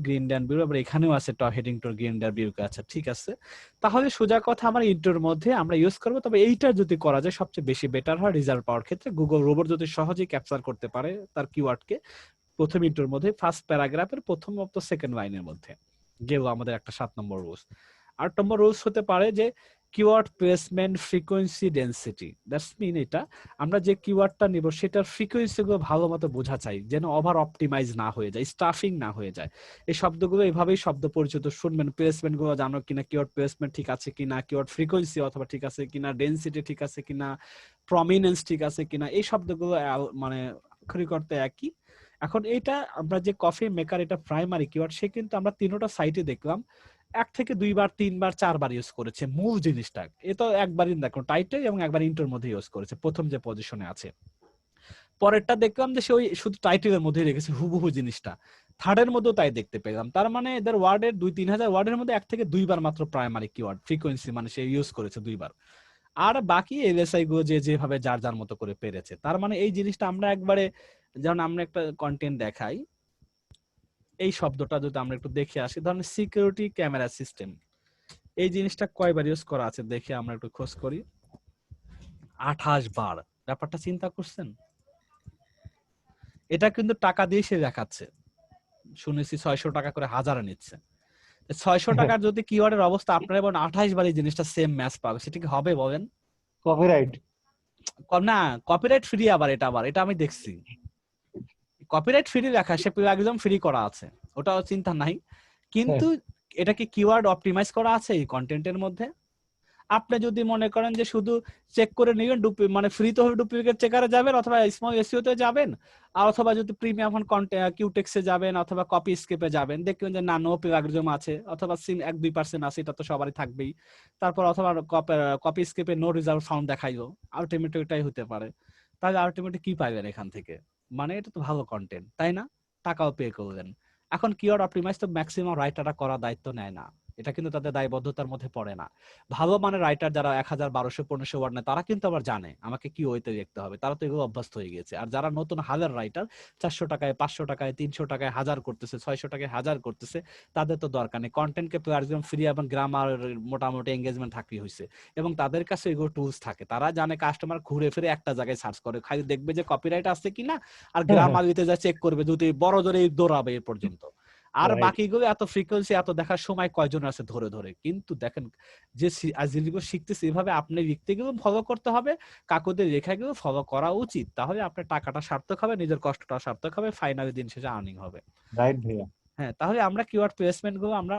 আবার এখানেও আছে heading two green and blue আছে। ঠিক আছে, তাহলে সোজা কথা আমার ইন্টার মধ্যে আমরা ইউজ করব, তবে এইটা যদি করা যায় সবচেয়ে বেশি বেটার হয় রেজাল্ট পাওয়ার ক্ষেত্রে। গুগল রোবট যদি সহজেই ক্যাপচার করতে পারে তার কিওয়ার্ডকে প্রথম ইন্টার মধ্যে ফার্স্ট প্যারাগ্রাফের প্রথম অথবা সেকেন্ড লাইনের মধ্যে গেল আমাদের একটা 7 নম্বর রুলস। 8 নম্বর রুলস হতে পারে যে keyword placement frequency density, that's mean এটা আমরা যে কিওয়ার্ডটা নিব সেটার ফ্রিকোয়েন্সি গুলো ভালো মতো বোঝা চাই, যেন ওভার অপটিমাইজ না হয়ে যায়, স্টাফিং না হয়ে যায়। এই শব্দগুলো এভাবেই শব্দ পরিচিত শুনবেন, প্লেসমেন্ট গুলো জানো কিনা, কিওয়ার্ড প্লেসমেন্ট ঠিক আছে কিনা, কিওয়ার্ড ফ্রিকোয়েন্সি অথবা ঠিক আছে কিনা, ডেনসিটি ঠিক আছে কিনা, প্রমিনেন্স ঠিক আছে কিনা, এই শব্দগুলো মানে আক্ষরিক অর্থে একই। এখন এইটা আমরা যে কফি মেকার এটা প্রাইমারি কিওয়ার্ড, সে কিন্তু আমরা তিনটা সাইটে দেখলাম 1 থেকে 2 বার 3 বার 4 বার ইউজ করেছে মূল জিনিসটা, এ তো একবারই দেখো টাইটেল এবং একবার ইন্টার মধ্যে ইউজ করেছে প্রথম যে পজিশনে আছে। পরেরটা দেখলাম যে সে ওই শুধু টাইটেলের মধ্যে রেখেছে হুবহু জিনিসটা, থার্ডের মধ্যেও তাই দেখতে পেলাম। তার মানে এদের ওয়ার্ডের 2-3 হাজার ওয়ার্ডের মধ্যে 1 থেকে 2 বার মাত্র প্রাইমারি কিওয়ার্ড ফ্রিকোয়েন্সি মানে সে ইউজ করেছে 2 বার, আর বাকি এলএসআই গুলো যে যেভাবে যার যার মতো করে পেরেছে। তার মানে এই জিনিসটা আমরা একবারে, যেমন আমরা একটা কন্টেন্ট দেখাই, এই শব্দটা যদি আমরা একটু দেখে আসি, ধরেন সিকিউরিটি ক্যামেরা সিস্টেম, এই জিনিসটা কয়বার ইউজ করা আছে দেখে আমরা একটু খোঁজ করি, 28 বার। ব্যাপারটা চিন্তা করছেন, এটা কিন্তু টাকা দিয়ে সে দেখাচ্ছে, শুনেছি 600 টাকা করে হাজারে নিচ্ছে। 600 টাকার যদি কিওয়ার্ডের অবস্থা আপনারা বলেন 28 বার এই জিনিসটা সেম ম্যাচ পাবে, সেটা কি হবে বলেন? কপিরাইট। না, কপিরাইট ফ্রি, আবার এটা আমি দেখছি কপিরাইট ফ্রি লেখা, সে একদম ফ্রি করা আছে, ওটা চিন্তা নাই। কিন্তু এটা কি কিওয়ার্ড অপটিমাইজ করা আছে এই কন্টেন্টের মধ্যে? আপনি যদি মনে করেন যে শুধু চেক করে নেবেন, মানে ফ্রি তো হবে, ডুপ্লিকেট চেকারে যাবেন অথবা স্মল এসইও তে যাবেন, আর অথবা যদি প্রিমিয়াম কিউটেক্সে যাবেন অথবা কপি স্কেপে যাবেন, দেখবেন যে না নো প্লাগরিজম আছে অথবা সিন 1-2% আছে, এটা তো সবারই থাকবেই। তারপর অথবা কপি স্কেপে নো রিজাল্ট ফাউন্ড দেখাইলো, আলটিমেটলি এটাই হতে পারে। তাহলে আলটিমেটলি কি পাইবেন এখান থেকে? মানে এটা তো ভালো কন্টেন্ট, তাই না? টাকাও পে করবেন। এখন কিওয়ার্ড অপটিমাইজ তো ম্যাক্সিমাম রাইটাররা করার দায়িত্ব নেয় না, এটা কিন্তু তাদের দায়বদ্ধতার মধ্যে পড়ে না। ভালো মানে রাইটার যারা 1000, 1200, 1500 ওয়ার্ড নেয়, তারা কিন্তু আবার জানে আমাকে কি ওইতে দেখতে হবে, তারা তো এগুলো অভ্যস্ত হয়ে গেছে। আর যারা নতুন হাজার রাইটার 400 টাকায়, 500 টাকায়, 300 টাকায় হাজার করতেছে, 600 টাকায় হাজার করতেছে, তাদের তো দরকার নেই। কন্টেন্টকে প্ল্যাটফর্ম ফ্রি এবং গ্রামার মোটামুটি এঙ্গেজমেন্ট থাকলেই হয়েছে, এবং তাদের কাছে এগুলো টুলস থাকে, তারা জানে কাস্টমার ঘুরে ফিরে একটা জায়গায় সার্চ করে, খালি দেখবে যে কপিরাইট আছে কিনা আর গ্রামার দিতে যা চেক করবে, যদি বড় ধরে দৌড়াবে এ পর্যন্ত। আর বাকিগুলো এত ফ্রিকোয়েন্সি, এত দেখার সময় কয়জন আছে ধরে ধরে। কিন্তু দেখেন যে যেগুলো শিখতেছে এভাবে আপনি লিখতে গেলেও ফলো করতে হবে, কাকুদের লেখা গেলেও ফলো করা উচিত, তাহলে আপনার টাকাটা সার্থক হবে, নিজের কষ্টটা সার্থক হবে, ফাইনালি দিন শেষে আর্নিং হবে। রাইট ভাইয়া। হ্যাঁ, তাহলে আমরা কিওয়ার্ড প্লেসমেন্ট গুলো আমরা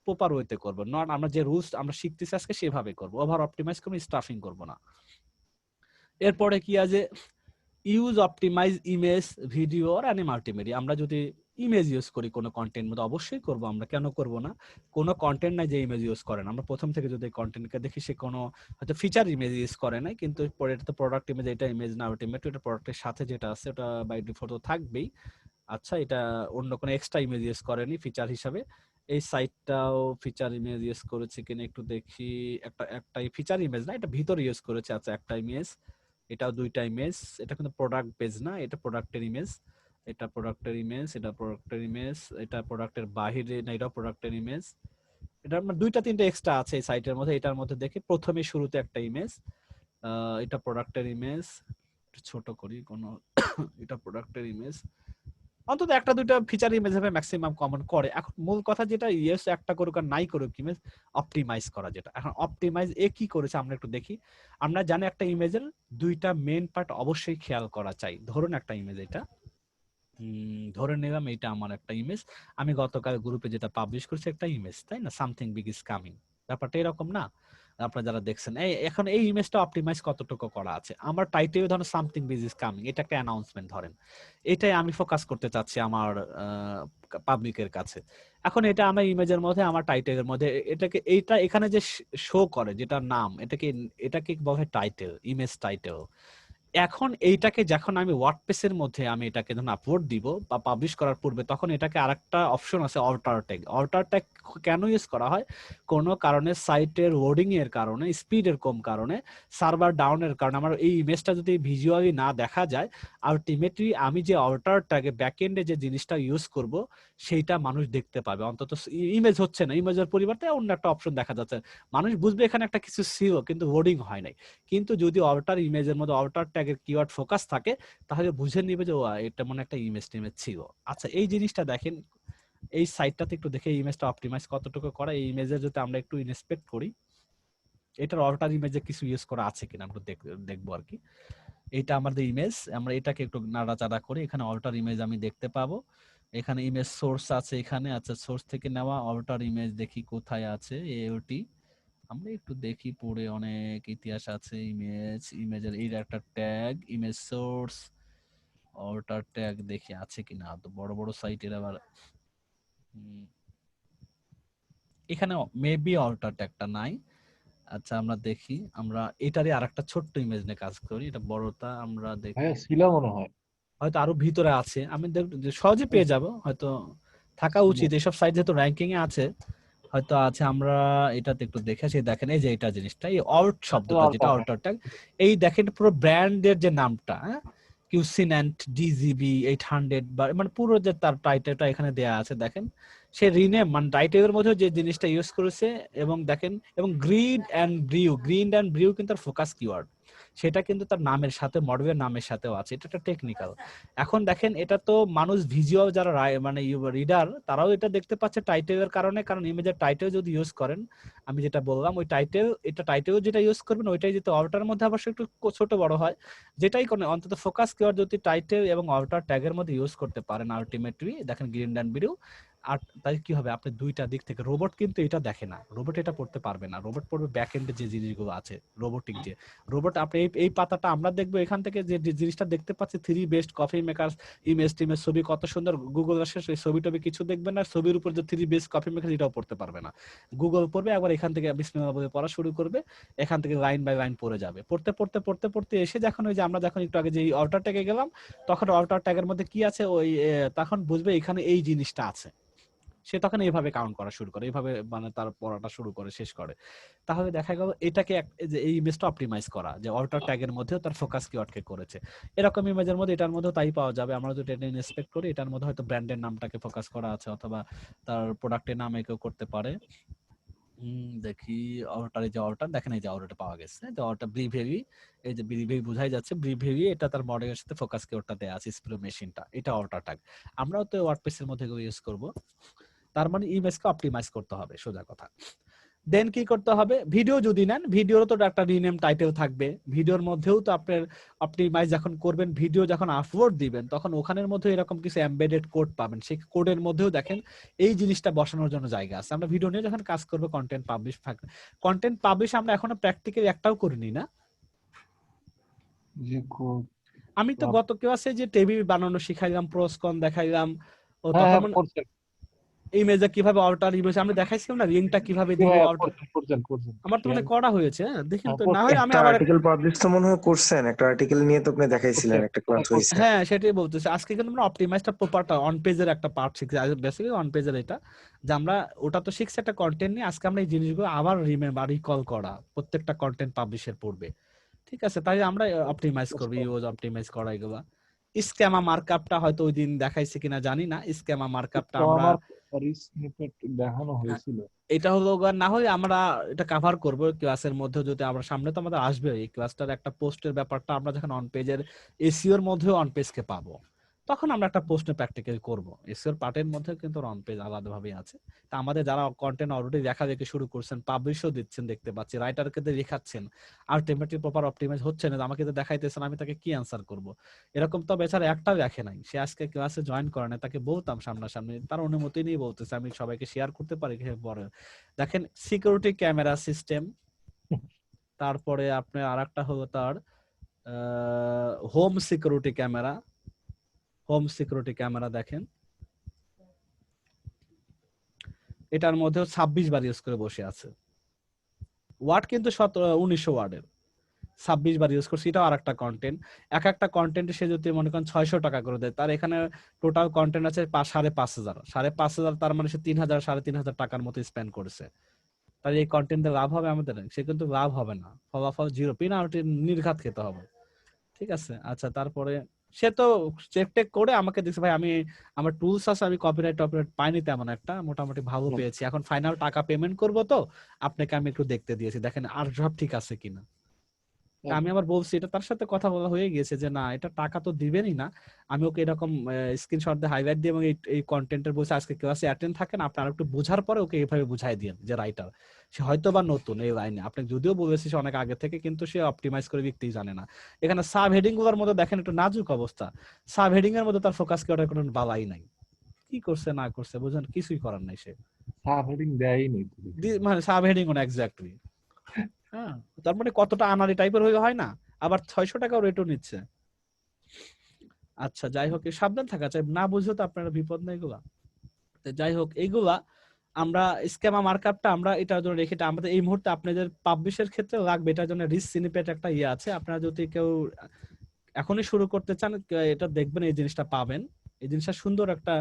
প্রপার ওয়েতে করব, নট আমরা যে রুলস আমরা শিখতেছি আজকে সেভাবে করব, ওভার অপটিমাইজ করব, স্টাফিং করব না। এরপরে কি আছে, ইউজ অপটিমাইজ ইমেজ, ভিডিও আর মাল্টিমিডিয়া। আমরা যদি ইমেজ ইউজ করি কোনো কন্টেন্ট মধ্যে, অবশ্যই করব, আমরা কেন করব না? কোনো কন্টেন্ট নাই যে ইমেজ ইউজ করে না। আমরা প্রথম থেকে যদি কন্টেন্টকে দেখি, সে কোনো হয়তো ফিচার ইমেজ ইউজ করে নাই, কিন্তু পরে এটা তো প্রোডাক্ট ইমেজ, এটা ইমেজ না আলটিমেট, এটা প্রোডাক্টের সাথে যেটা আছে ওটা বাই ডিফল্ট থাকবেই। আচ্ছা, এটা অন্য কোনো এক্সট্রা ইমেজ ইউজ করেনি ফিচার হিসাবে। এই সাইটটাও ফিচার ইমেজ ইউজ করেছে কিনা একটু দেখি। একটাই ফিচার ইমেজ না, এটা ভিতরে ইউজ করেছে। আচ্ছা, একটা ইমেজ, এটাও 2টা ইমেজ। এটা কিন্তু প্রোডাক্ট পেজ না, এটা প্রোডাক্টের ইমেজ। এটা প্রোডাক্টের ইমেজ, এটা প্রোডাক্টের ইমেজ, এটা প্রোডাক্টের বাহিরে না, এটা প্রোডাক্টের ইমেজ। এটা 2টা-3টা এক্সট্রা আছে এই সাইটের মধ্যে। এটার মধ্যে দেখি প্রথমে শুরুতে একটা ইমেজ, এটা প্রোডাক্টের ইমেজ, ছোট করি কোনো এটা প্রোডাক্টের ইমেজ। অন্তত 1-2টা ফিচার ইমেজ হবে ম্যাক্সিমাম কমন করে। এখন মূল কথা যেটা, ইয়েস একটা করুক আর নাই করুক ইমেজ, অপটিমাইজ করা যেটা। এখন অপটিমাইজ এ কি করেছে আমরা একটু দেখি। আমরা জানি একটা ইমেজের 2টা মেইন পার্ট অবশ্যই খেয়াল করা চাই। ধরুন একটা ইমেজ, এটা ধরে নিলাম এটা আমার একটা ইমেজ, আমি গতকাল গ্রুপে যেটা পাবলিশ করেছি একটা ইমেজ, তাই না? সামথিং বিগ ইজ কামিং, ব্যাপারটা এরকম না? আপনারা যারা দেখছেন, এখন এই ইমেজটা অপটিমাইজ কতটুকু করা আছে? আমার টাইটেল ধরেন সামথিং বিগ ইজ কামিং, এটা একটা অ্যানাউন্সমেন্ট ধরেন, এটাই আমি ফোকাস করতে চাচ্ছি আমার পাবলিকের কাছে। এখন এটা আমার ইমেজের মধ্যে, আমার টাইটেলের মধ্যে এটাকে, এইটা এখানে যে শো করে যেটা নাম, এটাকে বলে টাইটেল, ইমেজ টাইটেল। এখন এইটাকে যখন আমি ওয়ার্ডপ্রেসের মধ্যে আমি এটাকে যখন আপলোড দিব বা পাবলিশ করার পূর্বে, তখন এটাকে আরেকটা অপশন আছে, অল্টার ট্যাগ। অল্টার ট্যাগ কেন ইউজ করা হয়? কোনো কারণে সাইটের ওয়ার্ডিং এর কারণে, স্পিডের কম কারণে, সার্ভার ডাউনের কারণে আমার এই ইমেজটা যদি ভিজুয়ালি না দেখা যায়, আলটিমেটলি আমি যে অল্টার ট্যাগে ব্যাকএন্ডে যে জিনিসটা ইউজ করব সেইটা মানুষ দেখতে পাবে। অন্তত ইমেজ হচ্ছে না, ইমেজের পরিবর্তে অন্য একটা অপশন দেখা যাচ্ছে, মানুষ বুঝবে এখানে একটা কিছু ছিল কিন্তু ওয়ার্ডিং হয় নাই। কিন্তু যদি অল্টার ইমেজের মধ্যে অল্টার ট্যাগের কিওয়ার্ড ফোকাস থাকে, তাহলে বুঝে নিবে যে এটা মনে একটা ইমেজ ছিল। আচ্ছা, এই জিনিসটা দেখেন এই সাইটটাতে একটু দেখে ইমেজটা অপটিমাইজ কতটুকু করা। এই ইমেজে যদি আমরা একটু ইন্সপেক্ট করি, এটার অল্টার ইমেজে কিছু ইউজ করা আছে কিনা আমরা দেখবো আর কি। এটা আমাদের ইমেজ, আমরা এটাকে একটু নাড়াচাড়া করি, এখানে অল্টার ইমেজ আমি দেখতে পাবো। এখানে ইমেজ সোর্স আছে এখানে। আচ্ছা, সোর্স থেকে নেওয়া অল্টার ইমেজ দেখি কোথায় আছে। এওটি আমরা একটু দেখি, পড়ে অনেক ইতিহাস আছে। ইমেজের এই একটা tag, image source, alter tag দেখি আছে কিনা। তো বড় বড় সাইটের আবার এখানে মেবি অল্টার ট্যাগটা নাই। আচ্ছা, আমরা দেখি, আমরা এটারই আরেকটা ছোট্ট ইমেজ নিয়ে কাজ করি, এটা বড়টা আমরা দেখি। হ্যাঁ, ছিল মনে হয়, হয়তো আরো ভিতরে আছে, আমি সহজে পেয়ে যাব, হয়তো থাকা উচিত। এসব সাইট যেহেতু র্যাঙ্কিং এ আছে, হয়তো আছে। আমরা এটাতে একটু দেখে আসি। দেখেন এই যে এটা জিনিসটা, এই অল্ট শব্দটা যেটা অল্টার ট্যাগ, এই দেখেন পুরো ব্র্যান্ডের যে নামটা, কিউসিন্যান্ট ডিজিবি 800 বা মানে পুরো যে তার টাইটেলটা এখানে দেয়া আছে দেখেন। সে রিনেম মানে টাইটেলের মধ্যে যে জিনিসটা ইউজ করেছে, এবং দেখেন, এবং গ্রিন অ্যান্ড ব্রিউ কিন্তু তার ফোকাস কিওয়ার্ড। সেটা কিন্তু তার নামের সাথে মডেলের নামের সাথেও আছে, এটা একটা টেকনিক্যাল। এখন দেখেন এটা তো মানুষ ভিজুয়াল যারা মানে রিডার তারাও এটা দেখতে পাচ্ছে টাইটেলের কারণে, কারণ ইমেজের টাইটেল যদি ইউজ করেন, আমি যেটা বললাম ওই টাইটেল, এটা টাইটেল যেটা ইউজ করবেন ওইটাই যদি অল্টার মধ্যে অবশ্যই একটু ছোট বড় হয়, যেটাই করেন অন্তত ফোকাস কিওয়ার্ড যদি টাইটেল এবং অল্টার ট্যাগের মধ্যে ইউজ করতে পারেন আলটিমেটলি দেখেন গ্রিন ডান ভিডিও। আর তাই কি হবে, আপনি দুইটা দিক থেকে, রোবট কিন্তু এটা দেখে না, রোবট এটা পড়তে পারবে না, রোবট পড়বে ব্যাক এন্ডে যে জিনিসগুলো আছে রোবোটিক যে রোবট। আপনি এই পাতাটা আমরা দেখবো এখান থেকে যে জিনিসটা দেখতে পাচ্ছি 3 বেস্ট কফি মেকারস ইমেজ টিমেজ ছবি কত সুন্দর, গুগল আসে সেই ছবি টবি কিছু দেখবেন না, ছবির উপর যে 3 বেস্ট কফি মেকার এটাও পড়তে পারবে না। গুগল পড়বে একবার এখান থেকে বিসমিল্লাহ বলে পড়া শুরু করবে, এখান থেকে লাইন বাই লাইন পড়ে যাবে, পড়তে পড়তে পড়তে পড়তে এসে যখন ওই যে আমরা যখন একটু আগে যে অল্টার ট্যাগে গেলাম তখন অল্টার ট্যাগের মধ্যে কি আছে ওই তখন বুঝবে এখানে এই জিনিসটা আছে, সে তখন এইভাবে কাউন্ট করা শুরু করে, এইভাবে মানে তার পড়াটা শুরু করে শেষ করে। তাহলে দেখা গেল এটাকে যে এই ইমেজটা অপটিমাইজ করা যে অল্টার ট্যাগের মধ্যেও তার ফোকাস কিওয়ার্ডকে করেছে। এরকম ইমেজের মধ্যে এটার মধ্যেও তাই পাওয়া যাবে। আমরা যদি এটা ইন্সপেক্ট করি এটার মধ্যে হয়তো ব্র্যান্ডের নামটাকে ফোকাস করা আছে অথবা তার প্রোডাক্টের নামে কেউ করতে পারে। দেখি অল্টার, এই যে অল্টার দেখেন, এই যে অল্টারটা পাওয়া গেছে, যে অল্টার ব্রিভেরি, এই যে ব্রিভেরি বোঝাই যাচ্ছে ব্রিভেরি, এটা তার মডেলের সাথে ফোকাস কিওয়ার্ডটা দেয়া আছে, স্প্রে মেশিনটা, এটা অল্টার ট্যাগ। আমরাও তো ওয়ার্ডপ্রেসের মধ্যে এগুলো ইউজ করব। তার মানে ইমেজকে অপটিমাইজ করতে হবে সোজা কথা। দেন কি করতে হবে, ভিডিও যদি নেন ভিডিওর তো একটা রিনেম টাইটেল থাকবে, ভিডিওর মধ্যেও তো আপনার অপটিমাইজ যখন করবেন, ভিডিও যখন আপলোড দিবেন তখন ওখানের মধ্যে এরকম কিছু এমবেডেড কোড পাবেন, সেই কোডের মধ্যেও দেখেন এই জিনিসটা বসানোর জন্য জায়গা আছে। আমরা ভিডিও নিয়ে যখন কাজ করবো কন্টেন্ট পাবলিশ আমরা এখনো প্র্যাকটিক্যালি একটাও করিনি না। যে আমি তো গত ক্লাসে যে টেবিল বানানো শিখাইলাম, প্রোসকন দেখাইলাম, ও হ্যাঁ তখন হ্যাঁ করছেন ইমেজে কিভাবে অল্টার ইমেজ আমরা দেখাইছিলাম না, লিঙ্কটা কিভাবে দিব, হ্যাঁ অল্টার করছেন আমার তো মানে করা হয়েছে। দেখেন তো না হয় আমি একটা আবার আর্টিকেল পাবলিশ তো মনে হয় করছেন, একটা আর্টিকেল নিয়ে তো আপনি দেখাইছিলেন, একটা ক্লাস হয়েছে। হ্যাঁ সেটাই বলতেছি, আজকে কিন্তু আমরা অপটিমাইজটা প্রপারটা অন পেজের একটা পার্ট শিখছি, বেসিক্যালি অন পেজের এটা, যে আমরা ওটা তো শিখছি একটা কন্টেন্ট নিয়ে, আজকে আমরা এই জিনিসগুলো আবার রিকল করা প্রত্যেকটা কন্টেন্ট পাবলিশের পূর্বে। ঠিক আছে, তাই আমরা অপটিমাইজ করব, ইউজ অপটিমাইজ করা এগুলা। স্ক্যামা মার্কআপটা হয়তো ওই দিন দেখাইছে কিনা জানি না, স্ক্যামা মার্কআপটা আমরা স্নিপেট দেখানো হয়েছিল। এটা হলো না হয় আমরা এটা কভার করব ক্লাসের মধ্যে, যদি আমরা সামনে তো আমাদের আসবে এই ক্লাসটার একটা পোস্টের ব্যাপারটা, আমরা যখন অন পেজের এসইওর মধ্যেও অন পেজকে পাবো তখন আমরা একটা পোস্টে প্র্যাকটিক্যাল করব। এসইওর পার্টের মধ্যে কিন্তু অন পেজ আলাদাভাবে আছে। তা আমাদের যারা কন্টেন্ট অলরেডি দেখা দেখে শুরু করছেন, পাবলিশও দিচ্ছেন দেখতে পাচ্ছি, রাইটারকে লেখাচ্ছেন, আলটিমেটলি প্রপার অপটিমাইজ হচ্ছে না, আমাকে তো দেখাইতেছেন, আমি তাকে কি অ্যান্সার করব? এরকম তো বেচারা একটাও দেখে নাই, সে আজকে ক্লাসে জয়েন করে না, তাকে বলতাম সামনাসামনি, তার অনুমতি নিয়ে বলতেছে, আমি সবাইকে শেয়ার করতে পারি পরে। দেখেন সিকিউরিটি ক্যামেরা সিস্টেম, তারপরে আপনার আরেকটা হলো তার home security camera, home security camera দেখেন এটার মধ্যে 26 বার ইউজ করে বসে আছে, ওয়ার্ড কিন্তু 1900 ওয়ার্ডের, 26 বার ইউজ করছি, এটাও আরেকটা কন্টেন্ট। এক একটা কন্টেন্টে সে যদি মনে করেন 600 টাকা করে দেয়, তার এখানে টোটাল কন্টেন্ট আছে 5,500, তার মানে সে 3,000 3,500 টাকার মতো স্পেন্ড করেছে। তাহলে এই কন্টেন্টে লাভ হবে আমাদের? সে কিন্তু লাভ হবে না, ফলাফল জিরো, পেনাল্টি নির্ঘাত খেতে হবে। ঠিক আছে, আচ্ছা তারপরে সে তো চেক টেক করে আমাকে দিচ্ছে, ভাই আমি আমার টুলস আছে, আমি কপিরাইট পাইনি তেমন একটা, মোটামুটি ভালো পেয়েছি, এখন ফাইনাল টাকা পেমেন্ট করব, তো আপনাকে আমি একটু দেখতে দিয়েছি, দেখেন আর সব ঠিক আছে কিনা। আমি আবার বলছি, এটা তার সাথে কথা বলা হয়ে গেছে যে না এটা টাকা তো দিবেনই না, আমি ওকে এরকম স্ক্রিনশট দিয়ে হাইলাইট দিয়ে এবং এই কন্টেন্টের বলছে আজকে ক্লাসে অ্যাটেন্ড থাকেন, আপনারা একটু বোঝার পরে ওকে এইভাবে বুঝাই দিন যে রাইটার সে হয়তো বা নতুন এই লাইনে, আপনি যদিও বলেছি সে অনেক আগে থেকে, কিন্তু সে অপটিমাইজ করে লিখতেই জানে না। এখানে সাব হেডিং গুলোর মধ্যে দেখেন একটু নাজুক অবস্থা, সাব হেডিং এর মধ্যে তার ফোকাস করার কোনো বালাই নাই, কি করছে না করছে বুঝেন, কিছুই করার নাই, সে সাব হেডিং দেয়ই নেই, মানে সাব হেডিং না এক্স্যাক্টলি। হ্যাঁ, তার মানে কতটা আনাড়ি টাইপের হয় না, আবার 600 টাকাও রেটও নিচ্ছে। আচ্ছা যাই হোক, সাবধান থাকা চাই, না বুঝলে তো আপনারা বিপদ না এগুলা। যাই হোক এইগুলা আমরা স্কেমা মার্কআপটা আমরা এটার জন্য রেখে, আমাদের এই মুহূর্তে আপনাদের পাবলিশের ক্ষেত্রে লাগবে, এটার জন্য রিচ স্নিপেট একটা ইয়ে আছে, আপনারা যদি কেউ এখনই শুরু করতে চান এটা দেখবেন, এই জিনিসটা পাবেন, এই জিনিসটা সুন্দর একটা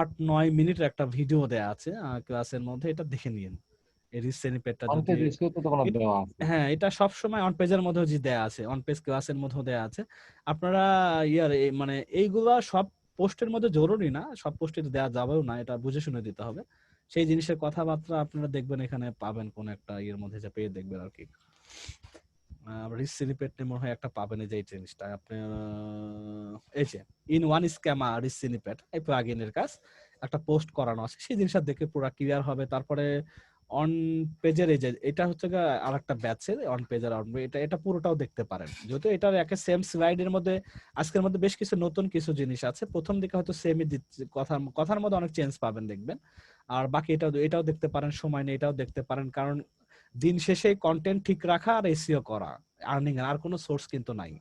8-9 মিনিটের একটা ভিডিও দেয়া আছে ক্লাসের মধ্যে, এটা দেখে নিন। এই রিচ স্নিপেটটা যদি হ্যাঁ, এটা সব সময় অন পেজের মধ্যেও যে দেয়া আছে, অন পেজ ক্লাসের মধ্যেও দেয়া আছে, আপনারা মানে এইগুলা সব পোস্টের মধ্যে জরুরি না, সব পোস্টে দেওয়া যাবেও না, এটা বুঝে শুনে দিতে হবে। সেই জিনিসের কথাবার্তা আপনারা দেখবেন এখানে পাবেন, কোন একটা ইয়ের মধ্যে যে পেয়ে দেখবেন আর কি। রিচ সিনিপেট মনে হয় একটা পাবেন, এই যে এই জিনিসটা আপনার এই যে ইন ওয়ান স্ক্যামা রিচ সিনিপেট এই প্লাগইনের কাজ একটা পোস্ট করানো আছে, সেই জিনিসটা দেখে পুরো ক্লিয়ার হবে। তারপরে অন পেজের এই যে এটা হচ্ছে আর একটা ব্যাচের অন পেজের এটা এটা পুরোটাও দেখতে পারেন, যেহেতু এটার একে সেম স্লাইডের মধ্যে আজকের মধ্যে বেশ কিছু নতুন কিছু জিনিস আছে। প্রথম দিকে হয়তো সেমই দিচ্ছে, কথার মধ্যে অনেক চেঞ্জ পাবেন দেখবেন। আর বাকি এটাও দেখতে পারেন, সময় নেই এটাও দেখতে পারেন, কারণ দিন শেষে কন্টেন্ট ঠিক রাখা আর এসইও করা, আর্নিং আর কোনো সোর্স কিন্তু নাই।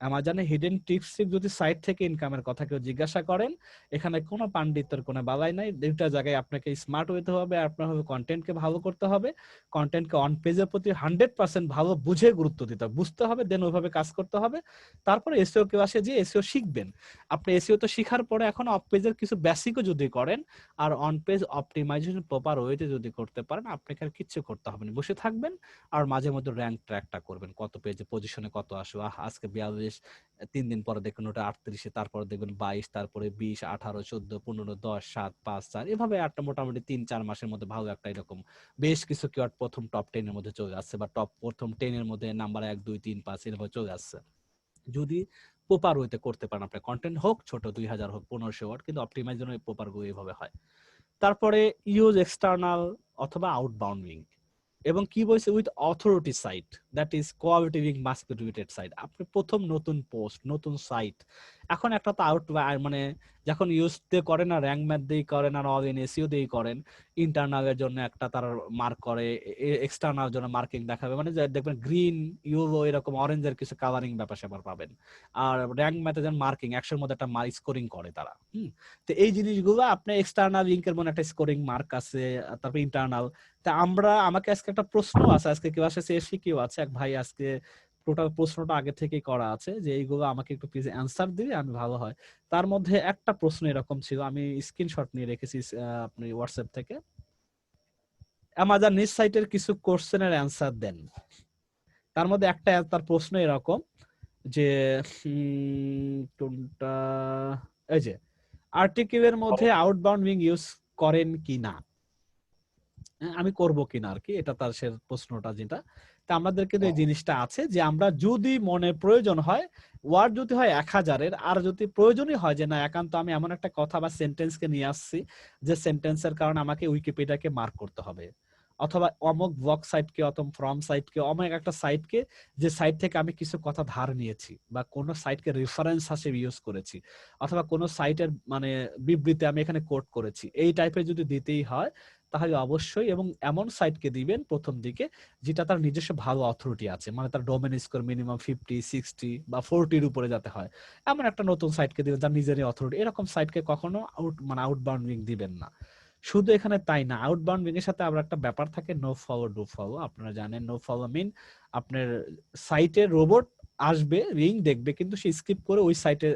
অ্যামাজনে হিডেন টিপস যদি সাইট থেকে ইনকামের কথা কেউ জিজ্ঞাসা করেন, এখানে কোনো পাণ্ডিত্যের কোনো বালাই নাই। দুইটা জায়গায় আপনাকে স্মার্ট হতে হবে, আপনার হবে কন্টেন্টকে ভালো করতে হবে, কন্টেন্টকে অন পেজের প্রতি 100% ভালো বুঝে গুরুত্ব দিতে হবে, বুঝতে হবে, দেন ওইভাবে কাজ করতে হবে। তারপরে এসইও কেউ আসে যে এসইও শিখবেন, আপনি এসইও তো শিখার পরে এখন অফ পেজের কিছু বেসিকও যদি করেন আর অন পেজ অপটিমাইজেশন প্রপার ওয়েতে যদি করতে পারেন, আপনাকে আর কিচ্ছু করতে হবে না, বসে থাকবেন আর মাঝে মধ্যে র্যাঙ্ক ট্র্যাকটা করবেন, কত পেজে পজিশনে কত আসবে। আজকে 42, 3 দিন পরে দেখবেন ওটা 38, তারপর দেখবেন 22, তারপরে 20, 18, 14, 15, 10, 7, 5, 4, এভাবে একটা মোটামুটি 3-4 মাসের মধ্যে ভালো একটা এরকম বেশ কিছু কিওয়ার্ড প্রথম টপ 10 এর মধ্যে চলে আসছে, বা প্রথম 10 এর মধ্যে নাম্বার 1, 2, 3, 5 এভাবে চলে আসছে। যদি প্রপার ওয়েতে করতে পারেন, আপনার কন্টেন্ট হোক ছোট 2000 হোক 1500 ওয়ার্ড, কিন্তু অপটিমাইজেশন প্রপার ওয়ে এভাবে হয়। তারপরে ইউজ এক্সটার্নাল অথবা আউটবাউন্ড লিঙ্ক, এবং কি বলছে with authority site, that is quality link must be reputed site. আপনি প্রথম নতুন পোস্ট নতুন সাইট, এখন একটা তো আউট মানে যখন ইউজ দিয়ে করেন না, র্যাঙ্ক ম্যাথ দিয়ে করেন আর অল ইন এসইও দিয়ে করেন, ইন্টারনালের জন্য একটা তার মার্ক করে, এক্সটার্নাল জন্য মার্কিং দেখাবে, মানে দেখবেন গ্রিন ইউলো এরকম অরেঞ্জের কিছু কালারিং ব্যাপার স্যাপার পাবেন। আর র্যাঙ্ক ম্যাথে যেন মার্কিং 100-এর মধ্যে একটা স্কোরিং করে তারা। তো এই জিনিসগুলো আপনি এক্সটার্নাল লিঙ্কের মধ্যে একটা স্কোরিং মার্ক আছে, তারপর ইন্টারনাল। তা আমাকে আজকে একটা প্রশ্ন আছে, আজকে কেউ আসে এসে কেউ আছে এক ভাই, আজকে টোটাল প্রশ্নটা আগে থেকেই করা আছে যে এইগুলো আমাকে একটু প্লিজ অ্যান্সার দিলে আমি ভালো হয়। তার মধ্যে একটা প্রশ্ন এরকম ছিল, আমি স্ক্রিনশট নিয়ে রেখেছি আপনি হোয়াটসঅ্যাপ থেকে। অ্যামাজন নিজ সাইটের কিছু কোশ্চেনের অ্যান্সার দেন। তার মধ্যে একটা তার প্রশ্ন এরকম যে কোনটা, এই যে আর্টিকেলের মধ্যে আউটবাউন্ড লিঙ্ক ইউজ করেন কি না, আমি করব কিনা আর কি, এটা তার সে প্রশ্নটা যেটা। তা আমাদের কিন্তু এই জিনিসটা আছে যে আমরা যদি মনে প্রয়োজন হয়, ওয়ার্ড যদি হয় 1000-এর, আর যদি প্রয়োজনই হয় যে না একান্ত আমি এমন একটা কথা বা সেন্টেন্সকে নিয়ে আসছি যে সেন্টেন্সের কারণে আমাকে উইকিপিডিয়াকে মার্ক করতে হবে, অথবা অমুক ব্লগ সাইটকে অথবা ফ্রম সাইটকে অমুক একটা সাইটকে, যে সাইট থেকে আমি কিছু কথা ধার নিয়েছি, বা কোন সাইটকে রেফারেন্স হিসেবে ইউজ করেছি, অথবা কোন সাইটের মানে বিবৃতি আমি এখানে কোট করেছি, এই টাইপের যদি দিতেই হয় তাহলে অবশ্যই এবং এমন সাইটকে দিবেন প্রথম দিকে যেটা তার নিজস্ব ভালো অথরিটি আছে, মানে তার ডোমেন স্কোর মিনিমাম 50, 60 বা 40-র উপরে যাতে হয়, এমন একটা নতুন সাইটকে দিবেন যার নিজেরই অথরিটি। এরকম সাইটকে কখনো আউটবাউন্ড লিঙ্ক দিবেন না। শুধু এখানে তাই না, আউটবাউন্ড লিঙ্ক এর সাথে আবার একটা ব্যাপার থাকে, নো ফলো ডু ফলো। আপনারা জানেন নো ফলো মিন আপনার সাইটে রোবট আসবে, লিঙ্ক দেখবে, কিন্তু সে স্কিপ করে ওই সাইটে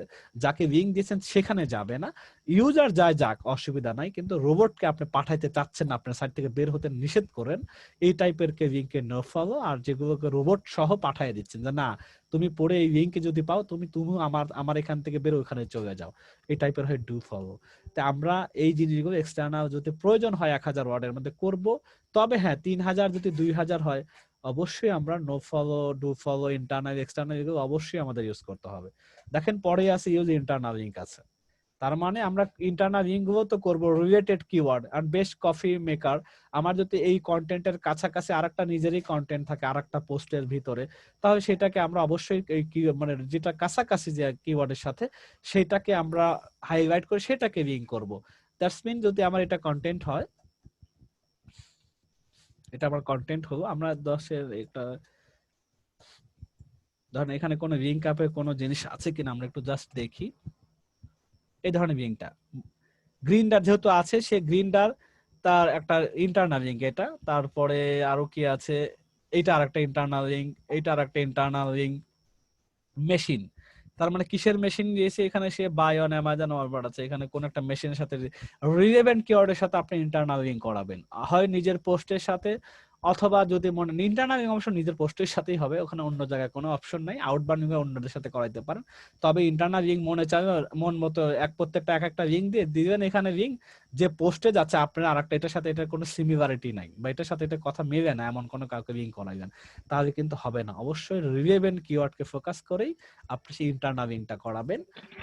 যাকে লিঙ্ক দিয়েছেন সেখানে যাবে না। ইউজার যায় যাক, অসুবিধা নাই, কিন্তু রোবটকে আপনি পাঠাইতে চাচ্ছেন না, আপনার সাইট থেকে বের হতে নিষেধ করেন, এই টাইপের কে লিঙ্কে নো ফলো। আর যেগুলোকে রোবট সহ পাঠিয়ে দিচ্ছেন যে না তুমি পড়ে এই লিঙ্কে যদি পাও তুমি আমার এখান থেকে বের ওখানে চলে যাও, এই টাইপের হয় ডু ফলো। তা আমরা এই জিনিসগুলো এক্সটার্নাল যদি প্রয়োজন হয় 1000 ওয়ার্ডের মধ্যে করব। তবে হ্যাঁ 3000 যদি 2000 হয় অবশ্যই আমরা no follow do follow internal external এগুলো অবশ্যই আমাদের ইউজ করতে হবে। দেখেন পরে আছে ইউজ ইন্টারনাল লিঙ্ক আছে, তার মানে আমরা ইন্টারনাল লিঙ্ক গুলো তো করবো রিলেটেড কিওয়ার্ড আর বেস্ট কফি মেকার। আমার যদি এই কন্টেন্টের কাছাকাছি আরেকটা নিজেরই কন্টেন্ট থাকে আরেকটা পোস্টের ভিতরে, তাহলে সেটাকে আমরা অবশ্যই এই মানে যেটা কাছাকাছি যে কিওয়ার্ডের সাথে সেটাকে আমরা হাইলাইট করে সেটাকে লিঙ্ক করব। দ্যাটস মিন যদি আমার এটা কন্টেন্ট হয়, এটা আমার কন্টেন্ট হলো, আমরা 10-এর এটা ধরেন এখানে কোনো লিঙ্ক আপে কোনো জিনিস আছে কিনা আমরা একটু জাস্ট দেখি। এই ধরনের লিঙ্কটা গ্রিনডার যেহেতু আছে, সে গ্রিনডার তার একটা ইন্টারনাল লিঙ্ক এটা, তারপরে আরো কি আছে, এইটা আরেকটা ইন্টারনাল লিঙ্ক, এইটা আরেকটা ইন্টারনাল লিঙ্ক, মেশিন, তার মানে কিসের মেশিন দিয়েছে এখানে, সে বাই অন অ্যামাজন অর্ডার আছে, এখানে কোন একটা মেশিনের সাথে রিলেভেন্ট কিওয়ার্ডের সাথে আপনি ইন্টারনাল লিঙ্ক করাবেন, হয় নিজের পোস্টের সাথে অথবা যদি মনে ইন্টারনাল অবশ্য নিজের পোস্টের সাথেই হবে, ওখানে অন্য জায়গায় কোনো অপশন নাই, আউটবাউন্ড অন্যদের সাথে করাইতে পারেন। তবে ইন্টারনাল লিঙ্ক মনে চায় মন মতো প্রত্যেকটা এক একটা লিঙ্ক দিয়ে দিবেন, এখানে লিঙ্ক যে পোস্টে যাচ্ছে আপনার আরেকটা এটার সাথে এটার কোনো সিমিলারিটি নাই বা এটার সাথে এটা কথা মেলে না এমন কোনো কাউকে লিঙ্ক করাইবেন, তাহলে কিন্তু হবে না। অবশ্যই রিলেভেন্ট কিওয়ার্ডকে ফোকাস করেই আপনি সেই ইন্টারনাল লিঙ্কটা করাবেন।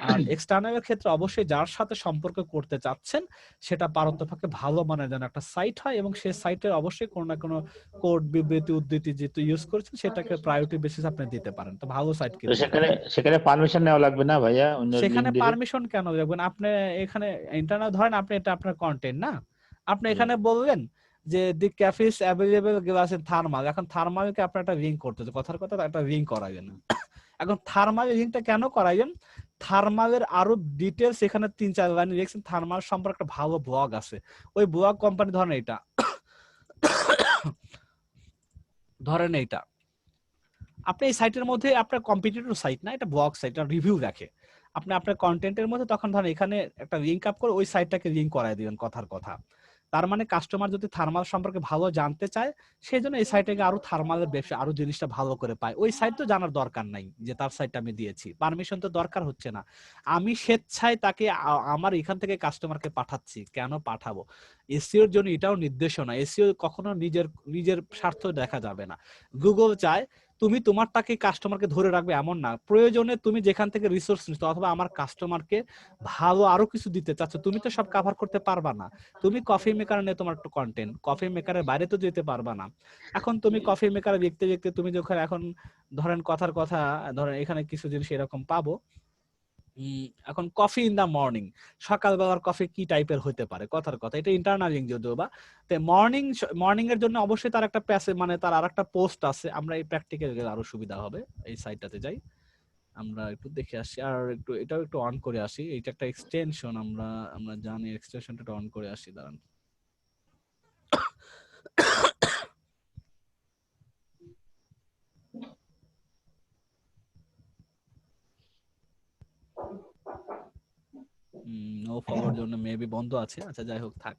আর এক্সটার্নালের ক্ষেত্রে অবশ্যই যার সাথে সম্পর্ক করতে চাচ্ছেন সেটা পারন্তপক্ষে ভালো মানের যেন একটা সাইট হয়, এবং সেই সাইটের অবশ্যই কোনো না কোনো কোড বিবৃতি উদ্ধৃতি যেহেতু ইউজ করছেন সেটাকে প্রায়োরিটি বেসিস আপনি দিতে পারেন, তো ভালো সাইট তো কিন্তু। সেখানে সেখানে পারমিশন নেওয়া লাগবে না ভাইয়া অন্য সেখানে লিঙ্ক দিলে? পারমিশন কেন দেবেন আপনি? এখানে ইন্টারনাল ধরেন আপনি এটা আপনার কন্টেন্ট না, আপনি জি। এখানে বললেন যে the carafe is available glass in thermal, এখন থার্মালকে আপনি একটা লিঙ্ক করতে হচ্ছে, কথার কথা একটা লিঙ্ক করাইবেন। এখন থার্মালের লিঙ্কটা কেন করাইবেন? থার্মালের আরো ডিটেলস এখানে 3-4 লাইন লিখছেন, থার্মাল সম্পর্কে একটা ভালো ব্লগ আছে, ওই ব্লগ কোম্পানি ধরেন এইটা ধরেন এইটা আপনি এই সাইটের মধ্যে আপনার কম্পিটিটর সাইট না, এটা ব্লগ সাইট, এটা রিভিউ রাখে, আপনি আপনার কন্টেন্টের মধ্যে তখন ধরেন এখানে একটা লিঙ্ক আপ করে ওই সাইটটাকে লিঙ্ক করায় দিবেন কথার কথা। তার মানে কাস্টমার যদি থার্মাল সম্পর্কে ভালো জানতে চায় সেই জন্য এই সাইটে আরো থার্মালের ব্যবসা আরো জিনিসটা ভালো করে পায়, ওই সাইট তো জানার দরকার নাই যে তার সাইটটা আমি দিয়েছি, পারমিশন তো দরকার হচ্ছে না। আমি স্বেচ্ছায় তাকে আমার এখান থেকে কাস্টমারকে পাঠাচ্ছি, কেন পাঠাবো? এসইওর জন্য এটাও নির্দেশনা, এসইও কখনো নিজের নিজের স্বার্থ দেখা যাবে না। গুগল চায় তুমি তোমারটাকে কাস্টমারকে ধরে রাখবে এমন না, প্রয়োজনে তুমি যেখান থেকে রিসোর্স নিচ্ছ অথবা আমার কাস্টমারকে ভালো আরো কিছু দিতে চাচ্ছ, তুমি তো সব কভার করতে পারবা না। তুমি কফি মেকার নিয়ে তোমার একটা কন্টেন্ট, কফি মেকারের বাইরে তো যেতে পারবা না। এখন তুমি কফি মেকার দেখতে দেখতে তুমি যখন এখন ধরেন কথার কথা ধরেন এখানে কিছু জিনিস এরকম পাবো, এখন কফি ইন দা মর্নিং, সকালবেলার কফি কি টাইপের হতে পারে, কথার কথা এটা ইন্টারনাল লিঙ্ক যদিও বা। তো মর্নিং এর জন্য অবশ্যই তার একটা প্যাসেজ মানে তার আরেকটা পোস্ট আছে, আমরা এই প্র্যাকটিক্যাল গেলে আরো সুবিধা হবে। এই সাইটটাতে যাই, আমরা একটু দেখে আসি, আর একটু এটাও একটু অন করে আসি, এইটা একটা এক্সটেনশন, আমরা আমরা জানি এক্সটেনশনটা অন করে আসি, দাঁড়ান। নো ফলোর জন্য মেবি বন্ধ আছে, আচ্ছা যাই হোক থাক।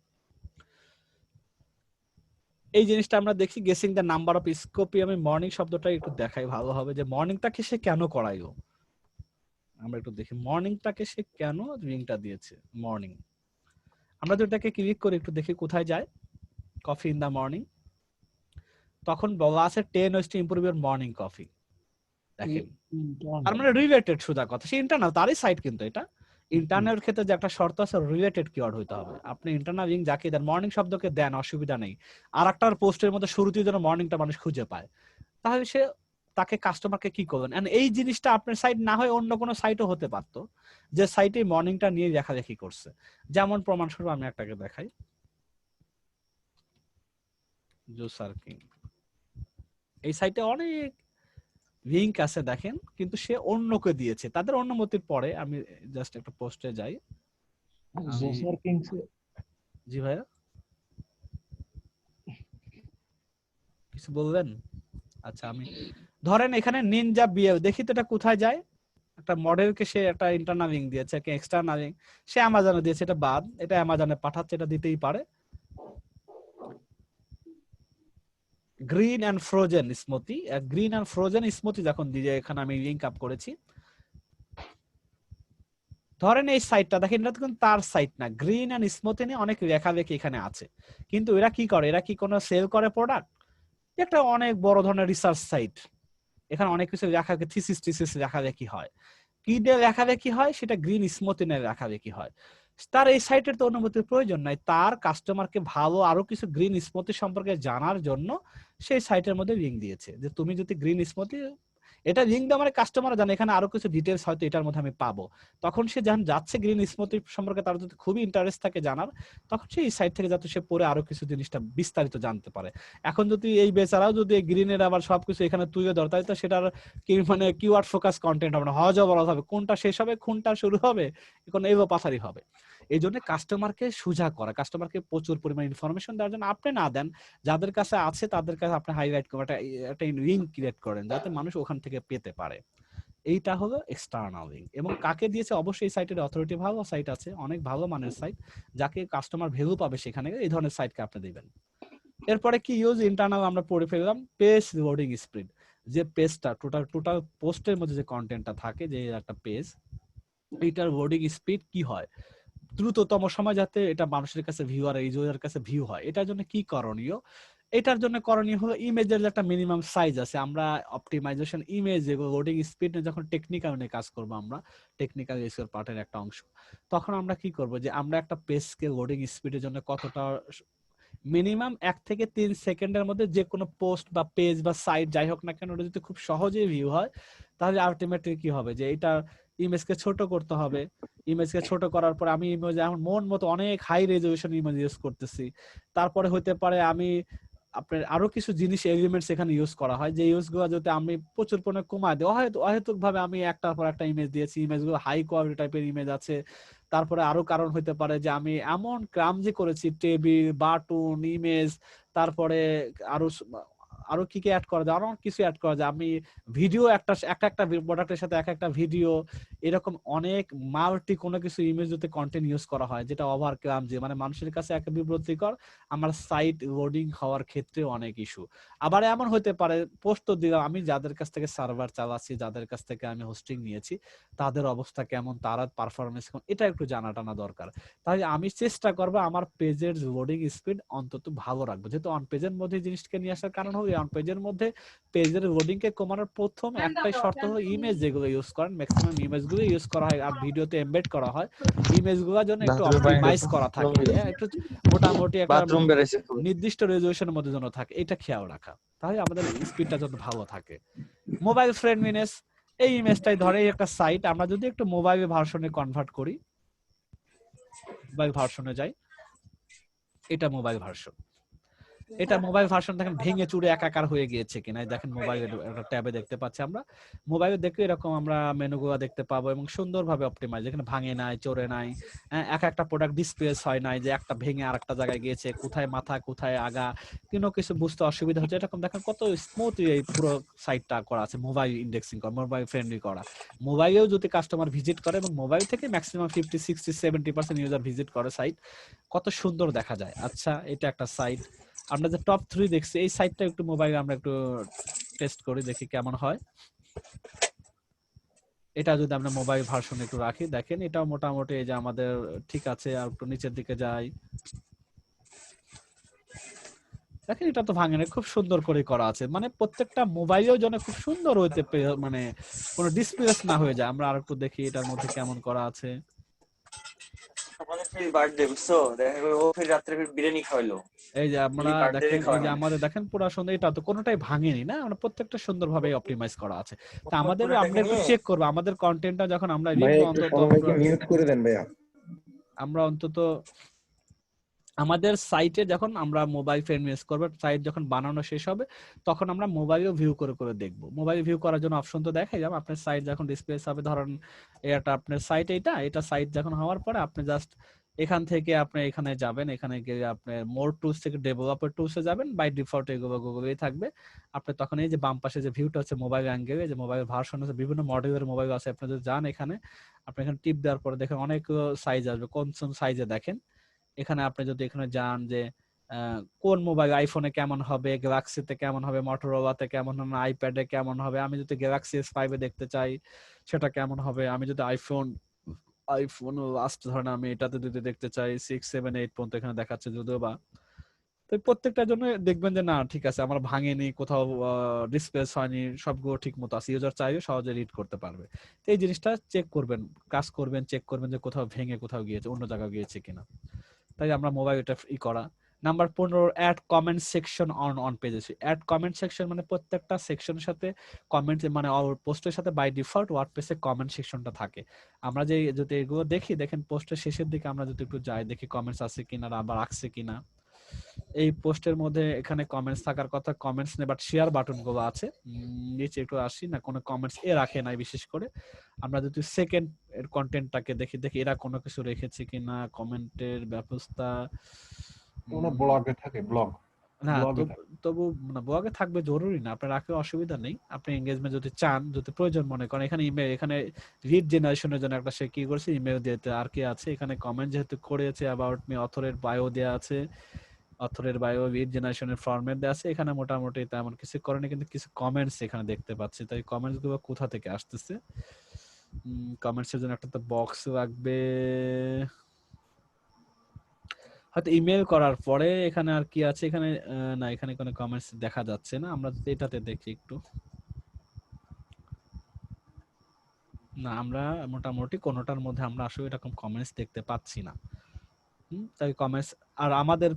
এই জিনিসটা আমরা দেখি গেসিং দ্য নাম্বার অফ স্কোপি, আমি মর্নিং শব্দটা একটু দেখাই ভালো হবে, যে মর্নিংটাকে সে কেন করাইলো, আমরা একটু দেখি মর্নিংটাকে সে কেন লিঙ্কটা দিয়েছে। মর্নিং আমরা যেটাকে ক্লিক করে একটু দেখি কোথায় যায়, কফি ইন দা মর্নিং, তখন বলা আছে 10 ways to improve your morning coffee, দেখেন তার মানে রিলেটেড সুদা কথা, সে ইন্টারনাল তারই সাইট, কিন্তু এটা ইন্টারনাল ক্ষেত্রে যে একটা শর্ত আছে রিলেটেড কিওয়ার্ড হইতে হবে। আপনি ইন্টারনাল লিঙ্ক যাকে দেন মর্নিং শব্দকে দেন অসুবিধা নেই, আর একটার পোস্টের মধ্যে শুরুতেই যেন মর্নিংটা মানুষ খুঁজে পায়, তাহলে সে তাকে কাস্টমারকে কি করবেন। এন্ড এই জিনিসটা আপনার সাইট না হয় অন্য কোনো সাইটও হতে পারতো, যে সাইটে মর্নিংটা নিয়ে লেখালেখি করছে। যেমন প্রমাণস্বরূপ আমি একটাকে দেখাই, জুসার কিং, এই সাইটে অনেক লিঙ্ক আছে দেখেন, কিন্তু সে অন্যকে দিয়েছে তাদের অনুমতির পরে। আমি জাস্ট একটা পোস্টে যাই। জোসার কিংস জি ভাইয়া কিছু বললেন? আচ্ছা আমি ধরেন এখানে নিনজা বিএল দেখি তো এটা কোথায় যায়, একটা মডেলকে সে একটা ইন্টারনাল লিঙ্ক দিয়েছে, একটা এক্সটার্নাল লিঙ্ক সে অ্যামাজনে দিয়েছে, এটা বাদ, এটা অ্যামাজনে পাঠাচ্ছে, এটা দিতেই পারে। Green and frozen smoothie, green and frozen smoothie যখন দিয়ে এখানে আমি লিঙ্ক আপ করেছি, ধরেন এই সাইটটা দেখেন এটা কিন্তু তার সাইট না, গ্রিন এন্ড স্মুথি নিয়ে অনেক লেখালেখি এখানে আছে, কিন্তু এরা কি করে, এরা কি কোনো সেল করে প্রোডাক্ট? একটা অনেক বড় ধরনের রিসার্চ সাইট, এখানে অনেক কিছু লেখালেখি থিসিস লেখালেখি হয়, কি দিয়ে লেখালেখি হয় সেটা গ্রিন স্মুথি নিয়ে লেখালেখি হয়। তার এই সাইটের তো অনুমতির প্রয়োজন নাই, তার কাস্টমারকে ভালো আরো কিছু গ্রিন স্মুথি সম্পর্কে জানার জন্য সেই সাইটের মধ্যে লিঙ্ক দিয়েছে, যে তুমি যদি গ্রিন স্মুথি এটা লিঙ্ক দিয়ে আমার কাস্টমার জানে এখানে আরো কিছু ডিটেলস হয়তো এটার মধ্যে আমি পাবো, তখন সে যখন যাচ্ছে গ্রিন স্মুথি সম্পর্কে তার যদি খুবই ইন্টারেস্ট থাকে জানার, তখন সে এই সাইট থেকে যাতে সে পরে আরো কিছু জিনিসটা বিস্তারিত জানতে পারে। এখন যদি এই বেচারাও যদি গ্রিনের আবার সবকিছু এখানে তুলে ধরে, তাহলে তো সেটার কি মানে কিওয়ার্ড ফোকাস কন্টেন্ট হবে না, হজও বলা হবে, কোনটা শেষ হবে কোনটা শুরু হবে, এখন এই পাথারি হবে। এই জন্য কাস্টমারকে সুজা করা, কাস্টমারকে প্রচুর পরিমাণ ইনফরমেশন দেওয়ার জন্য আপনি না দেন, যাদের কাছে আছে তাদের কাছে আপনি হাইলাইট করেন, একটা লিঙ্ক ক্রিয়েট করেন যাতে মানুষ ওখান থেকে পেতে পারে। এইটা হলো এক্সটার্নাল লিঙ্ক। এবং কাকে দিয়েছে, অবশ্যই সাইটের অথরিটি ভালো সাইট আছে, অনেক ভালো মানের সাইট, যাকে কাস্টমার ভ্যালু পাবে সেখানে এই ধরনের সাইটকে আপনি দিবেন। এরপরে কি ইউজ ইন্টারনাল আমরা পড়ে ফেললাম পেজ লোডিং স্পিড, যে পেজটা টোটাল পোস্টের মধ্যে যে কন্টেন্টটা থাকে, যে একটা পেজ, এটার লোডিং স্পিড কি হয়, দ্রুততম সময় যাতে এটা মানুষের কাছে ভিউয়ার ইউজারের কাছে ভিউ হয়, এটার জন্য কি করণীয়? এটার জন্য করণীয় হলো ইমেজের যে একটা মিনিমাম সাইজ আছে, আমরা অপটিমাইজেশন ইমেজ যেগুলো লোডিং স্পিড যখন টেকনিক্যাল নিয়ে কাজ করব, আমরা টেকনিক্যাল এসইও পার্টের একটা অংশ, তখন আমরা কি করব যে আমরা একটা পেজকে লোডিং স্পিডের জন্য কতটা মিনিমাম 1 থেকে 3 সেকেন্ডের মধ্যে যে কোনো পোস্ট বা পেজ বা সাইট যাই হোক না কেন ওটা যদি খুব সহজেই ভিউ হয়, তাহলে আলটিমেটলি কি হবে যে এটা ইমেজকে ছোট করতে হবে। ইমেজকে ছোট করার পর আমি ইমেজ এখন মন মতো অনেক হাই রেজলিউশন ইমেজ ইউজ করতেছি, তারপরে হতে পারে আমি আপনার আরো কিছু জিনিস এলিমেন্টস এখানে ইউজ করা হয়, যে ইউজগুলো যদি আমি প্রচুর পরিমাণে কমায় দিই, অহেতুক ভাবে আমি একটার পর একটা ইমেজ দিয়েছি, ইমেজগুলো হাই কোয়ালিটি টাইপের ইমেজ আছে। তারপরে আরো কারণ হতে পারে যে আমি এমন ক্রামজি করেছি, টেবিল, বাটন, ইমেজ, তারপরে আরো আরো কি কি অ্যাড করা যায়, অনেক কিছু অ্যাড করা যায়। আমি ভিডিও একটা প্রোডাক্টের সাথে একটা ভিডিও, এরকম অনেক মাল্টি কোনো কিছু ইমেজ যদি কন্টেন্ট ইউজ করা হয়, যেটা ওভার ক্রামজি মানে মানুষের কাছে একটা বিব্রতিকর, আমার সাইট লোডিং হওয়ার ক্ষেত্রে অনেক ইস্যু। আবার এমন হতে পারে পোস্ট তো দিলাম, আমি যাদের কাছ থেকে সার্ভার চালাচ্ছি, যাদের কাছ থেকে আমি হোস্টিং নিয়েছি, তাদের অবস্থা কেমন, তারা পারফরমেন্স কেমন, এটা একটু জানাটানা দরকার। তাই আমি চেষ্টা করবো আমার পেজের লোডিং স্পিড অন্তত ভালো রাখবো, যেহেতু অন পেজের মধ্যে জিনিসকে নিয়ে আসার কারণ হলো অন পেজের মধ্যে পেজের লোডিং কে কমানোর প্রথম একটাই শর্ত হলো ইমেজ যেগুলো ইউজ করেন, ম্যাক্সিমাম ইমেজ গুলো ইউজ করা হয় আর ভিডিওতে এমবেড করা হয়, ইমেজ গুলোর জন্য একটু অপটিমাইজ করা থাকে, একটু মোটামুটি একটা নির্দিষ্ট রেজলিউশনের মধ্যে যেন থাকে, এটা খেয়াল রাখা, তাহলে আমাদের স্পিডটা যত ভালো থাকে। মোবাইল ফ্রেন্ডলিনেস, এই ইমেজটাই ধরে একটা সাইট, আমরা যদি একটু মোবাইল ভার্সনে কনভার্ট করি, মোবাইল ভার্সনে যাই, এটা মোবাইল ভার্সন, এটা মোবাইল ভার্সন দেখেন ভেঙে চুরে একাকার হয়ে গিয়েছে কিনা, দেখেন মোবাইলের একটা ট্যাবে দেখতে পাচ্ছি আমরা, মোবাইলে দেখলে এরকম আমরা মেনুগুলো দেখতে পাবো এবং সুন্দরভাবে অপটিমাইজ, এখানে ভাঙে নাই, চোরে নাই, একটা প্রোডাক্ট ডিসপ্লেস হয় নাই যে একটা ভেঙে আরেকটা জায়গায় গিয়েছে, কোথায় মাথা কোথায় আগা কোনো কিছু বুঝতে অসুবিধা হচ্ছে, এরকম দেখেন কত স্মুথলি এই পুরো সাইটটা করা আছে, মোবাইল ইন্ডেক্সিং করা, মোবাইল ফ্রেন্ডলি করা। মোবাইলেও যদি কাস্টমার ভিজিট করে এবং মোবাইল থেকে ম্যাক্সিমাম 50-60-70% ইউজার ভিজিট করে সাইট, কত সুন্দর দেখা যায়। আচ্ছা, এটা একটা সাইট, আমরা যে টপ 3 দেখছি, এই সাইটটা একটু মোবাইলে আমরা একটু টেস্ট করি, দেখি কেমন হয়। এটা যদি আমরা মোবাইল ভার্সন একটু রাখি, দেখেন এটাও মোটামুটি এই যে আমাদের ঠিক আছে, আর একটু নিচের দিকে যাই, দেখেন এটা তো ভাঙে না, খুব সুন্দর করে করা আছে, মানে প্রত্যেকটা মোবাইলেও যেন খুব সুন্দর হইতে মানে কোনো ডিসপ্লেস না হয়ে যায়। আমরা আর একটু দেখি এটার মধ্যে কেমন করা আছে। এই যে আমরা দেখেন, এই যে আমাদের দেখেন পুরো সুন্দর, এটা তো কোনোটাই ভাঙেনি না, আমরা প্রত্যেকটা সুন্দরভাবে অপটিমাইজ করা আছে। তা আমাদের আমরা একটু চেক করব আমাদের কন্টেন্টটা যখন আমরা লিখব, অন্তত মিউট করে দেন ভাইয়া, আমরা অন্তত আমাদের সাইটে যখন আমরা মোবাইল ফ্রেন্ডলি করব, সাইট যখন বানানো শেষ হবে, তখন আমরা মোবাইলও ভিউ করে করে দেখব। মোবাইল ভিউ করার জন্য অপশন তো দেখাই যাবে, আপনার সাইট যখন ডিসপ্লে হবে, ধরেন এটা আপনার সাইট, এটা সাইট যখন হওয়ার পরে আপনি জাস্ট এখান থেকে আপনি এখানে যাবেন, এখানে গিয়ে আপনি মোর টুলস থেকে ডেভেলপার টুলসে যাবেন, বাই ডিফল্ট এগুলো গুগলেই থাকবে। আপনি তখন এই যে বাম পাশে যে ভিউটা হচ্ছে মোবাইল অ্যাঙ্গেলে, যে মোবাইল ভার্সন আছে, বিভিন্ন মডেলের মোবাইল আছে, আপনি যদি যান এখানে, আপনি এখানে টিপ দেওয়ার পরে দেখেন অনেক সাইজ আসবে, কোন সাইজে দেখেন এখানে আপনি যদি এখানে যান যে কোন মোবাইল, আইফোনে কেমন হবে, গ্যালাক্সিতে কেমন হবে, মটোরোলাতে কেমন হবে, আইপ্যাডে কেমন হবে, আমি যদি গ্যালাক্সি S5 এ দেখতে চাই সেটা কেমন হবে, আমি যদি আইফোন লাস্ট ধরেন আমি এটাতে যদি দেখতে চাই 6, 7, 8 পর্যন্ত এখানে দেখাচ্ছে যদিও বা, তো প্রত্যেকটার জন্য দেখবেন যে না ঠিক আছে, আমার ভাঙেনি, কোথাও ডিসপ্লেস হয়নি, সবগুলো ঠিক মতো আছে, ইউজার চাইলে সহজে রিড করতে পারবে। তো এই জিনিসটা চেক করবেন, কাজ করবেন, চেক করবেন যে কোথাও ভেঙে কোথাও গিয়েছে, অন্য জায়গায় গিয়েছে কিনা। তাই আমরা মোবাইল এটা করা। Number 15, add comment section on pages. Add comment section মানে প্রত্যেকটা সেকশনের সাথে কমেন্ট, মানে পোস্টের সাথে বাই ডিফল্ট ওয়ার্ডপ্রেসে কমেন্ট সেকশনটা থাকে। আমরা যে যদি এগুলো দেখি, দেখেন পোস্টের শেষের দিকে আমরা যদি একটু যাই, দেখি কমেন্টস আছে কিনা, আবার রাখছে কিনা। এই পোস্টের মধ্যে এখানে কমেন্টস থাকার কথা, কমেন্টস নেই, বাট শেয়ার বাটন গুলো আছে। নিচে একটু আসি না, কোনো কমেন্টস রাখে নাই বিশেষ করে। আমরা যদি সেকেন্ড এর কন্টেন্টটাকে দেখি, এরা কোনো কিছু রেখেছে কিনা, কমেন্টের ব্যবস্থা কোনো ব্লগে থাকে, ব্লগ না, তবু না, ব্লগে থাকবে জরুরি না, আপনার রাখলে অসুবিধা নেই। আপনি এঙ্গেজমেন্ট যদি চান, যদি প্রয়োজন মনে করেন, এখানে ইমেল, এখানে লিড জেনারেশনের জন্য একটা সে কি করছে ইমেল দিতে, আর কি আছে এখানে কমেন্ট যেহেতু করেছে, অ্যাবাউট মি, অথরের বায়ো দেয়া আছে, অথরের বায়ো লিড জেনারেশনের ফরম্যাট দেওয়া আছে, এখানে মোটামুটি তেমন কিছু করেনি, কিন্তু কিছু কমেন্টস এখানে দেখতে পাচ্ছি। তাই কমেন্টস গুলো কোথা থেকে আসতেছে, কমেন্টস এর জন্য একটা তো বক্স লাগবে, হয়তো ইমেল করার পরে। এখানে আর কি আছে, এখানে না, এখানে কোনো কমেন্টস দেখা যাচ্ছে না। আমরা যদি এটাতে দেখি একটু, না আমরা মোটামুটি কোনোটার মধ্যে আমরা আসলে এরকম কমেন্টস দেখতে পাচ্ছি না। তাই কমেন্টস, আর আমাদের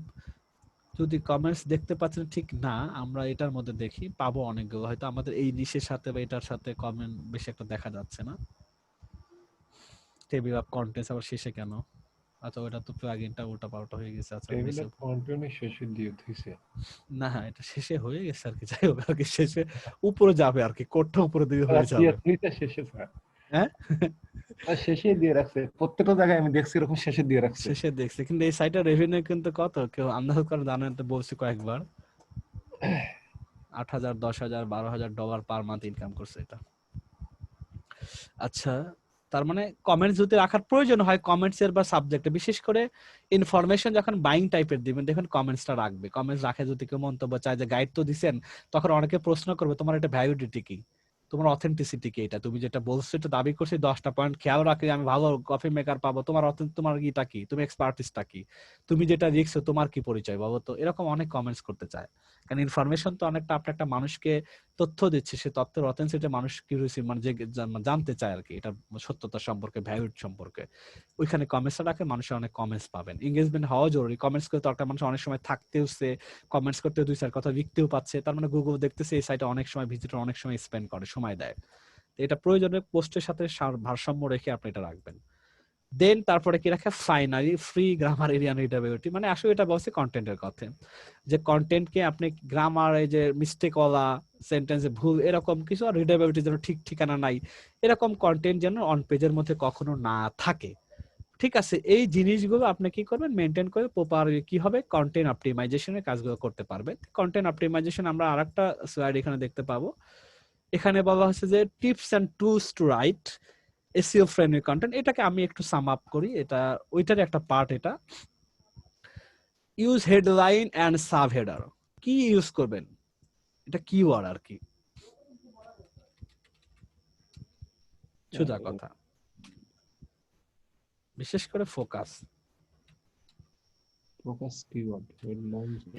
যদি কমেন্টস দেখতে পাচ্ছেন ঠিক না, আমরা এটার মধ্যে দেখি পাবো অনেকগুলো, হয়তো আমাদের এই নিশের সাথে বা এটার সাথে কমেন্ট বেশি একটা দেখা যাচ্ছে না। টেবিল অফ কন্টেন্টস আবার শেষে কেন? আচ্ছা ওটা তো প্লাগইনটা উল্টা পাল্টা হয়ে গেছে। আচ্ছা টেবিল অফ কন্টেন্টের শেষে দিয়ে থইছে। না এটা শেষে হয়ে গেছে আর কি, যাই হোক আর কি শেষে উপরে যাবে আর কি, কোডটা উপরে দিয়ে হয়ে যাবে। দিয়ে থইছে শেষে স্যার। হ্যাঁ শেষে দিয়ে রাখছে, প্রত্যেকটা জায়গায় আমি দেখছি এরকম শেষে দিয়ে রাখছে। শেষে দেখছি, কিন্তু এই সাইটের রেভিনিউ কিন্তু কত কেউ আন্দাজ করে জানেন তো? বলছি কয়েকবার, 8,000 10,000 12,000 ডলার পার মান্থ ইনকাম করছে এটা। আচ্ছা, তার মানে কমেন্টস যদি রাখার প্রয়োজন হয় কমেন্টস এর বা সাবজেক্টে, বিশেষ করে ইনফরমেশন যখন বাইং টাইপের দিবেন দেখুন কমেন্টসটা রাখবে। কমেন্টস রাখে যদি কেউ মন্তব্য চায় যে গাইড তো দিছেন, তখন অনেকে প্রশ্ন করবে তোমার এটা ভ্যালিডিটি কি, তোমার অথেন্টিসিটি কি, এটা তুমি যেটা বলছো এটা দাবি করছি 10টা পয়েন্ট খেয়াল রাখলে আমি ভালো কফি মেকার পাবো, তোমার তোমার ইটা কি, তুমি এক্সপার্টিসটা কি, তুমি যেটা লিখছো তোমার কি পরিচয় বাবু। তো এরকম অনেক কমেন্টস করতে চায়, কারণ ইনফরমেশন তো অনেকটা আপনি একটা মানুষকে তথ্য দিচ্ছে, সে তথ্যের অথেন্টিসিটি মানুষ কিউরিওসিটি মানে যে জানতে চায় আর কি, এটা সত্যতা সম্পর্কে, ভ্যালিড সম্পর্কে। ওইখানে কমেন্টস রাখে, মানুষের অনেক কমেন্টস পাবেন। এঙ্গেজমেন্ট হওয়া জরুরি, কমেন্টস করে তো একটা মানুষ অনেক সময় থাকতেও সে কমেন্টস করতে 2-4 কথা লিখতেও পাচ্ছে, তার মানে গুগল দেখতেছে এই সাইটে অনেক সময় ভিজিটর অনেক সময় স্পেন্ড করে, সময় দেয়। তো এটা প্রয়োজনে পোস্টের সাথে ভারসাম্য রেখে আপনি এটা রাখবেন। দেন তারপরে কি রাখা, finally free grammar area readability, মানে আসলে এটা বলছে কন্টেন্টের কথা, যে কন্টেন্টকে আপনি গ্রামার এই যে মিস্টেক ওয়ালা সেন্টেন্সে ভুল এরকম কিছু, আর রিডেবিলিটি যেন ঠিক ঠিকানা নাই এরকম কন্টেন্ট যেন অন পেজের মধ্যে কখনো না থাকে। ঠিক আছে, এই জিনিসগুলো আপনি কি করবেন, মেনটেন করে প্রপার কি হবে কন্টেন্ট অপটিমাইজেশনের কাজগুলো করতে পারবেন। কন্টেন্ট অপটিমাইজেশন আমরা আরেকটা স্লাইড এখানে দেখতে পাবো। এখানে বলা হচ্ছে যে tips and tools to write SEO friendly content. এটাকে আমি একটু সাম আপ করি, এটা ওইটার একটা পার্ট। এটা use headline and sub header. কি ইউজ করবেন, এটা কিওয়ার্ড আর কি, সোজা কথা। বিশেষ করে ফোকাস ফোকাস কিওয়ার্ড,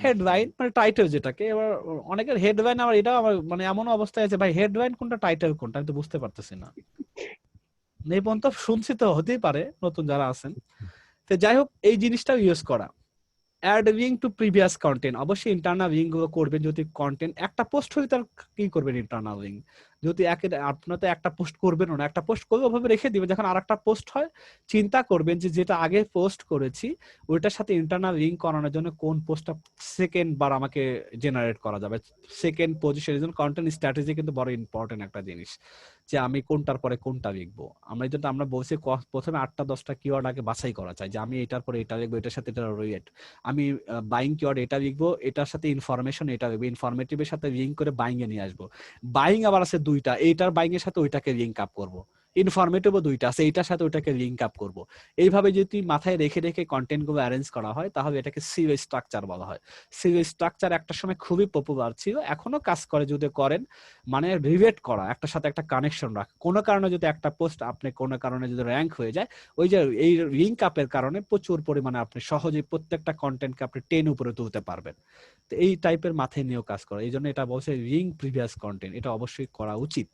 হেডলাইন মানে টাইটেল যেটাকে, এবার অনেকের হেডলাইন আমার এটা আমার মানে এমন অবস্থায় আছে ভাই হেডলাইন কোনটা টাইটেল কোনটা আমি তো বুঝতে পারতেছি না। এই পর্যন্ত শুনছি তো হতেই পারে নতুন যারা আছেন। তো যাই হোক এই জিনিসটাও ইউজ করা। Add link to previous content, অবশ্যই ইন্টারনাল লিঙ্ক গুলো করবেন। যদি কন্টেন্ট একটা পোস্ট হলে তার কি করবেন ইন্টারনাল লিঙ্ক, যদি আপনার তো একটা পোস্ট করবেন না, একটা পোস্ট করলে ওভাবে রেখে দিবেন, যখন আরেকটা পোস্ট হয় চিন্তা করবেন যে যেটা আগে পোস্ট করেছি ওইটার সাথে ইন্টারনাল লিঙ্ক করানোর জন্য কোন পোস্টটা সেকেন্ড বার আমাকে জেনারেট করা যাবে, সেকেন্ড পজিশন। এই জন্য কন্টেন্ট স্ট্র্যাটেজি কিন্তু বড় ইম্পর্টেন্ট একটা জিনিস, যে আমি কোনটার পরে কোনটা লিখবো। আমরা এই জন্য আমরা বলছি প্রথমে 8টা 10টা কিওয়ার্ড আগে বাছাই করা চাই, যে আমি এটার পরে এটা লিখবো, এটার সাথে এটা রিলেট, আমি বাইং কিওয়ার্ড এটা লিখবো, এটার সাথে ইনফরমেশন এটা লিখবো, ইনফরমেটিভের সাথে লিঙ্ক করে বাইং এ নিয়ে আসবো। বাইং আবার আছে 2টা, এইটার বাইং এর সাথে ওইটাকে লিঙ্ক আপ করবো, ইনফরমেটিভও 2টা আছে, এইটার সাথে ওইটাকে লিঙ্ক আপ করবো। এইভাবে যদি মাথায় রেখে রেখে কন্টেন্ট গুলো অ্যারেঞ্জ করা হয় তাহলে এটাকে সিও স্ট্রাকচার বলা হয়। সিও স্ট্রাকচার একটা সময় খুবই পপুলার ছিল, এখনো কাজ করে যদি করেন, মানে রিলেট করা, একটার সাথে একটা কানেকশন রাখা। কোনো কারণে যদি একটা পোস্ট আপনি কোনো কারণে যদি র্যাঙ্ক হয়ে যায়, ওই যে এই লিঙ্ক আপের কারণে প্রচুর পরিমাণে আপনি সহজেই প্রত্যেকটা কন্টেন্টকে আপনি 10 উপরে তুলতে পারবেন। তো এই টাইপের মাথায় নিয়েও কাজ করা, এই জন্য এটা বলছে লিঙ্ক প্রিভিয়াস কন্টেন্ট, এটা অবশ্যই করা উচিত।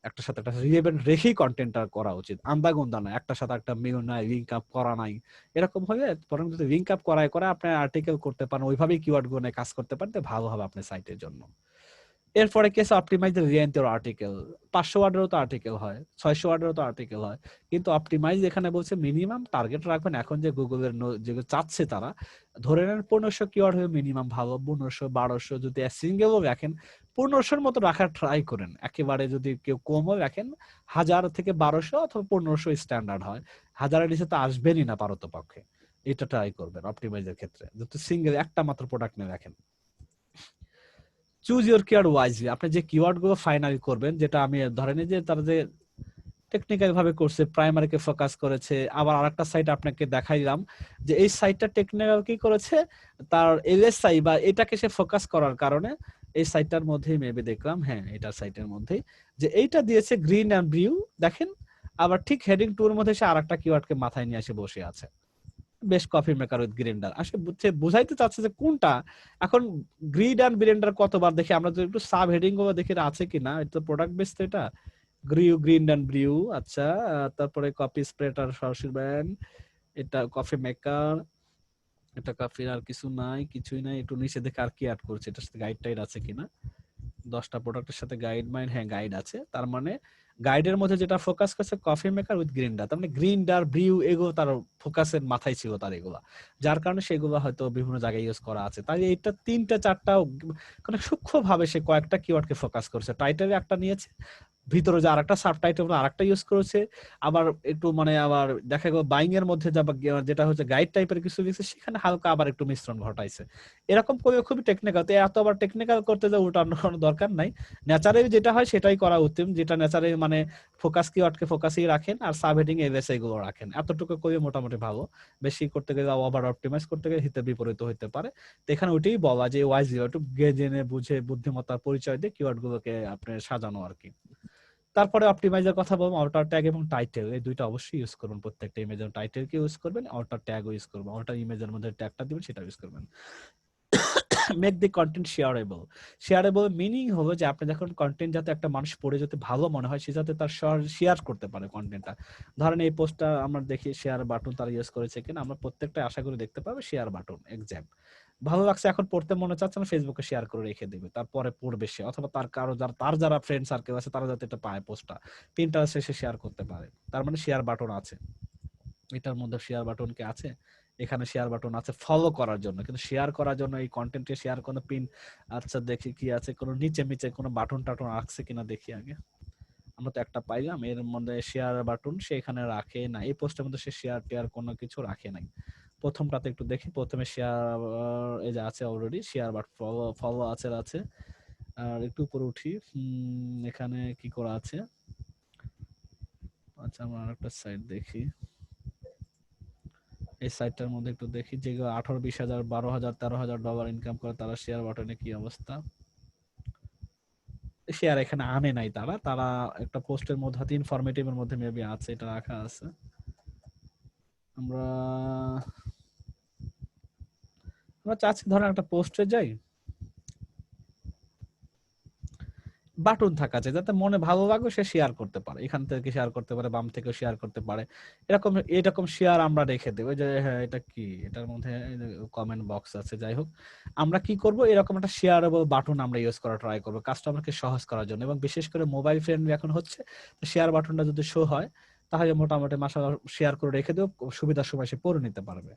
একটার সাথে একটা রিলেভেন্ট রেখেই কন্টেন্টটা করা উচিত, আন্দাগোন্দা না একটার সাথে একটা মিল নাই, লিঙ্ক আপ করা নাই এরকম হবে। বরং যদি লিঙ্ক আপ করায় করে আপনি আর্টিকেল করতে পারেন, ওইভাবেই কিওয়ার্ড গুলো কাজ করতে পারেন, ভালো হবে আপনার সাইটের জন্য। এরপরে case optimize the length of article. 500 ওয়ার্ডেরও তো আর্টিকেল হয়, 600 ওয়ার্ডেরও তো আর্টিকেল হয়, কিন্তু অপটিমাইজ এখানে বলছে মিনিমাম টার্গেট রাখবেন। এখন যে গুগলের যেগুলো চাচ্ছে তারা ধরে নেন 1500 কিওয়ার্ড হয়ে মিনিমাম ভালো, 1500 1200 যদি সিঙ্গেলও রাখেন 1500-র মতো রাখার ট্রাই করেন। একেবারে যদি কেউ কমও রাখেন 1000 থেকে 1200 অথবা 1500 স্ট্যান্ডার্ড হয়, 1000-এর নিচে তো আসবেনই না পারতপক্ষে। এটা ট্রাই করবেন অপটিমাইজের ক্ষেত্রে, যদি সিঙ্গেল একটা মাত্র প্রোডাক্ট নিয়ে রাখেন। চুজ ইউর কিওয়ার্ড ওয়াইজলি, আপনি যে কিওয়ার্ড গুলো ফাইনাল করবেন, যেটা আমি ধরেন যে তার যে টেকনিক্যাল ভাবে করছে, প্রাইমারিকে ফোকাস করেছে। আবার আরেকটা সাইট আপনাকে দেখাইলাম যে এই সাইটটা টেকনিক্যাল কি করেছে, তার এলএসআই বা এটাকে সে ফোকাস করার কারণে এই সাইটটার মধ্যেই মেবি দেখলাম, হ্যাঁ এটার সাইটের মধ্যেই যে এইটা দিয়েছে গ্রিন অ্যান্ড ব্লু, দেখেন। আবার ঠিক হেডিং 2 এর মধ্যে সে আরেকটা কিওয়ার্ডকে মাথায় নিয়ে এসে বসে আছে, best coffee maker with grinder. আসলে বুঝাইতে চাচ্ছে যে কোনটা এখন গ্রিড অ্যান্ড ব্লেন্ডার কতবার দেখি আমরা, যদি একটু সাব হেডিং গুলো দেখি আছে কিনা, এটা প্রোডাক্ট বেস তো এটা গ্রিন অ্যান্ড ব্রিউ। আচ্ছা, তারপরে কফি স্প্রেটার সরাসরি ব্র্যান্ড, এটা কফি মেকার, এটা কফির আর কিছু নাই, কিছুই নাই। একটু নিচে দেখে আর কি অ্যাড করছে, এটার সাথে গাইড টাইড আছে কিনা, 10টা প্রোডাক্টের সাথে গাইড মাইন্ড, হ্যাঁ গাইড আছে। তার মানে গাইডের মধ্যে যেটা ফোকাস করছে কফি মেকার উইথ গ্রিন্ডার, তার মানে গ্রিন্ডার ব্রিউ এগুলো তার ফোকাসের মাথায় ছিল তার এগুলা, যার কারণে সেগুলো হয়তো বিভিন্ন জায়গায় ইউজ করা আছে। তাই এইটা 3টা 4টা মানে সূক্ষ্ম ভাবে সে কয়েকটা কিওয়ার্ডকে ফোকাস করছে। টাইটেলে একটা নিয়েছে, ভিতরে যে আরেকটা সাবটাইটেল আরেকটা ইউজ করেছে, আবার একটু মানে আবার দেখা গেল বাইং এর মধ্যে যেটা হচ্ছে গাইড টাইপের কিছু লিখছে, সেখানে হালকা আবার একটু মিশ্রণ ঘটাইছে। এরকম করে খুবই টেকনিক্যাল। তো এত আবার টেকনিক্যাল করতে যে উল্টানোর কোনো দরকার নাই, ন্যাচারালি যেটা হয় সেটাই করা উত্তম, যেটা ন্যাচারালি মানে ফোকাস কিওয়ার্ডকে ফোকাসই রাখেন আর সাব হেডিং এলএসআই গুলো রাখেন, এতটুকু করে মোটামুটি ভালো। বেশি করতে গেলে ওভার অপটিমাইজ করতে গেলে হিতে বিপরীত হতে পারে। তো এখানে ওইটাই বলা যে ওয়াইজ একটু জেনে বুঝে বুদ্ধিমত্তার পরিচয় দিয়ে কিওয়ার্ড গুলোকে আপনি সাজানো আর কি। তারপরে অপটিমাইজার কথা বলবো, আউটার ট্যাগ এবং টাইটেল, এই দুইটা অবশ্যই ইউজ করবেন। প্রত্যেকটা ইমেজের টাইটেল কে ইউজ করবেন, আউটার ট্যাগও ইউজ করবেন, আউটার ইমেজের মধ্যে ট্যাগটা দিবেন সেটা ইউজ করবেন। Make the content shareable. Shareable meaning হলো যে আপনি যখন কন্টেন্ট যাতে একটা মানুষ পড়ে যাতে ভালো মনে হয়, সে যাতে তার শেয়ার করতে পারে কন্টেন্টটা। ধরেন এই পোস্টটা আমরা দেখি শেয়ার বাটন তারা ইউজ করেছে কিনা, আমরা প্রত্যেকটা আশা করি দেখতে পাবো শেয়ার বাটন এক্সাক্ট। ভালো লাগছে, এখন পড়তে মনে চাচ্ছে না, ফেসবুকে শেয়ার করে রেখে দেবে, তারপরে পড়বে সে, অথবা তার কারো তার যারা ফ্রেন্ড সার্কেল আছে তারা যাতে এটা পায় পোস্টটা, পিনটারেস্টে সে শেয়ার করতে পারে। তার মানে শেয়ার বাটন আছে, এটার মধ্যে শেয়ার বাটন কি আছে, এখানে শেয়ার বাটন আছে ফলো করার জন্য, কিন্তু শেয়ার করার জন্য এই কন্টেন্টে শেয়ার কোনো পিন, আচ্ছা দেখি কি আছে, কোনো নিচে নিচে কোনো বাটন টাটন রাখছে কিনা দেখি আগে। আমরা তো একটা পাইলাম, এর মধ্যে শেয়ার বাটন সে এখানে রাখে না, এই পোস্টের মধ্যে সে শেয়ার টেয়ার কোনো কিছু রাখে নাই। প্রথমটাতে একটু দেখি, প্রথমে শেয়ার এই যে আছে অলরেডি শেয়ার বাট ফলো আছে। আর একটু উপরে উঠি, এখানে কি করা আছে, আচ্ছা আমরা আরেকটা সাইট দেখি, এই সাইটটার মধ্যে একটু দেখি, যেগুলো 18-20 হাজার, 12,000, 13,000 ডলার ইনকাম করে তারা শেয়ার বাটনে কি অবস্থা। শেয়ার এখানে আনে নাই তারা একটা পোস্টের মধ্যে হাতে ইনফরমেটিভ এর মধ্যে মেবি আছে, এটা রাখা আছে। আমরা চাচ্ছি ধরেন একটা পোস্টে যাই, বাটন থাকা চাই যাতে মনে ভালো লাগে সে শেয়ার করতে পারে, এখান থেকে শেয়ার করতে পারে, বাম থেকে শেয়ার করতে পারে, এরকম শেয়ার আমরা রেখে দেবো। যে হ্যাঁ এটা কি, এটার মধ্যে কমেন্ট বক্স আছে। যাই হোক, আমরা কি করব, এরকম একটা শেয়ারেবল বাটন আমরা ইউজ করা ট্রাই করবো কাস্টমারকে সহজ করার জন্য, এবং বিশেষ করে মোবাইল ফ্রেন্ডলি এখন হচ্ছে, শেয়ার বাটনটা যদি শো হয় তাহলে মোটামুটি মাশাআল্লাহ শেয়ার করে রেখে দেব, সুবিধার সময় সে পড়ে নিতে পারবে।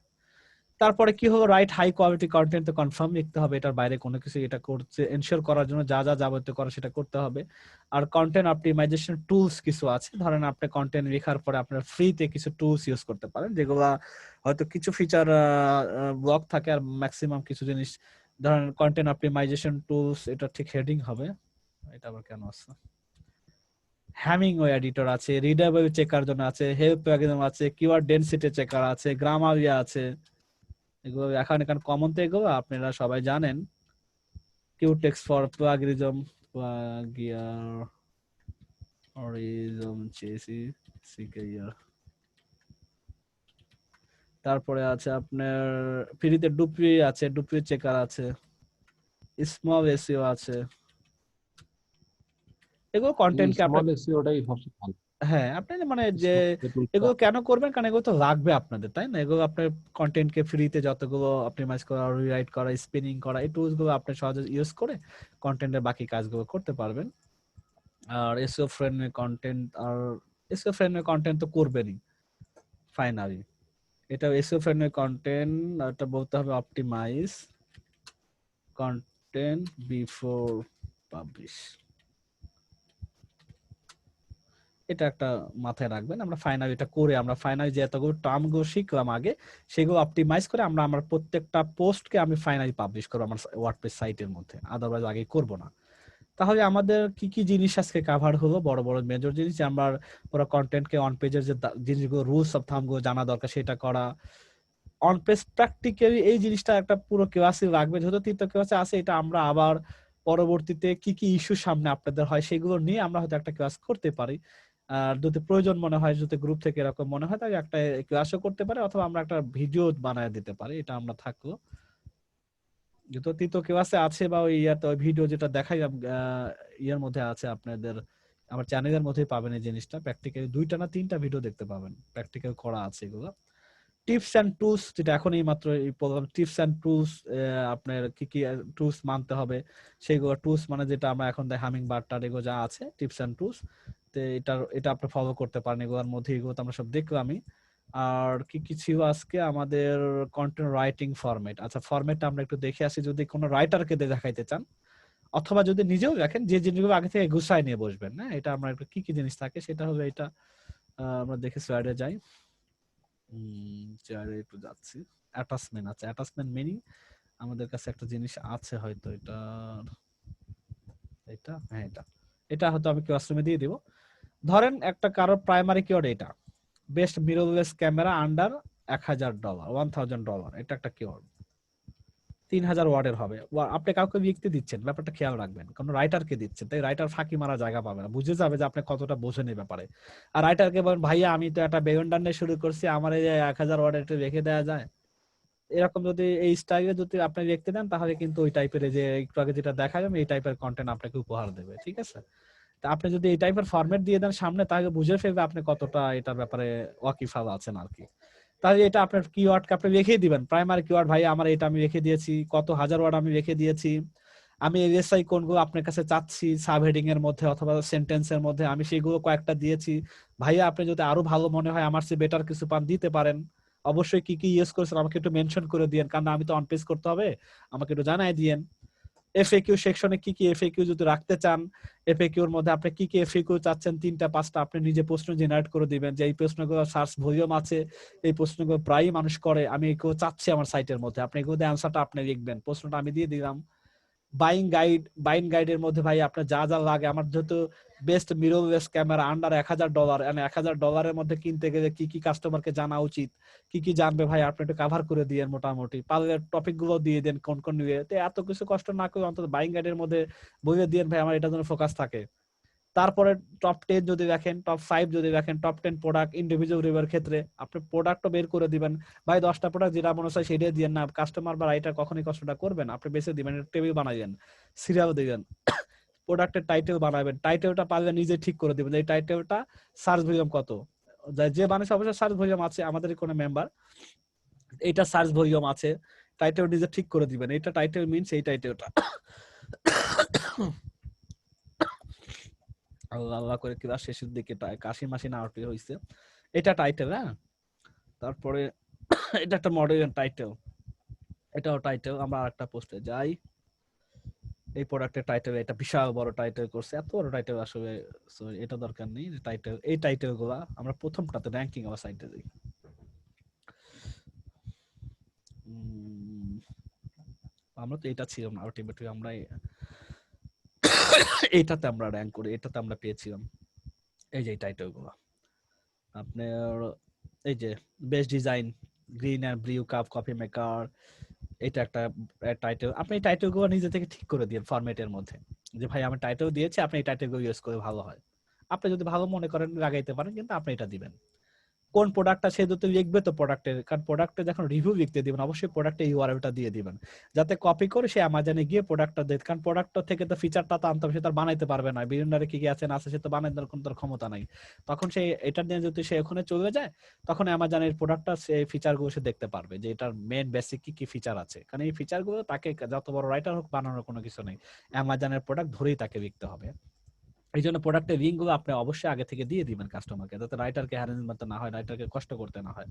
তারপরে কি হলো, রাইট হাই কোয়ালিটি কন্টেন্ট, তো কনফার্ম লিখতে হবে, এটার বাইরে কোনো কিছু এটা করছে এনশিওর করার জন্য যা যাবতীয় করা সেটা করতে হবে। আর কন্টেন্ট অপটিমাইজেশন টুলস কিছু আছে, ধরেন আপনি কন্টেন্ট লেখার পরে আপনার ফ্রিতে কিছু টুলস ইউজ করতে পারেন, যেগুলা হয়তো কিছু ফিচার ব্লক থাকে আর ম্যাক্সিমাম কিছু জিনিস, ধরেন কন্টেন্ট অপটিমাইজেশন টুলস, এটা ঠিক হেডিং হবে, এটা আবার কেন আছে, হ্যামিংওয়ে এডিটর আছে, রিডেবল চেকার জন্য আছে, হেল্প প্যাকেজ আছে, কিওয়ার্ড ডেনসিটি চেকার আছে, গ্রামারিয়া আছে, এগুলো এখন কমন তো এগুলো আপনারা সবাই জানেন। কিউ টেক্সট ফর প্লাগিয়ারিজম চেসি সিকেয়ার। তারপরে আছে আপনার ফ্রিতে ডুপ্রি আছে, ডুপ্রি চেকার আছে, স্মল এসইও আছে, এগুলো কন্টেন্টকে আপনি স্মল এসইওটাই সবচেয়ে ভালো। হ্যাঁ আপনি মানে যে এগুলো কেন করবেন, কারণ এগুলো তো লাগবে আপনাদের, তাই না? এগুলো আপনার কন্টেন্টকে ফ্রিতে যতগুলো অপটিমাইজ করা, রিরাইট করা, স্পিনিং করা, এই টুলস গুলো আপনি সহজে ইউজ করে কন্টেন্টের বাকি কাজগুলো করতে পারবেন। আর এসইও ফ্রেন্ডলি কন্টেন্ট তো করবেনই ফাইনালি। এটা এসইও ফ্রেন্ডলি কন্টেন্ট, এটা বলতে হবে অপটিমাইজ কন্টেন্ট বিফোর পাবলিশ, এটা একটা মাথায় রাখবেন। আমরা ফাইনালি এটা করে, আমরা ফাইনালি যে এতগুলো টার্ম গুলো শিখলাম আগে, সেগুলো অপটিমাইজ করে আমরা আমার প্রত্যেকটা পোস্টকে আমি ফাইনালি পাবলিশ করবো আমার ওয়ার্ডপ্রেস সাইটের মধ্যে, আদারওয়াইজ আগে করব না। তাহলে আমাদের কি কি জিনিস আজকে কভার হলো, বড় বড় মেজর জিনিস যে আমরা পুরো কন্টেন্টকে অন পেজের যে জিনিসগুলো রুলস অফ থাম গুলো জানা দরকার সেটা করা, অন পেজ প্র্যাকটিক্যালি এই জিনিসটা একটা পুরো ক্লাসে লাগবে, যেহেতু তৃতীয় ক্লাসে আছে এটা আমরা আবার পরবর্তীতে কি কি ইস্যু সামনে আপনাদের হয় সেগুলো নিয়ে আমরা হয়তো একটা ক্লাস করতে পারি। আর যদি প্রয়োজন মনে হয়, যদি গ্রুপ থেকে এরকম মনে হয় তাহলে একটা ক্লাসও করতে পারি, অথবা আমরা একটা ভিডিও বানায় দিতে পারি, এটা আমরা থাকলো। যেহেতু তৃতীয় ক্লাসে আছে বা ওই ইয়াতে ওই ভিডিও যেটা দেখাই ইয়ার মধ্যে আছে আপনাদের আমার চ্যানেলের মধ্যে পাবেন এই জিনিসটা, প্র্যাকটিক্যালি 2টা না 3টা ভিডিও দেখতে পাবেন, প্র্যাকটিক্যাল করা আছে এগুলো। টিপস এন্ড টুলস যেটা এখন এই মাত্র এই প্রোগ্রাম টিপস এন্ড টুলস, আপনার কি কি টুলস মানতে হবে সেইগুলো, টুলস মানে যেটা আমরা এখন দেখ হামিং বার্ড টার এগুলো যা আছে টিপস এন্ড টুলস, তো এটা আপনি ফলো করতে পারেন, এগুলোর মধ্যে এগুলো তো আমরা সব দেখলামই। আর কি কি ছিল আজকে আমাদের কন্টেন্ট রাইটিং ফরম্যাট, আচ্ছা ফরম্যাটটা আমরা একটু দেখে আসি, যদি কোনো রাইটারকে দেখাইতে চান অথবা যদি নিজেও দেখেন যে জিনিসগুলো আগে থেকে গুছায় নিয়ে বসবেন, না এটা আমরা একটু কি কি জিনিস থাকে সেটা হলো এটা। আমরা দেখে স্লাইডে যাই, চেয়ারে একটু যাচ্ছি। অ্যাটাচমেন্ট, আচ্ছা অ্যাটাচমেন্ট মিনিং আমাদের কাছে একটা জিনিস আছে হয়তো, এটা হ্যাঁ এটা হয়তো আমি ক্লাসরুমে দিয়ে দিব। ধরেন একটা কারোর প্রাইমারি কিওয়ার্ড এটা, বেস্ট মিররলেস ক্যামেরা আন্ডার $1000, $1000, এটা একটা কিওয়ার্ড 3000 ওয়ার্ডের হবে। আপনি কাউকে লিখতে দিচ্ছেন, ব্যাপারটা খেয়াল রাখবেন, কোন রাইটারকে দিচ্ছেন, তাই রাইটার ফাঁকি মারা জায়গা পাবে না, বুঝে যাবে যে আপনি কতটা বোঝেন এই ব্যাপারে। আর রাইটারকে বলেন ভাইয়া আমি তো একটা বেগুন ডান্ডে শুরু করছি, আমার এই 1000 ওয়ার্ডের একটু রেখে দেওয়া যায়, এরকম যদি এই স্টাইলে যদি আপনি লিখতে দেন তাহলে কিন্তু ওই টাইপের যে একটু আগে যেটা দেখালাম এই টাইপের কন্টেন্ট আপনাকে উপহার দেবে, ঠিক আছে। তা আপনি যদি এই টাইপের ফরম্যাট দিয়ে দেন সামনে, তাহলে বুঝে ফেলবে আপনি কতটা এটার ব্যাপারে ওয়াকিফাল আছেন আর কি। তাহলে এটা আপনার কিওয়ার্ডকে আপনি রেখে দিবেন, প্রাইমারি কিওয়ার্ড ভাই আমার এটা আমি রেখে দিয়েছি, কত হাজার ওয়ার্ড আমি রেখে দিয়েছি, আমি এসআই কোনগুলো আপনার কাছে চাচ্ছি সাব হেডিং এর মধ্যে অথবা সেন্টেন্সের মধ্যে আমি সেগুলো কয়েকটা দিয়েছি, ভাইয়া আপনি যদি আরো ভালো মনে হয় আমার চেয়ে বেটার কিছু পান দিতে পারেন, অবশ্যই কি কি ইউজ করেছেন আমাকে একটু মেনশন করে দিয়েন, কারণ আমি তো অন পেজ করতে হবে, আমাকে একটু জানাই দিয়েন। এফএকিউ সেকশনে কি কি এফএকিউ যদি রাখতে চান, এফএকিউর মধ্যে আপনি কি কি এফএকিউ চাচ্ছেন 3টা 5টা আপনি নিজে প্রশ্ন জেনারেট করে দিবেন, যে এই প্রশ্নগুলো সার্চ ভলিউম আছে, এই প্রশ্নগুলো প্রায়ই মানুষ করে, আমি এগুলো চাচ্ছি আমার সাইটের মধ্যে, আপনি এগুলো অ্যানসারটা আপনি লিখবেন, প্রশ্নটা আমি দিয়ে দিলাম। বাইং গাইডের মধ্যে ভাই আপনার যা যা লাগে, আমার যেহেতু বেস্ট মিররলেস ক্যামেরা আন্ডার $1000, মানে $1000 মধ্যে কিনতে গেলে কি কি কাস্টমারকে জানা উচিত, কি কি জানবে ভাই আপনি একটু কভার করে দিয়েন, মোটামুটি পারলে টপিক গুলো দিয়ে দেন কোন কোন নিয়ে, তো এত কিছু কষ্ট না করে অন্তত বাইং গাইডের মধ্যে বইয়ে দিয়েন ভাই আমার এটার জন্য ফোকাস থাকে। তারপরে টপ 10 যদি দেখেন, টপ 5 যদি দেখেন, টপ 10 প্রোডাক্ট ইন্ডিভিজুয়াল রিভিউর ক্ষেত্রে আপনি প্রোডাক্টও বের করে দিবেন, ভাই 10টা প্রোডাক্ট যেটা মনে হয় সেটাই দিয়েন না, কাস্টমার বা রাইটার কখনোই কষ্টটা করবেন, আপনি বেছে দিবেন, টেবিল বানাইবেন, সিরিয়াল দিবেন, প্রোডাক্টের টাইটেল বানাবেন, টাইটেলটা পারলে নিজে ঠিক করে দিবেন এই টাইটেলটা সার্চ ভলিউম কত, যে বানাইছে অবশ্যই সার্চ ভলিউম আছে, আমাদের কোনো মেম্বার এটা সার্চ ভলিউম আছে, টাইটেল নিজে ঠিক করে দিবেন, এটা টাইটেল মিন্স এই টাইটেলটা আল্লাহ আল্লাহ করে ক্লাস শেষের দিকে কাশি মাসি না উঠে হইছে, এটা টাইটেল। হ্যাঁ, তারপরে এটা একটা মডেল টাইটেল, এটাও টাইটেল। আমরা আরেকটা পোস্টে যাই, এই প্রোডাক্টের টাইটেল, এটা বিশাল বড় টাইটেল করছে, এত বড় টাইটেল আসলে সরি এটা দরকার নেই, টাইটেল এই টাইটেল গুলা আমরা প্রথমটাতে র্যাঙ্কিং আমার সাইটে দিই। আমরা তো এটা ছিলাম না আলটিমেটলি, আমরা এইটাতে আমরা র্যাঙ্ক করি, এটাতে আমরা পেয়েছিলাম এই যে টাইটেল গুলো আপনার, এই যে best design grind and blue cup coffee maker, এটা একটা টাইটেল। আপনি এই টাইটেল গুলো নিজে থেকে ঠিক করে দিন ফরম্যাটের মধ্যে, যে ভাই আমি টাইটেল দিয়েছি আপনি এই টাইটেল গুলো ইউজ করে ভালো হয়, আপনি যদি ভালো মনে করেন লাগাইতে পারেন, কিন্তু আপনি এটা দিবেন। কোন প্রোডাক্টটা সে তো লিখবে তো প্রোডাক্টের, কারণ প্রোডাক্টে যখন রিভিউ লিখতে দিবেন অবশ্যই প্রোডাক্টের ইউআরএলটা দিয়ে দিবেন, যাতে কপি করে সে অ্যামাজনে গিয়ে প্রোডাক্টটা দেয়, কারণ প্রোডাক্টটা থেকে তো ফিচারটা তো আনতে হবে, সে তার বানাইতে পারবে না, বিলিয়নারে কি কি আছে না আছে সে তো বানাইতে কোনো তার ক্ষমতা নাই, তখন সে এটা নিয়ে যদি সে ওখানে চলে যায় তখন অ্যামাজনের প্রোডাক্টটা সে ফিচারগুলো সে দেখতে পারবে যে এটার মেন বেসিক কি কি ফিচার আছে, কারণ এই ফিচারগুলো তাকে যত বড় রাইটার হোক বানানোর কোনো কিছু নেই, অ্যামাজনের প্রোডাক্ট ধরেই তাকে লিখতে হবে। এই জন্য প্রোডাক্টের লিঙ্ক গুলো আপনি অবশ্যই আগে থেকে দিয়ে দিবেন কাস্টমারকে, যাতে রাইটারকে হ্যারাসমেন্ট না হয়, রাইটারকে কষ্ট করতে না হয়,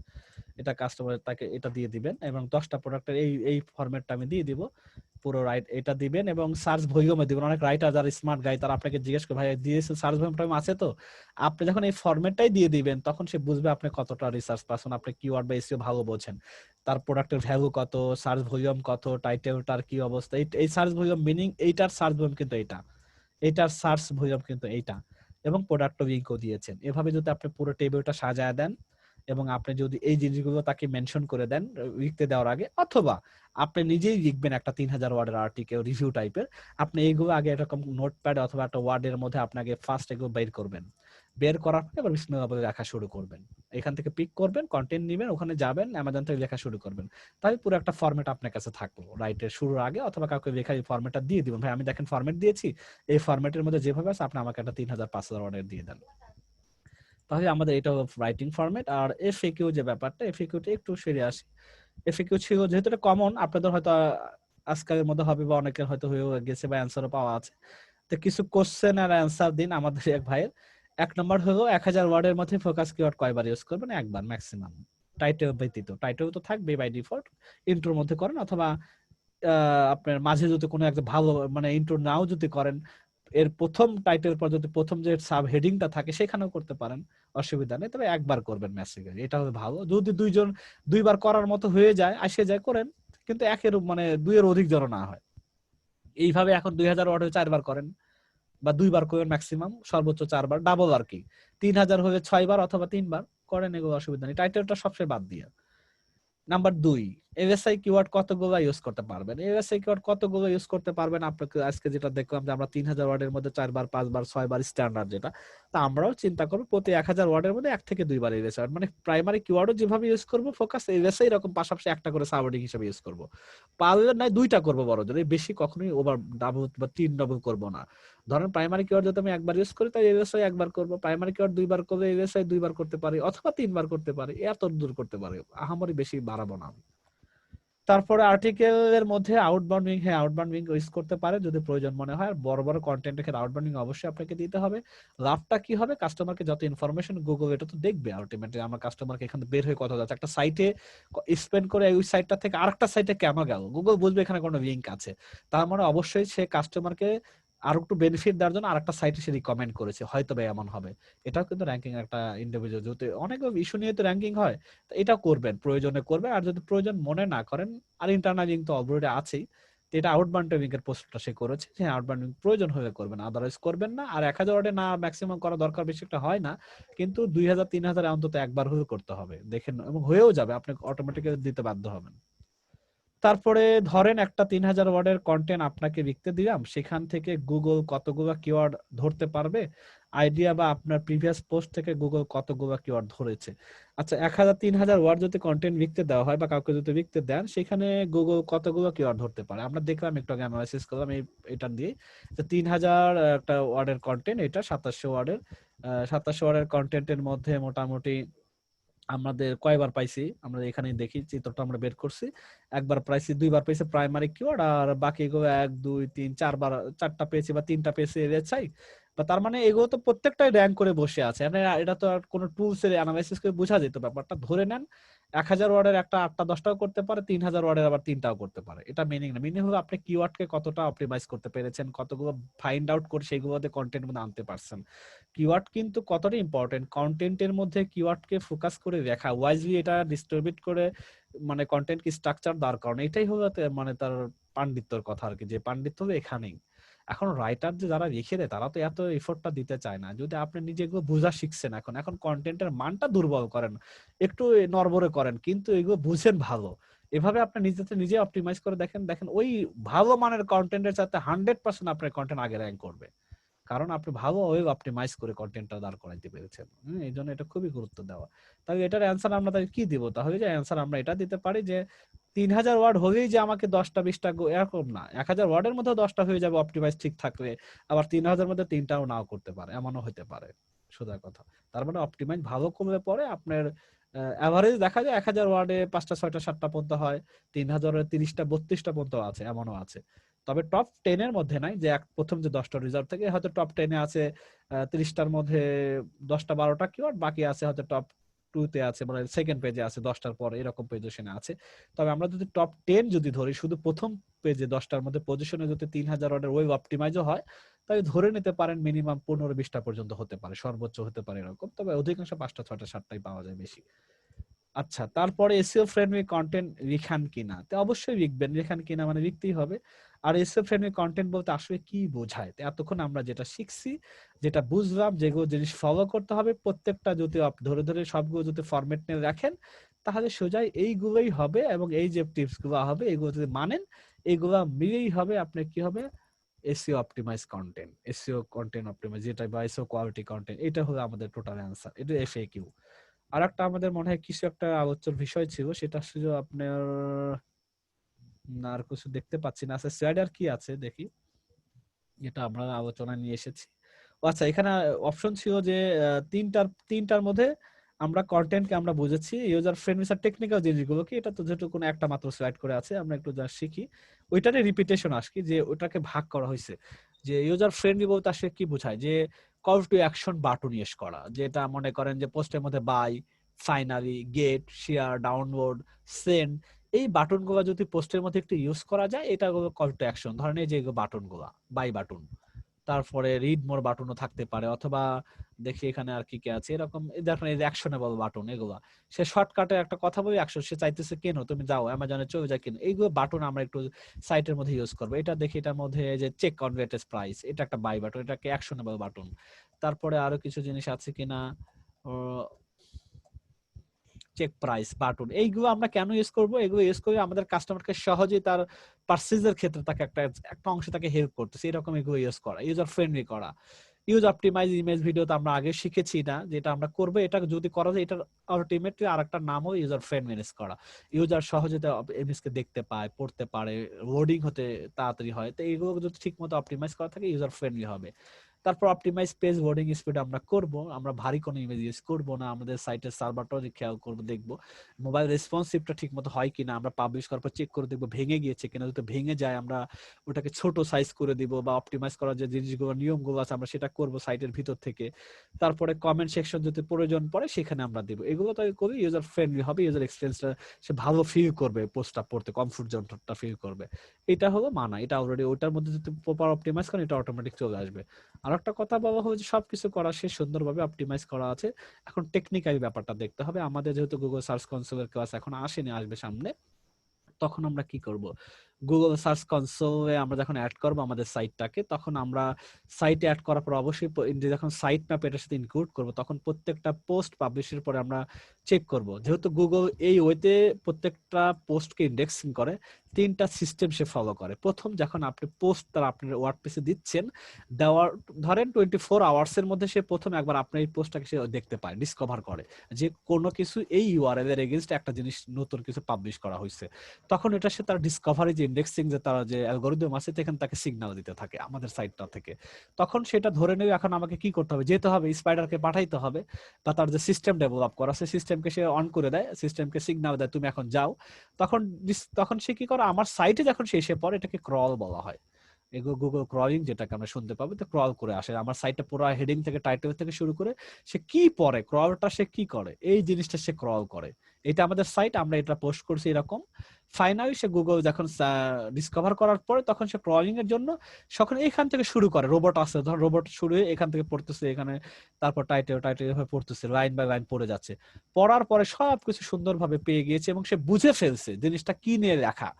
এটা কাস্টমার তাকে এটা দিয়ে দিবেন। এবং 10টা প্রোডাক্টের এই ফরম্যাটটা আমি দিয়ে দিব, পুরো রাইট এটা দিবেন এবং সার্চ ভলিউমে দিবেন। অনেক রাইটার যারা স্মার্ট গাই তারা আপনাকে জিজ্ঞেস করে ভাই দিয়েছে সার্চ ভলিউম আছে তো, আপনি যখন এই ফরম্যাটটাই দিয়ে দিবেন তখন সে বুঝবে আপনি কতটা রিসার্চ পারসন, আপনি কিওয়ার্ড বা এসইও ভালো বোঝেন, তার প্রোডাক্টের ভ্যালু কত, সার্চ ভলিউম কত, টাইটেলটার কি অবস্থা, এই সার্চ ভলিউম মিনিং এইটার সার্চ ভলিউম কিন্তু এইটা এটার সার্চ ভলিউম কিন্তু এইটা, এবং প্রোডাক্ট লিংকও দিয়েছেন। এভাবে যদি আপনি পুরো টেবিলটা সাজায় দেন এবং আপনি যদি এই জিনিসগুলো তাকে মেনশন করে দেন লিখতে দেওয়ার আগে, অথবা আপনি নিজেই লিখবেন একটা 3000 ওয়ার্ডের আর্টিকেল রিভিউ টাইপের, আপনি এইগুলো আগে এরকম নোটপ্যাড অথবা একটা ওয়ার্ডের মধ্যে আপনাকে ফার্স্ট এগুলো বের করবেন, বের করার পরে এবার বিসমিল্লাহ বলে লেখা শুরু করবেন। এখান থেকে পিক করবেন, কন্টেন্ট নেবেন, ওখানে যাবেন, অ্যামাজন থেকে লেখা শুরু করবেন। তাহলে পুরো একটা ফরম্যাট আপনার কাছে থাকলো রাইটের শুরুর আগে, অথবা কাউকে লেখা এই ফরম্যাটটা দিয়ে দিবেন, ভাই আমি দেখেন ফরম্যাট দিয়েছি, এই ফরম্যাটের মধ্যে যেভাবে আছে আপনি আমাকে একটা 3000-5000 ওয়ার্ডের দিয়ে দেন। তাহলে আমাদের এটা হলো রাইটিং ফরম্যাট। আর এফএকিউ যে ব্যাপারটা, এফএকিউটা একটু সেরে আসি। এফএকিউ ছিল যেহেতু এটা কমন, আপনাদের হয়তো আজকালের মধ্যে হবে বা অনেকের হয়তো হয়ে গেছে বা অ্যান্সারও পাওয়া আছে। তো কিছু কোশ্চেন আর অ্যান্সার দিন আমাদের এক ভাইয়ের। 1 নম্বর হলো 1000 ওয়ার্ডের মধ্যে ফোকাস কিওয়ার্ড কয়বার ইউজ করবেন? একবার ম্যাক্সিমাম। টাইটেল ব্যতীত, টাইটেল তো থাকবে বাই ডিফল্ট, ইন্ট্রোর মধ্যে করেন, অথবা আপনার মাঝে যদি কোনো একটা ভালো মানে ইন্ট্রো নাও যদি করেন, এর প্রথম টাইটেল পর যদি প্রথম যে সাব হেডিংটা থাকে সেখানেও করতে পারেন, অসুবিধা নেই, তবে একবার করবেন ম্যাসিক্যালি, এটা হবে ভালো। যদি দুইবার করার মতো হয়ে যায়, আসে যায়, করেন, কিন্তু একের মানে দুইয়ের অধিক যেন না হয়। এইভাবে এখন 2000 ওয়ার্ডে 4বার করেন বা 2বার করেন, ম্যাক্সিমাম সর্বোচ্চ 4বার, ডাবল আর কি 3000 হলে 6বার অথবা 3বার করেন, এগুলো অসুবিধা নেই, টাইটেলটা সবচেয়ে বাদ দিয়ে। নাম্বার 2, এসআই কিওয়ার্ড কতগুলো ইউজ করতে পারবেন? এসআই কিওয়ার্ড কতগুলো ইউজ করতে পারবেন? আপনাকে আজকে যেটা দেখলাম যে আমরা 3000 ওয়ার্ডের মধ্যে 4বার 5বার 6বার স্ট্যান্ডার্ড যেটা, তা আমরাও চিন্তা করব প্রতি 1000 ওয়ার্ডের মধ্যে 1 থেকে 2বার এসআই, মানে প্রাইমারি কিওয়ার্ডও যেভাবে ইউজ করব ফোকাস এসআই এরকম পাশাপাশি একটা করে সাবহেডিং হিসেবে ইউজ করব। পারলে না 2টা করব বড় জোরে, বেশি কখনোই ওভার ডাবল বা 3 ডাবল করব না। ধরেন প্রাইমারি কিওয়ার্ড যদি আমি একবার ইউজ করি তাই এসআই একবার করব, প্রাইমারি কিওয়ার্ড 2বার করলে এসআই 2বার করতে পারি অথবা 3বার করতে পারি, এত দূর করতে পারি, আহামরি বেশি বাড়াবো না। তারপরে আর্টিকেলের মধ্যে আউটবাউন্ড লিংক, হ্যাঁ আউটবাউন্ড লিংক ইউজ করতে পারে যদি প্রয়োজন মনে হয়। বড় বড় কন্টেন্টের ক্ষেত্রে আউটবাউন্ড লিংক অবশ্যই আপনাকে দিতে হবে। লাভটা কি হবে? কাস্টমারকে যত ইনফরমেশন গুগল এটা তো দেখবে আলটিমেটলি, আমার কাস্টমারকে এখানে বের হয়ে কথা যাচ্ছে, একটা সাইটে স্পেন্ড করে ওই সাইটটা থেকে আরেকটা সাইটে কেন গেল, গুগল বুঝবে এখানে কোনো লিংক আছে, তার মানে অবশ্যই সে কাস্টমারকে আর একটু বেনিফিট দেওয়ার জন্য আরেকটা সাইটে সে রিকমেন্ড করেছে, হয়তো বা এমন হবে। এটাও কিন্তু র্যাঙ্কিং একটা ইন্ডিভিজুয়াল, যেহেতু অনেক ইস্যু নিয়ে তো র্যাঙ্কিং হয়, তো এটা করবেন, প্রয়োজনে করবেন, আর যদি প্রয়োজন মনে না করেন, আর ইন্টারনাল লিংক তো অলরেডি আছেই, তো এটা আউটবাউন্ড লিংক এর পোস্টটা সে করেছে যে আউটবাউন্ড লিংক প্রয়োজন হলে করবেন, আদারওয়াইজ করবেন না। আর 1000 ওয়ার্ডে না ম্যাক্সিমাম করা দরকার, বেশি একটা হয় না, কিন্তু 2000-3000 অন্তত একবার হলে করতে হবে, দেখেন, এবং হয়েও যাবে, আপনি অটোমেটিক্যালি দিতে বাধ্য হবেন। তারপরে ধরেন একটা 3000 ওয়ার্ডের কন্টেন্ট আপনাকে লিখতে দিলাম, সেখান থেকে গুগল কতগুলো কিওয়ার্ড ধরতে পারবে আইডিয়া, বা আপনার প্রিভিয়াস পোস্ট থেকে গুগল কতগুলো কিওয়ার্ড ধরেছে। আচ্ছা 1000-3000 ওয়ার্ড যদি কন্টেন্ট লিখতে দেওয়া হয় বা কাউকে যদি লিখতে দেন, সেখানে গুগল কতগুলো কিওয়ার্ড ধরতে পারে? আমরা দেখলাম একটু আগে অ্যানালাইসিস করলাম এটা দিয়ে, যে 3000 একটা ওয়ার্ডের কন্টেন্ট, এটা 2700 ওয়ার্ডের, 2700 ওয়ার্ডের কন্টেন্টের মধ্যে মোটামুটি আমাদের কয়বার পাইছি, আমরা এখানে দেখি চিত্রটা আমরা বের করছি, একবার পাইছি, 2বার পেয়েছি প্রাইমারি কিওয়ার্ড, আর বাকিগুলো 1 2 3 4বার, 4টা পেয়েছি বা 3টা পেয়েছি এসআই, বা তার মানে এগুলো তো প্রত্যেকটাই র্যাঙ্ক করে বসে আছে, মানে এটা তো আর কোনো টুলস এর অ্যানালাইসিস করে বোঝা যেত ব্যাপারটা। ধরে নেন 1000 ওয়ার্ডের একটা 8টা 10টাও করতে পারে, 3000 ওয়ার্ডের আবার 3টাও করতে পারে, এটা মিনিং না। মিনিং হলো আপনি কিওয়ার্ডকে কতটা অপটিমাইজ করতে পেরেছেন, কতগুলো ফাইন্ড আউট করে সেইগুলোতে কন্টেন্ট মধ্যে আনতে পারছেন। কিওয়ার্ড কিন্তু কতটা ইম্পর্টেন্ট, কন্টেন্টের মধ্যে কিওয়ার্ডকে ফোকাস করে দেখা, ওয়াইজলি এটা ডিস্ট্রিবিউট করে, মানে কন্টেন্ট কি স্ট্রাকচার দেওয়ার কারণে, এটাই হলো মানে তার পাণ্ডিত্যর কথা আর কি, যে পাণ্ডিত্য হবে এখানেই। এখন রাইটার যে যারা লিখে দেয় তারা তো এত এফোর্টটা দিতে চায় না, যদি আপনি নিজে এগুলো বোঝা শিখছেন, এখন কন্টেন্টের মানটা দুর্বল করেন, একটু নড়বড়ে করেন, কিন্তু এগুলো বুঝেন ভালো, এভাবে আপনি নিজে অপটিমাইজ করে দেখেন ওই ভালো মানের কন্টেন্টের সাথে 100% আপনার কন্টেন্ট আগে র্যাঙ্ক করবে, কারণ আপনি ভালো ওয়েব অপটিমাইজ করে কন্টেন্টটা দাঁড় করাইতে পেরেছেন। এই জন্য এটা খুবই গুরুত্ব দেওয়া। তাহলে এটার অ্যান্সার আমরা তাহলে কি দিব? তাহলে যে অ্যান্সার আমরা এটা দিতে পারি যে 3000 ওয়ার্ড হলেই যে আমাকে 10টা 20টা এরকম না, 1000 ওয়ার্ডের মধ্যে 10টা হয়ে যাবে অপটিমাইজ ঠিক থাকলে, আবার 3000 মধ্যে 3টাও নাও করতে পারে, এমনও হতে পারে, সোজা কথা। তার মানে অপটিমাইজ ভালো করলে পরে আপনার এভারেজ দেখা যায় 1000 ওয়ার্ডে 5টা 6টা 7টা পর্যন্ত হয়, 3000 এ 30টা 32টা পর্যন্ত আছে, এমনও আছে। তবে টপ 10 এর মধ্যে নাই, যে প্রথম যে 10টা রিজার্ভ থেকে হয়তো টপ 10 এ আছে 30টার মধ্যে 10টা 12টা কিওয়ার্ড, বাকি আছে হয়তো টপ 2 তে আছে, মানে সেকেন্ড পেজে আছে 10টার পরে, এরকম পজিশনে আছে। তবে আমরা যদি টপ 10 যদি ধরি, শুধু প্রথম পেজে 10টার মধ্যে পজিশনে যদি 3000 ওয়ার্ডের ওয়েব অপটিমাইজও হয়, তাই ধরে নিতে পারেন মিনিমাম 15-20টা পর্যন্ত হতে পারে, সর্বোচ্চ হতে পারে এরকম, তবে অধিকাংশ 5টা 6টা 7টাই পাওয়া যায় বেশি। আচ্ছা, তারপরে এসইও ফ্রেন্ডলি কন্টেন্ট লিখান কিনা? তো অবশ্যই লিখবেন, লিখান কিনা মানে লিখতেই হবে। আর এসইও ফ্রেন্ডলি কন্টেন্ট বলতে আসলে কি বোঝায়? তো এতক্ষণ আমরা যেটা শিখছি, যেটা বুঝলাম, যেগুলো জিনিস ফলো করতে হবে, প্রত্যেকটা যদি ধরে ধরে সবগুলো যদি ফরম্যাট নিয়ে রাখেন, তাহলে সোজাই এইগুলোই হবে, এবং এই যে টিপস গুলো হবে এগুলো যদি মানেন, এগুলা মিলেই হবে আপনার কি হবে, SEO optimise content, SEO content optimise, যেটা বা এসইও কোয়ালিটি কন্টেন্ট, এটা হলো আমাদের টোটাল অ্যান্সার। এটা এফএকিউ। আর একটা আমাদের মনে হয় কিছু একটা আলোচ্য বিষয় ছিল, সেটা ছিল আপনার, না আর কিছু দেখতে পাচ্ছি না। আচ্ছা, স্লাইড আর কি আছে দেখি, এটা আমরা আলোচনা নিয়ে এসেছি। ও আচ্ছা, এখানে অপশন ছিল যে তিনটার মধ্যে আমরা কন্টেন্টকে আমরা বুঝেছি, ইউজার ফ্রেন্ডলি আর টেকনিক্যাল জিনিসগুলো কি, এটা তো যেহেতু কোনো একটা মাত্র স্লাইড করে আছে, আমরা একটু যা শিখি ওইটারে রিপিটেশন আসকি, যে ওটাকে ভাগ করা হয়েছে। যে ইউজার ফ্রেন্ডলি বলতে আসলে কি বোঝায়, যে call to action button use করা, যেটা মনে করেন যে পোস্টের মধ্যে buy, finally, get, share, download, send, এই বাটনগুলো যদি পোস্টের মধ্যে একটু ইউজ করা যায়, এটা হলো কল টু অ্যাকশন। ধরেন এই যে বাটনগুলো, বাই বাটন, তারপরে রিড মোর বাটনও থাকতে পারে, অথবা দেখি এখানে আর কি কি আছে এরকম, দেখেন এই যে অ্যাকশনেবল বাটন, এগুলা সে শর্টকাটে একটা কথা বলি অ্যাকশন, সে চাইতেছে কেন তুমি যাও অ্যামাজনে চলে যায় কেন, এইগুলো বাটন আমরা একটু সাইটের মধ্যে ইউজ করবো। এটা দেখি এটার মধ্যে যে চেক অন লেটেস্ট প্রাইস, এটা একটা বাই বাটন, এটাকে অ্যাকশনেবল বাটন। তারপরে আরো কিছু জিনিস আছে কিনা, চেক প্রাইস বাটন, এইগুলো আমরা কেন ইউজ করব, এগুলো ইউজ করে আমাদের কাস্টমারকে সহজেই তার পারচেজের ক্ষেত্রে তাকে একটা অংশে তাকে হেল্প করতেছে, এরকম এগুলো ইউজ করা, ইউজার ফ্রেন্ডলি করা। ইউজ অপটিমাইজ ইমেজ ভিডিও তো আমরা আগে শিখেছি না, যেটা আমরা করবো, এটা যদি করা যায়, এটার আলটিমেটলি আরেকটা নাম হলো ইউজার ফ্রেন্ডলিনেস করা। ইউজার সহজে ইমেজকে দেখতে পায়, পড়তে পারে, লোডিং হতে তাড়াতাড়ি হয়, তো এইগুলো যদি ঠিক মতো অপটিমাইজ করা থাকে, ইউজার ফ্রেন্ডলি হবে। তারপর অপটিমাইজ পেজ লোডিং স্পিড আমরা করব, আমরা ভারী কোনো ইমেজ ইউজ করব না, আমাদের সাইটের সার্ভারটাও খেয়াল করব, দেখব মোবাইল রেসপন্সিভটা ঠিক মতো হয় কিনা, আমরা পাবলিশ করার পর চেক করে দেখবো ভেঙে গিয়েছে কিনা, যদি ভেঙে যায় আমরা ওটাকে ছোট সাইজ করে দিব, বা অপটিমাইজ করার যে জিনিসগুলো নিয়মগুলো আছে আমরা সেটা করব সাইটের ভিতর থেকে। তারপরে কমেন্ট সেকশন যদি প্রয়োজন পড়ে সেখানে আমরা দিব, এগুলো তো করি ইউজার ফ্রেন্ডলি হবে, ইউজার এক্সপিরিয়েন্সটা সে ভালো ফিল করবে, পোস্টটা পড়তে কমফোর্ট জোনটা ফিল করবে। এটা হলো মানা, এটা অলরেডি ওটার মধ্যে যদি প্রপার অপটিমাইজ করেন, এটা অটোমেটিক চলে আসবে। আর একটা কথা বলা হবে যে সবকিছু করা শেষ, সুন্দরভাবে অপটিমাইজ করা আছে, এখন টেকনিক্যাল ব্যাপারটা দেখতে হবে। আমাদের যেহেতু গুগল সার্চ কনসোলের ক্লাস এখন আসেনি, আসবে সামনে, তখন আমরা কি করব, গুগল সার্চ কনসোলে আমরা যখন অ্যাড করব আমাদের সাইটটাকে, তখন আমরা সাইটে অ্যাড করার পর অবশ্যই যখন সাইট ম্যাপ এটার সাথে ইনক্লুড করব, তখন প্রত্যেকটা পোস্ট পাবলিশের পরে আমরা চেক করব, যেহেতু গুগল এই ওয়েতে প্রত্যেকটা পোস্টকে ইন্ডেক্সিং করে, তিনটা সিস্টেম সে ফলো করে। প্রথম, যখন আপনি পোস্ট তার আপনার ওয়ার্ডপ্রেসে দিচ্ছেন, দেওয়ার ধরেন 24 আওয়ার্সের মধ্যে সে প্রথম একবার আপনার এই পোস্টটাকে সে দেখতে পায়, ডিসকভার করে যে কোনো কিছু এই ইউআরএল এর এগেইনস্ট একটা জিনিস নতুন কিছু পাবলিশ করা হয়েছে, তখন এটা সে তার ডিসকভারি যে ইন্ডেক্সিং যে তার যে অ্যালগরিদম আছে সেখানে তাকে সিগন্যাল দিতে থাকে আমাদের সাইটটা থেকে। তখন সেটা ধরে নেবে, এখন আমাকে কি করতে হবে, যেতে হবে স্পাইডারকে পাঠাইতে হবে, বা তার যে সিস্টেম ডেভেলপ করা আছে সিস্টেমকে সে অন করে দেয়, সিস্টেমকে সিগন্যাল দেয় তুমি এখন যাও। তখন তখন সে কি করে, আমার সাইটে যখন সে এসে পড়ে, এটাকে ক্রল বলা হয়, এগুলো গুগল ক্রলিং যেটাকে আমরা শুনতে পাবো, তো ক্রল করে আসে আমার সাইটটা পুরো হেডিং থেকে টাইটেল থেকে শুরু করে সে কি পড়ে, ক্রলটা সে কি করে, এই জিনিসটা সে ক্রল করে। এটা আমাদের সাইট, আমরা এটা পোস্ট করছি এরকম। ফাইনালি সে গুগল যখন ডিসকভার করার পরে, তখন সে ক্রলিং এর জন্য তখন এখান থেকে শুরু করে, রোবট আছে, ধর রোবট শুরু হয়ে এখান থেকে পড়তেছে এখানে, তারপর টাইটেল এভাবে পড়তেছে, লাইন বাই লাইন পড়ে যাচ্ছে, পড়ার পরে সবকিছু সুন্দরভাবে পেয়ে গিয়েছে এবং সে বুঝে ফেলছে জিনিসটা কি নিয়ে লেখা,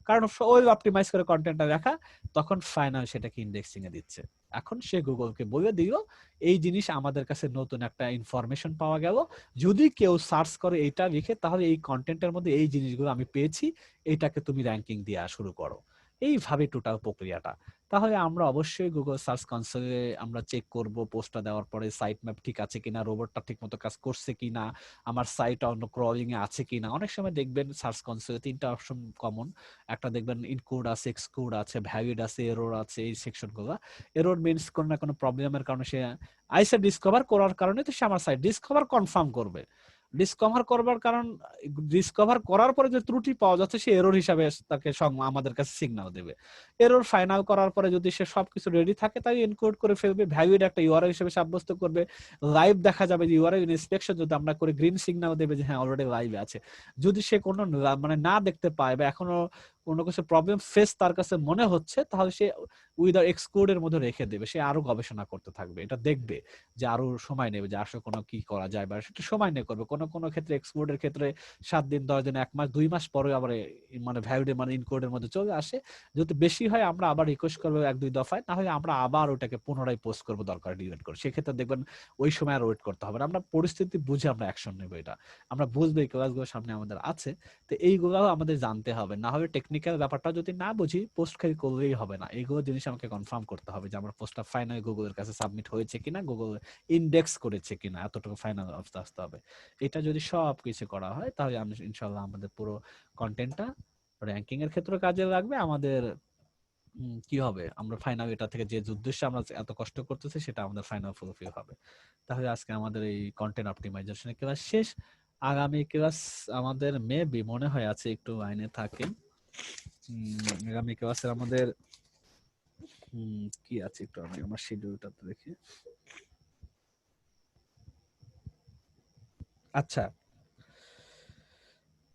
কারণ ওয়েব অপটিমাইজ করে কন্টেন্টটা লেখা। তখন ফাইনাল সেটাকে ইন্ডেক্সিং এ দিচ্ছে। এখন সে গুগলকে বলে দিও এই জিনিস আমাদের কাছে নতুন একটা ইনফরমেশন পাওয়া গেল, যদি কেউ সার্চ করে এইটা লিখে, তাহলে এই কন্টেন্টের মধ্যে এই জিনিসগুলো আমি পেয়েছি, এটাকে তুমি র্যাঙ্কিং দেওয়া শুরু করো। এইভাবে টোটাল প্রক্রিয়াটা। তাহলে আমরা অবশ্যই গুগল সার্চ কনসোলে আমরা চেক করব পোস্টটা দেওয়ার পরে সাইট ম্যাপ ঠিক আছে কিনা, রোবটটা ঠিক মতো কাজ করছে কিনা, আমার সাইট অন্য ক্রলিং এ আছে কিনা। অনেক সময় দেখবেন সার্চ কনসোলে তিনটা অপশন কমন, একটা দেখবেন ইনকোড আছে, এক্সকোড আছে, ভ্যালিড আছে, এরর আছে, এই সেকশনগুলো। এরর মিনস কোনো না কোনো প্রবলেমের কারণে সে আইসে ডিসকভার করার কারণে তো সে আমার সাইট ডিসকভার কনফার্ম করবে। ডিসকভার করবার কারণ, ডিসকভার করার পরে যে ত্রুটি পাওয়া যাচ্ছে সে এরর হিসাবে তাকে আমাদের কাছে সিগন্যাল দেবে। এরর ফাইনাল করার পরে যদি সে সবকিছু রেডি থাকে, তাই এনকোড করে ফেলবে, ভ্যালিড একটা ইউআরএল হিসেবে সাব্যস্ত করবে, লাইভ দেখা যাবে যে ইউআরএল ইন্সপেকশন যদি আমরা করে গ্রিন সিগন্যাল দেবে যে হ্যাঁ অলরেডি লাইভে আছে। যদি সে কোনো মানে না দেখতে পায় বা এখনো কোনো কিছু প্রবলেম ফেস তার কাছে মনে হচ্ছে, তাহলে সে উইদার এক্সকোড এর মধ্যে রেখে দেবে, সে আরো গবেষণা করতে থাকবে, এটা দেখবে যে আরো সময় নেবে যে আসলে কোনো কি করা যায়, বা সেটা সময় নিয়ে করবে। কোনো কোনো ক্ষেত্রে এক্সকোড এর ক্ষেত্রে 7 দিন 10 দিন 1 মাস 2 মাস পরে আবার মানে ভ্যালিড মানে ইনকোডের মধ্যে চলে আসে। যদি বেশি হয় আমরা আবার রিকোয়েস্ট করবো 1-2 দফায়, না হলে আমরা আবার ওটাকে পুনরায় পোস্ট করবো দরকার ডিলিট করে। সেক্ষেত্রে দেখবেন ওই সময় আর ওয়েট করতে হবে না, আমরা পরিস্থিতি বুঝে আমরা অ্যাকশন নেবো। এটা আমরা বুঝবো এই ক্লাসগুলো সামনে আমাদের আছে, তো এইগুলো আমাদের জানতে হবে। না হলে টেকনিক্যাল ব্যাপারটা যদি না বুঝি পোস্ট খালি করলেই হবে না, এইগুলো জিনিস আমাকে কনফার্ম করতে হবে যে আমার পোস্টটা ফাইনালি গুগলের কাছে সাবমিট হয়েছে কিনা, গুগল ইন্ডেক্স করেছে কিনা, এতটুকু ফাইনাল অবস্থা আসতে হবে। এটা যদি সব কিছু করা হয় তাহলে আমি ইনশাল্লাহ আমাদের পুরো কন্টেন্টটা র্যাঙ্কিং এর ক্ষেত্রে কাজে লাগবে। আমাদের কি হবে, আমরা ফাইনাল এটা থেকে যে উদ্দেশ্যে আমরা এত কষ্ট করতেছি সেটা আমাদের ফাইনাল ফুলফিল হবে। তাহলে আজকে আমাদের এই কন্টেন্ট অপটিমাইজেশনের ক্লাস শেষ। আগামী ক্লাস আমাদের মেবি মনে হয় আছে একটু আইনে থাকে, আগামী ক্লাসের আমাদের কি আছে একটু আমি আমার শিডিউলটা দেখি। আচ্ছা,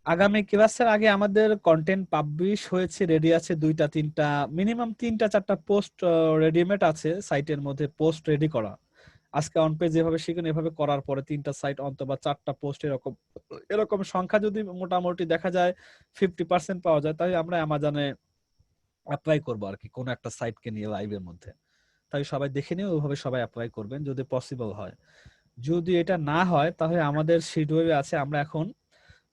আগামী ক্লাসের আগে আমাদের কন্টেন্ট পাবলিশ হয়েছে, রেডি আছে 2-3টা, মিনিমাম 3-4টা পোস্ট রেডিমেড আছে সাইটের মধ্যে, পোস্ট রেডি করা। আজকে অন পেজ যেভাবে শিখুন এভাবে করার পরে 3টা সাইট অন্তত 4টা পোস্ট এরকম সংখ্যা যদি মোটামুটি দেখা যায় 50% পাওয়া যায়, তাহলে আমরা অ্যামাজনে অ্যাপ্লাই করবো আর কি, কোনো একটা সাইটকে নিয়ে লাইভের মধ্যে। তাই সবাই দেখে নিয়ে ওইভাবে সবাই অ্যাপ্লাই করবেন যদি পসিবল হয়। যদি এটা না হয় তাহলে আমাদের শিডিউলে আছে, আমরা এখন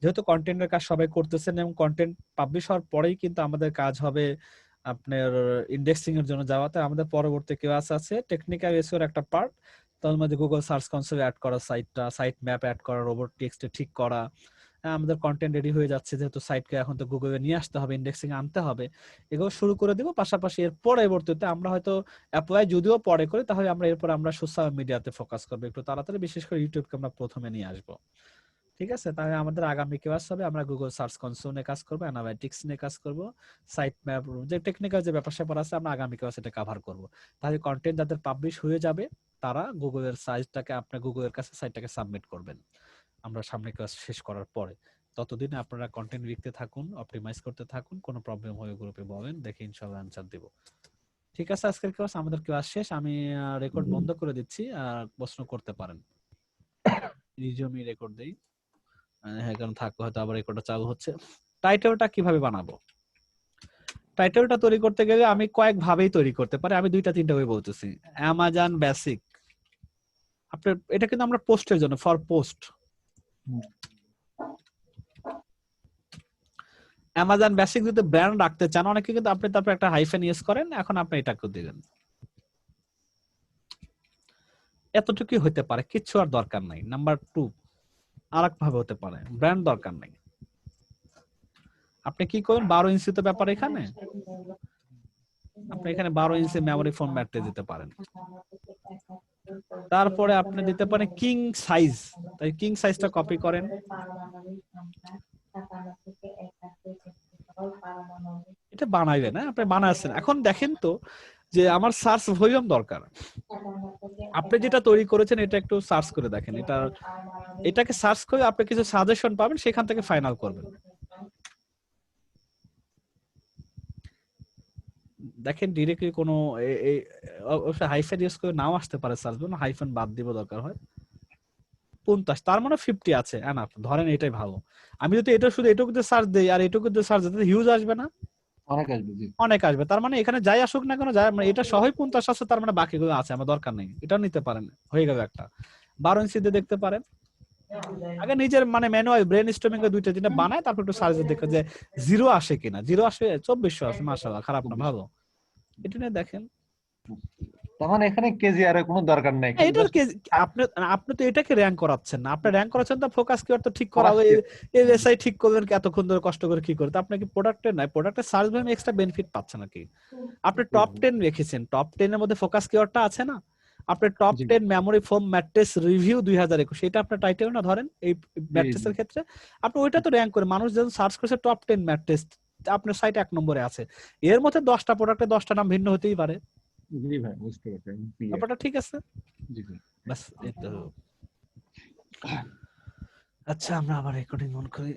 যেহেতু কন্টেন্টের কাজ সবাই করতেছেন এবং কন্টেন্ট পাবলিশ হওয়ার পরেই কিন্তু আমাদের কাজ হবে আপনার ইন্ডেক্সিং এর জন্য যাওয়াতে, আমাদের পরবর্তী ক্লাস আছে টেকনিক্যাল এসইও একটা পার্ট, তার মধ্যে গুগল সার্চ কনসোল অ্যাড করা, সাইট ম্যাপ অ্যাড করা, রোবট টেক্সটে ঠিক করা। আমাদের কন্টেন্ট রেডি হয়ে যাচ্ছে, যেহেতু সাইটকে এখন তো গুগলে নিয়ে আসতে হবে, ইন্ডেক্সিং আনতে হবে, এগুলো শুরু করে দিব। পাশাপাশি এর পরবর্তীতে আমরা হয়তো অ্যাপ্লাই যদিও পরে করি, তাহলে আমরা এরপর আমরা সোশ্যাল মিডিয়াতে ফোকাস করবো একটু তাড়াতাড়ি, বিশেষ করে ইউটিউবকে আমরা প্রথমে নিয়ে আসবো। ঠিক আছে, তাহলে আমাদের আগামী ক্লাস হবে আমরা গুগল সার্চ কনসোল নিয়ে কাজ করবো, অ্যানালাইটিক্স নিয়ে কাজ করব, সাইট ম্যাপ যে টেকনিক্যাল যে ব্যাপার স্যাপার আছে আমরা আগামী ক্লাসে এটা কভার করব। তাহলে কন্টেন্ট যাদের পাবলিশ হয়ে যাবে তারা গুগলের সাইটটাকে আপনার গুগলের কাছে সাইটটাকে সাবমিট করবেন আমরা সামনে ক্লাস শেষ করার পরে। ততদিনে আপনারা কন্টেন্ট লিখতে থাকুন, অপটিমাইজ করতে থাকুন, কোনো প্রবলেম হলে গ্রুপে বলেন, দেখে ইনশাআল্লাহ আনসার দেব। ঠিক আছে, আজকের ক্লাস আমাদের ক্লাস শেষ, আমি রেকর্ড বন্ধ করে দিচ্ছি, আর প্রশ্ন করতে পারেন। রিজমি রেকর্ড দেই, হ্যাঁ কারণ থাকলে হয়তো আবার রেকর্ডটা চালু হচ্ছে। টাইটেলটা কিভাবে বানাবো? টাইটেলটা তৈরি করতে গেলে আমি কয়েক ভাবেই তৈরি করতে পারি, আমি 2-3টা ওয়ে বলতেছি। অ্যামাজন বেসিক, আপনার এটা কিন্তু আমরা পোস্টের জন্য, ফর পোস্ট। অ্যামাজন বেসিক যদি ব্র্যান্ড রাখতে চান অনেকে কিন্তু আপনি তারপর একটা হাইফেন ইউজ করেন, এখন আপনি এটা করে দিলেন, এতটুকুই হতে পারে, কিছু আর দরকার নাই। নাম্বার 2 আরেক ভাবে হতে পারে, ব্র্যান্ড দরকার নাই, আপনি কি করেন 12 ইঞ্চি তো ব্যাপার, এখানে আপনি এখানে 12 ইঞ্চি মেমোরি ফোন ম্যাট্রে দিতে পারেন। তারপরে আপনি দিতে পারেন কিং সাইজ, তাই কিং সাইজটা কপি করেন, এটা বানাইবেন, হ্যাঁ আপনি বানাচ্ছেন। এখন দেখেন তো যে আমার সার্চ ভলিউম দরকার, আপনি যেটা তৈরি করেছেন এটা একটু সার্চ করে দেখেন, এটাকে সার্চ করে আপনি কিছু সাজেশন পাবেন, সেখান থেকে ফাইনাল করবেন। দেখেন ডিরেক্টলি কোনো হাইফেন ইউজ করে নাও আসতে পারে সার্চ, হাইফেন বাদ দিব দরকার হয়। 50 তার মানে 50 আছে এনাফ, ধরেন এটাই ভালো। আমি যদি এটা শুধু এটুকু দিয়ে সার্চ দেই আর এটুকু দিয়ে সার্চ দিতে হিউজ আসবে না? অনেক আসবে, জি অনেক আসবে। তার মানে এখানে যাই আসুক না কেন, যায় মানে এটা সহই 50 আছে, তার মানে বাকিগুলো আছে, আমার দরকার নেই, এটাও নিতে পারেন, হয়ে গেল একটা। 12 ইঞ্চি দিয়ে দেখতে পারেন, আগে নিজের মানে ম্যানুয়াল ব্রেন স্টর্মিং এ 2-3টা বানায়, তারপর একটু সার্চ দিয়ে দেখে যে জিরো আসে কিনা, জিরো আসে 2400 আছে, মাশাআল্লাহ, খারাপ না, ভালো। এটা নিয়ে দেখেন, তার মানে এখানে কেজি আর কোনো দরকার নাই, এটার আপনি আপনি তো এটাকে র্যাঙ্ক করাচ্ছেন না, আপনি র্যাঙ্ক করাচ্ছেন তো ফোকাস কিওয়ার্ড তো ঠিক করা, এলএসআই ঠিক করবেন কি এতক্ষণ ধরে কষ্ট করে কি করে, তো আপনি কি প্রোডাক্টের নাই, প্রোডাক্টের সার্চ ভলিউম এক্সট্রা বেনিফিট পাচ্ছেন নাকি? আপনি টপ 10 রেখেছেন, টপ 10 এর মধ্যে ফোকাস কিওয়ার্ডটা আছে না, আপনি top 10 memory foam mattress review 2021, এটা আপনার টাইটেল না ধরেন এই ম্যাট্রেসের ক্ষেত্রে, আপনি ওইটা তো র্যাঙ্ক করে, মানুষ যখন সার্চ করছে টপ 10 ম্যাট্রেস, আপনার সাইট 1 নম্বরে আছে, এর মধ্যে 10টা প্রোডাক্টে 10টা নাম ভিন্ন হতেই পারে। জি ভাই, বুঝতে পারছি ব্যাপারটা ঠিক আছে, জি ভাই। বাস এই তো। আচ্ছা আমরা আবার রেকর্ডিং অন করি।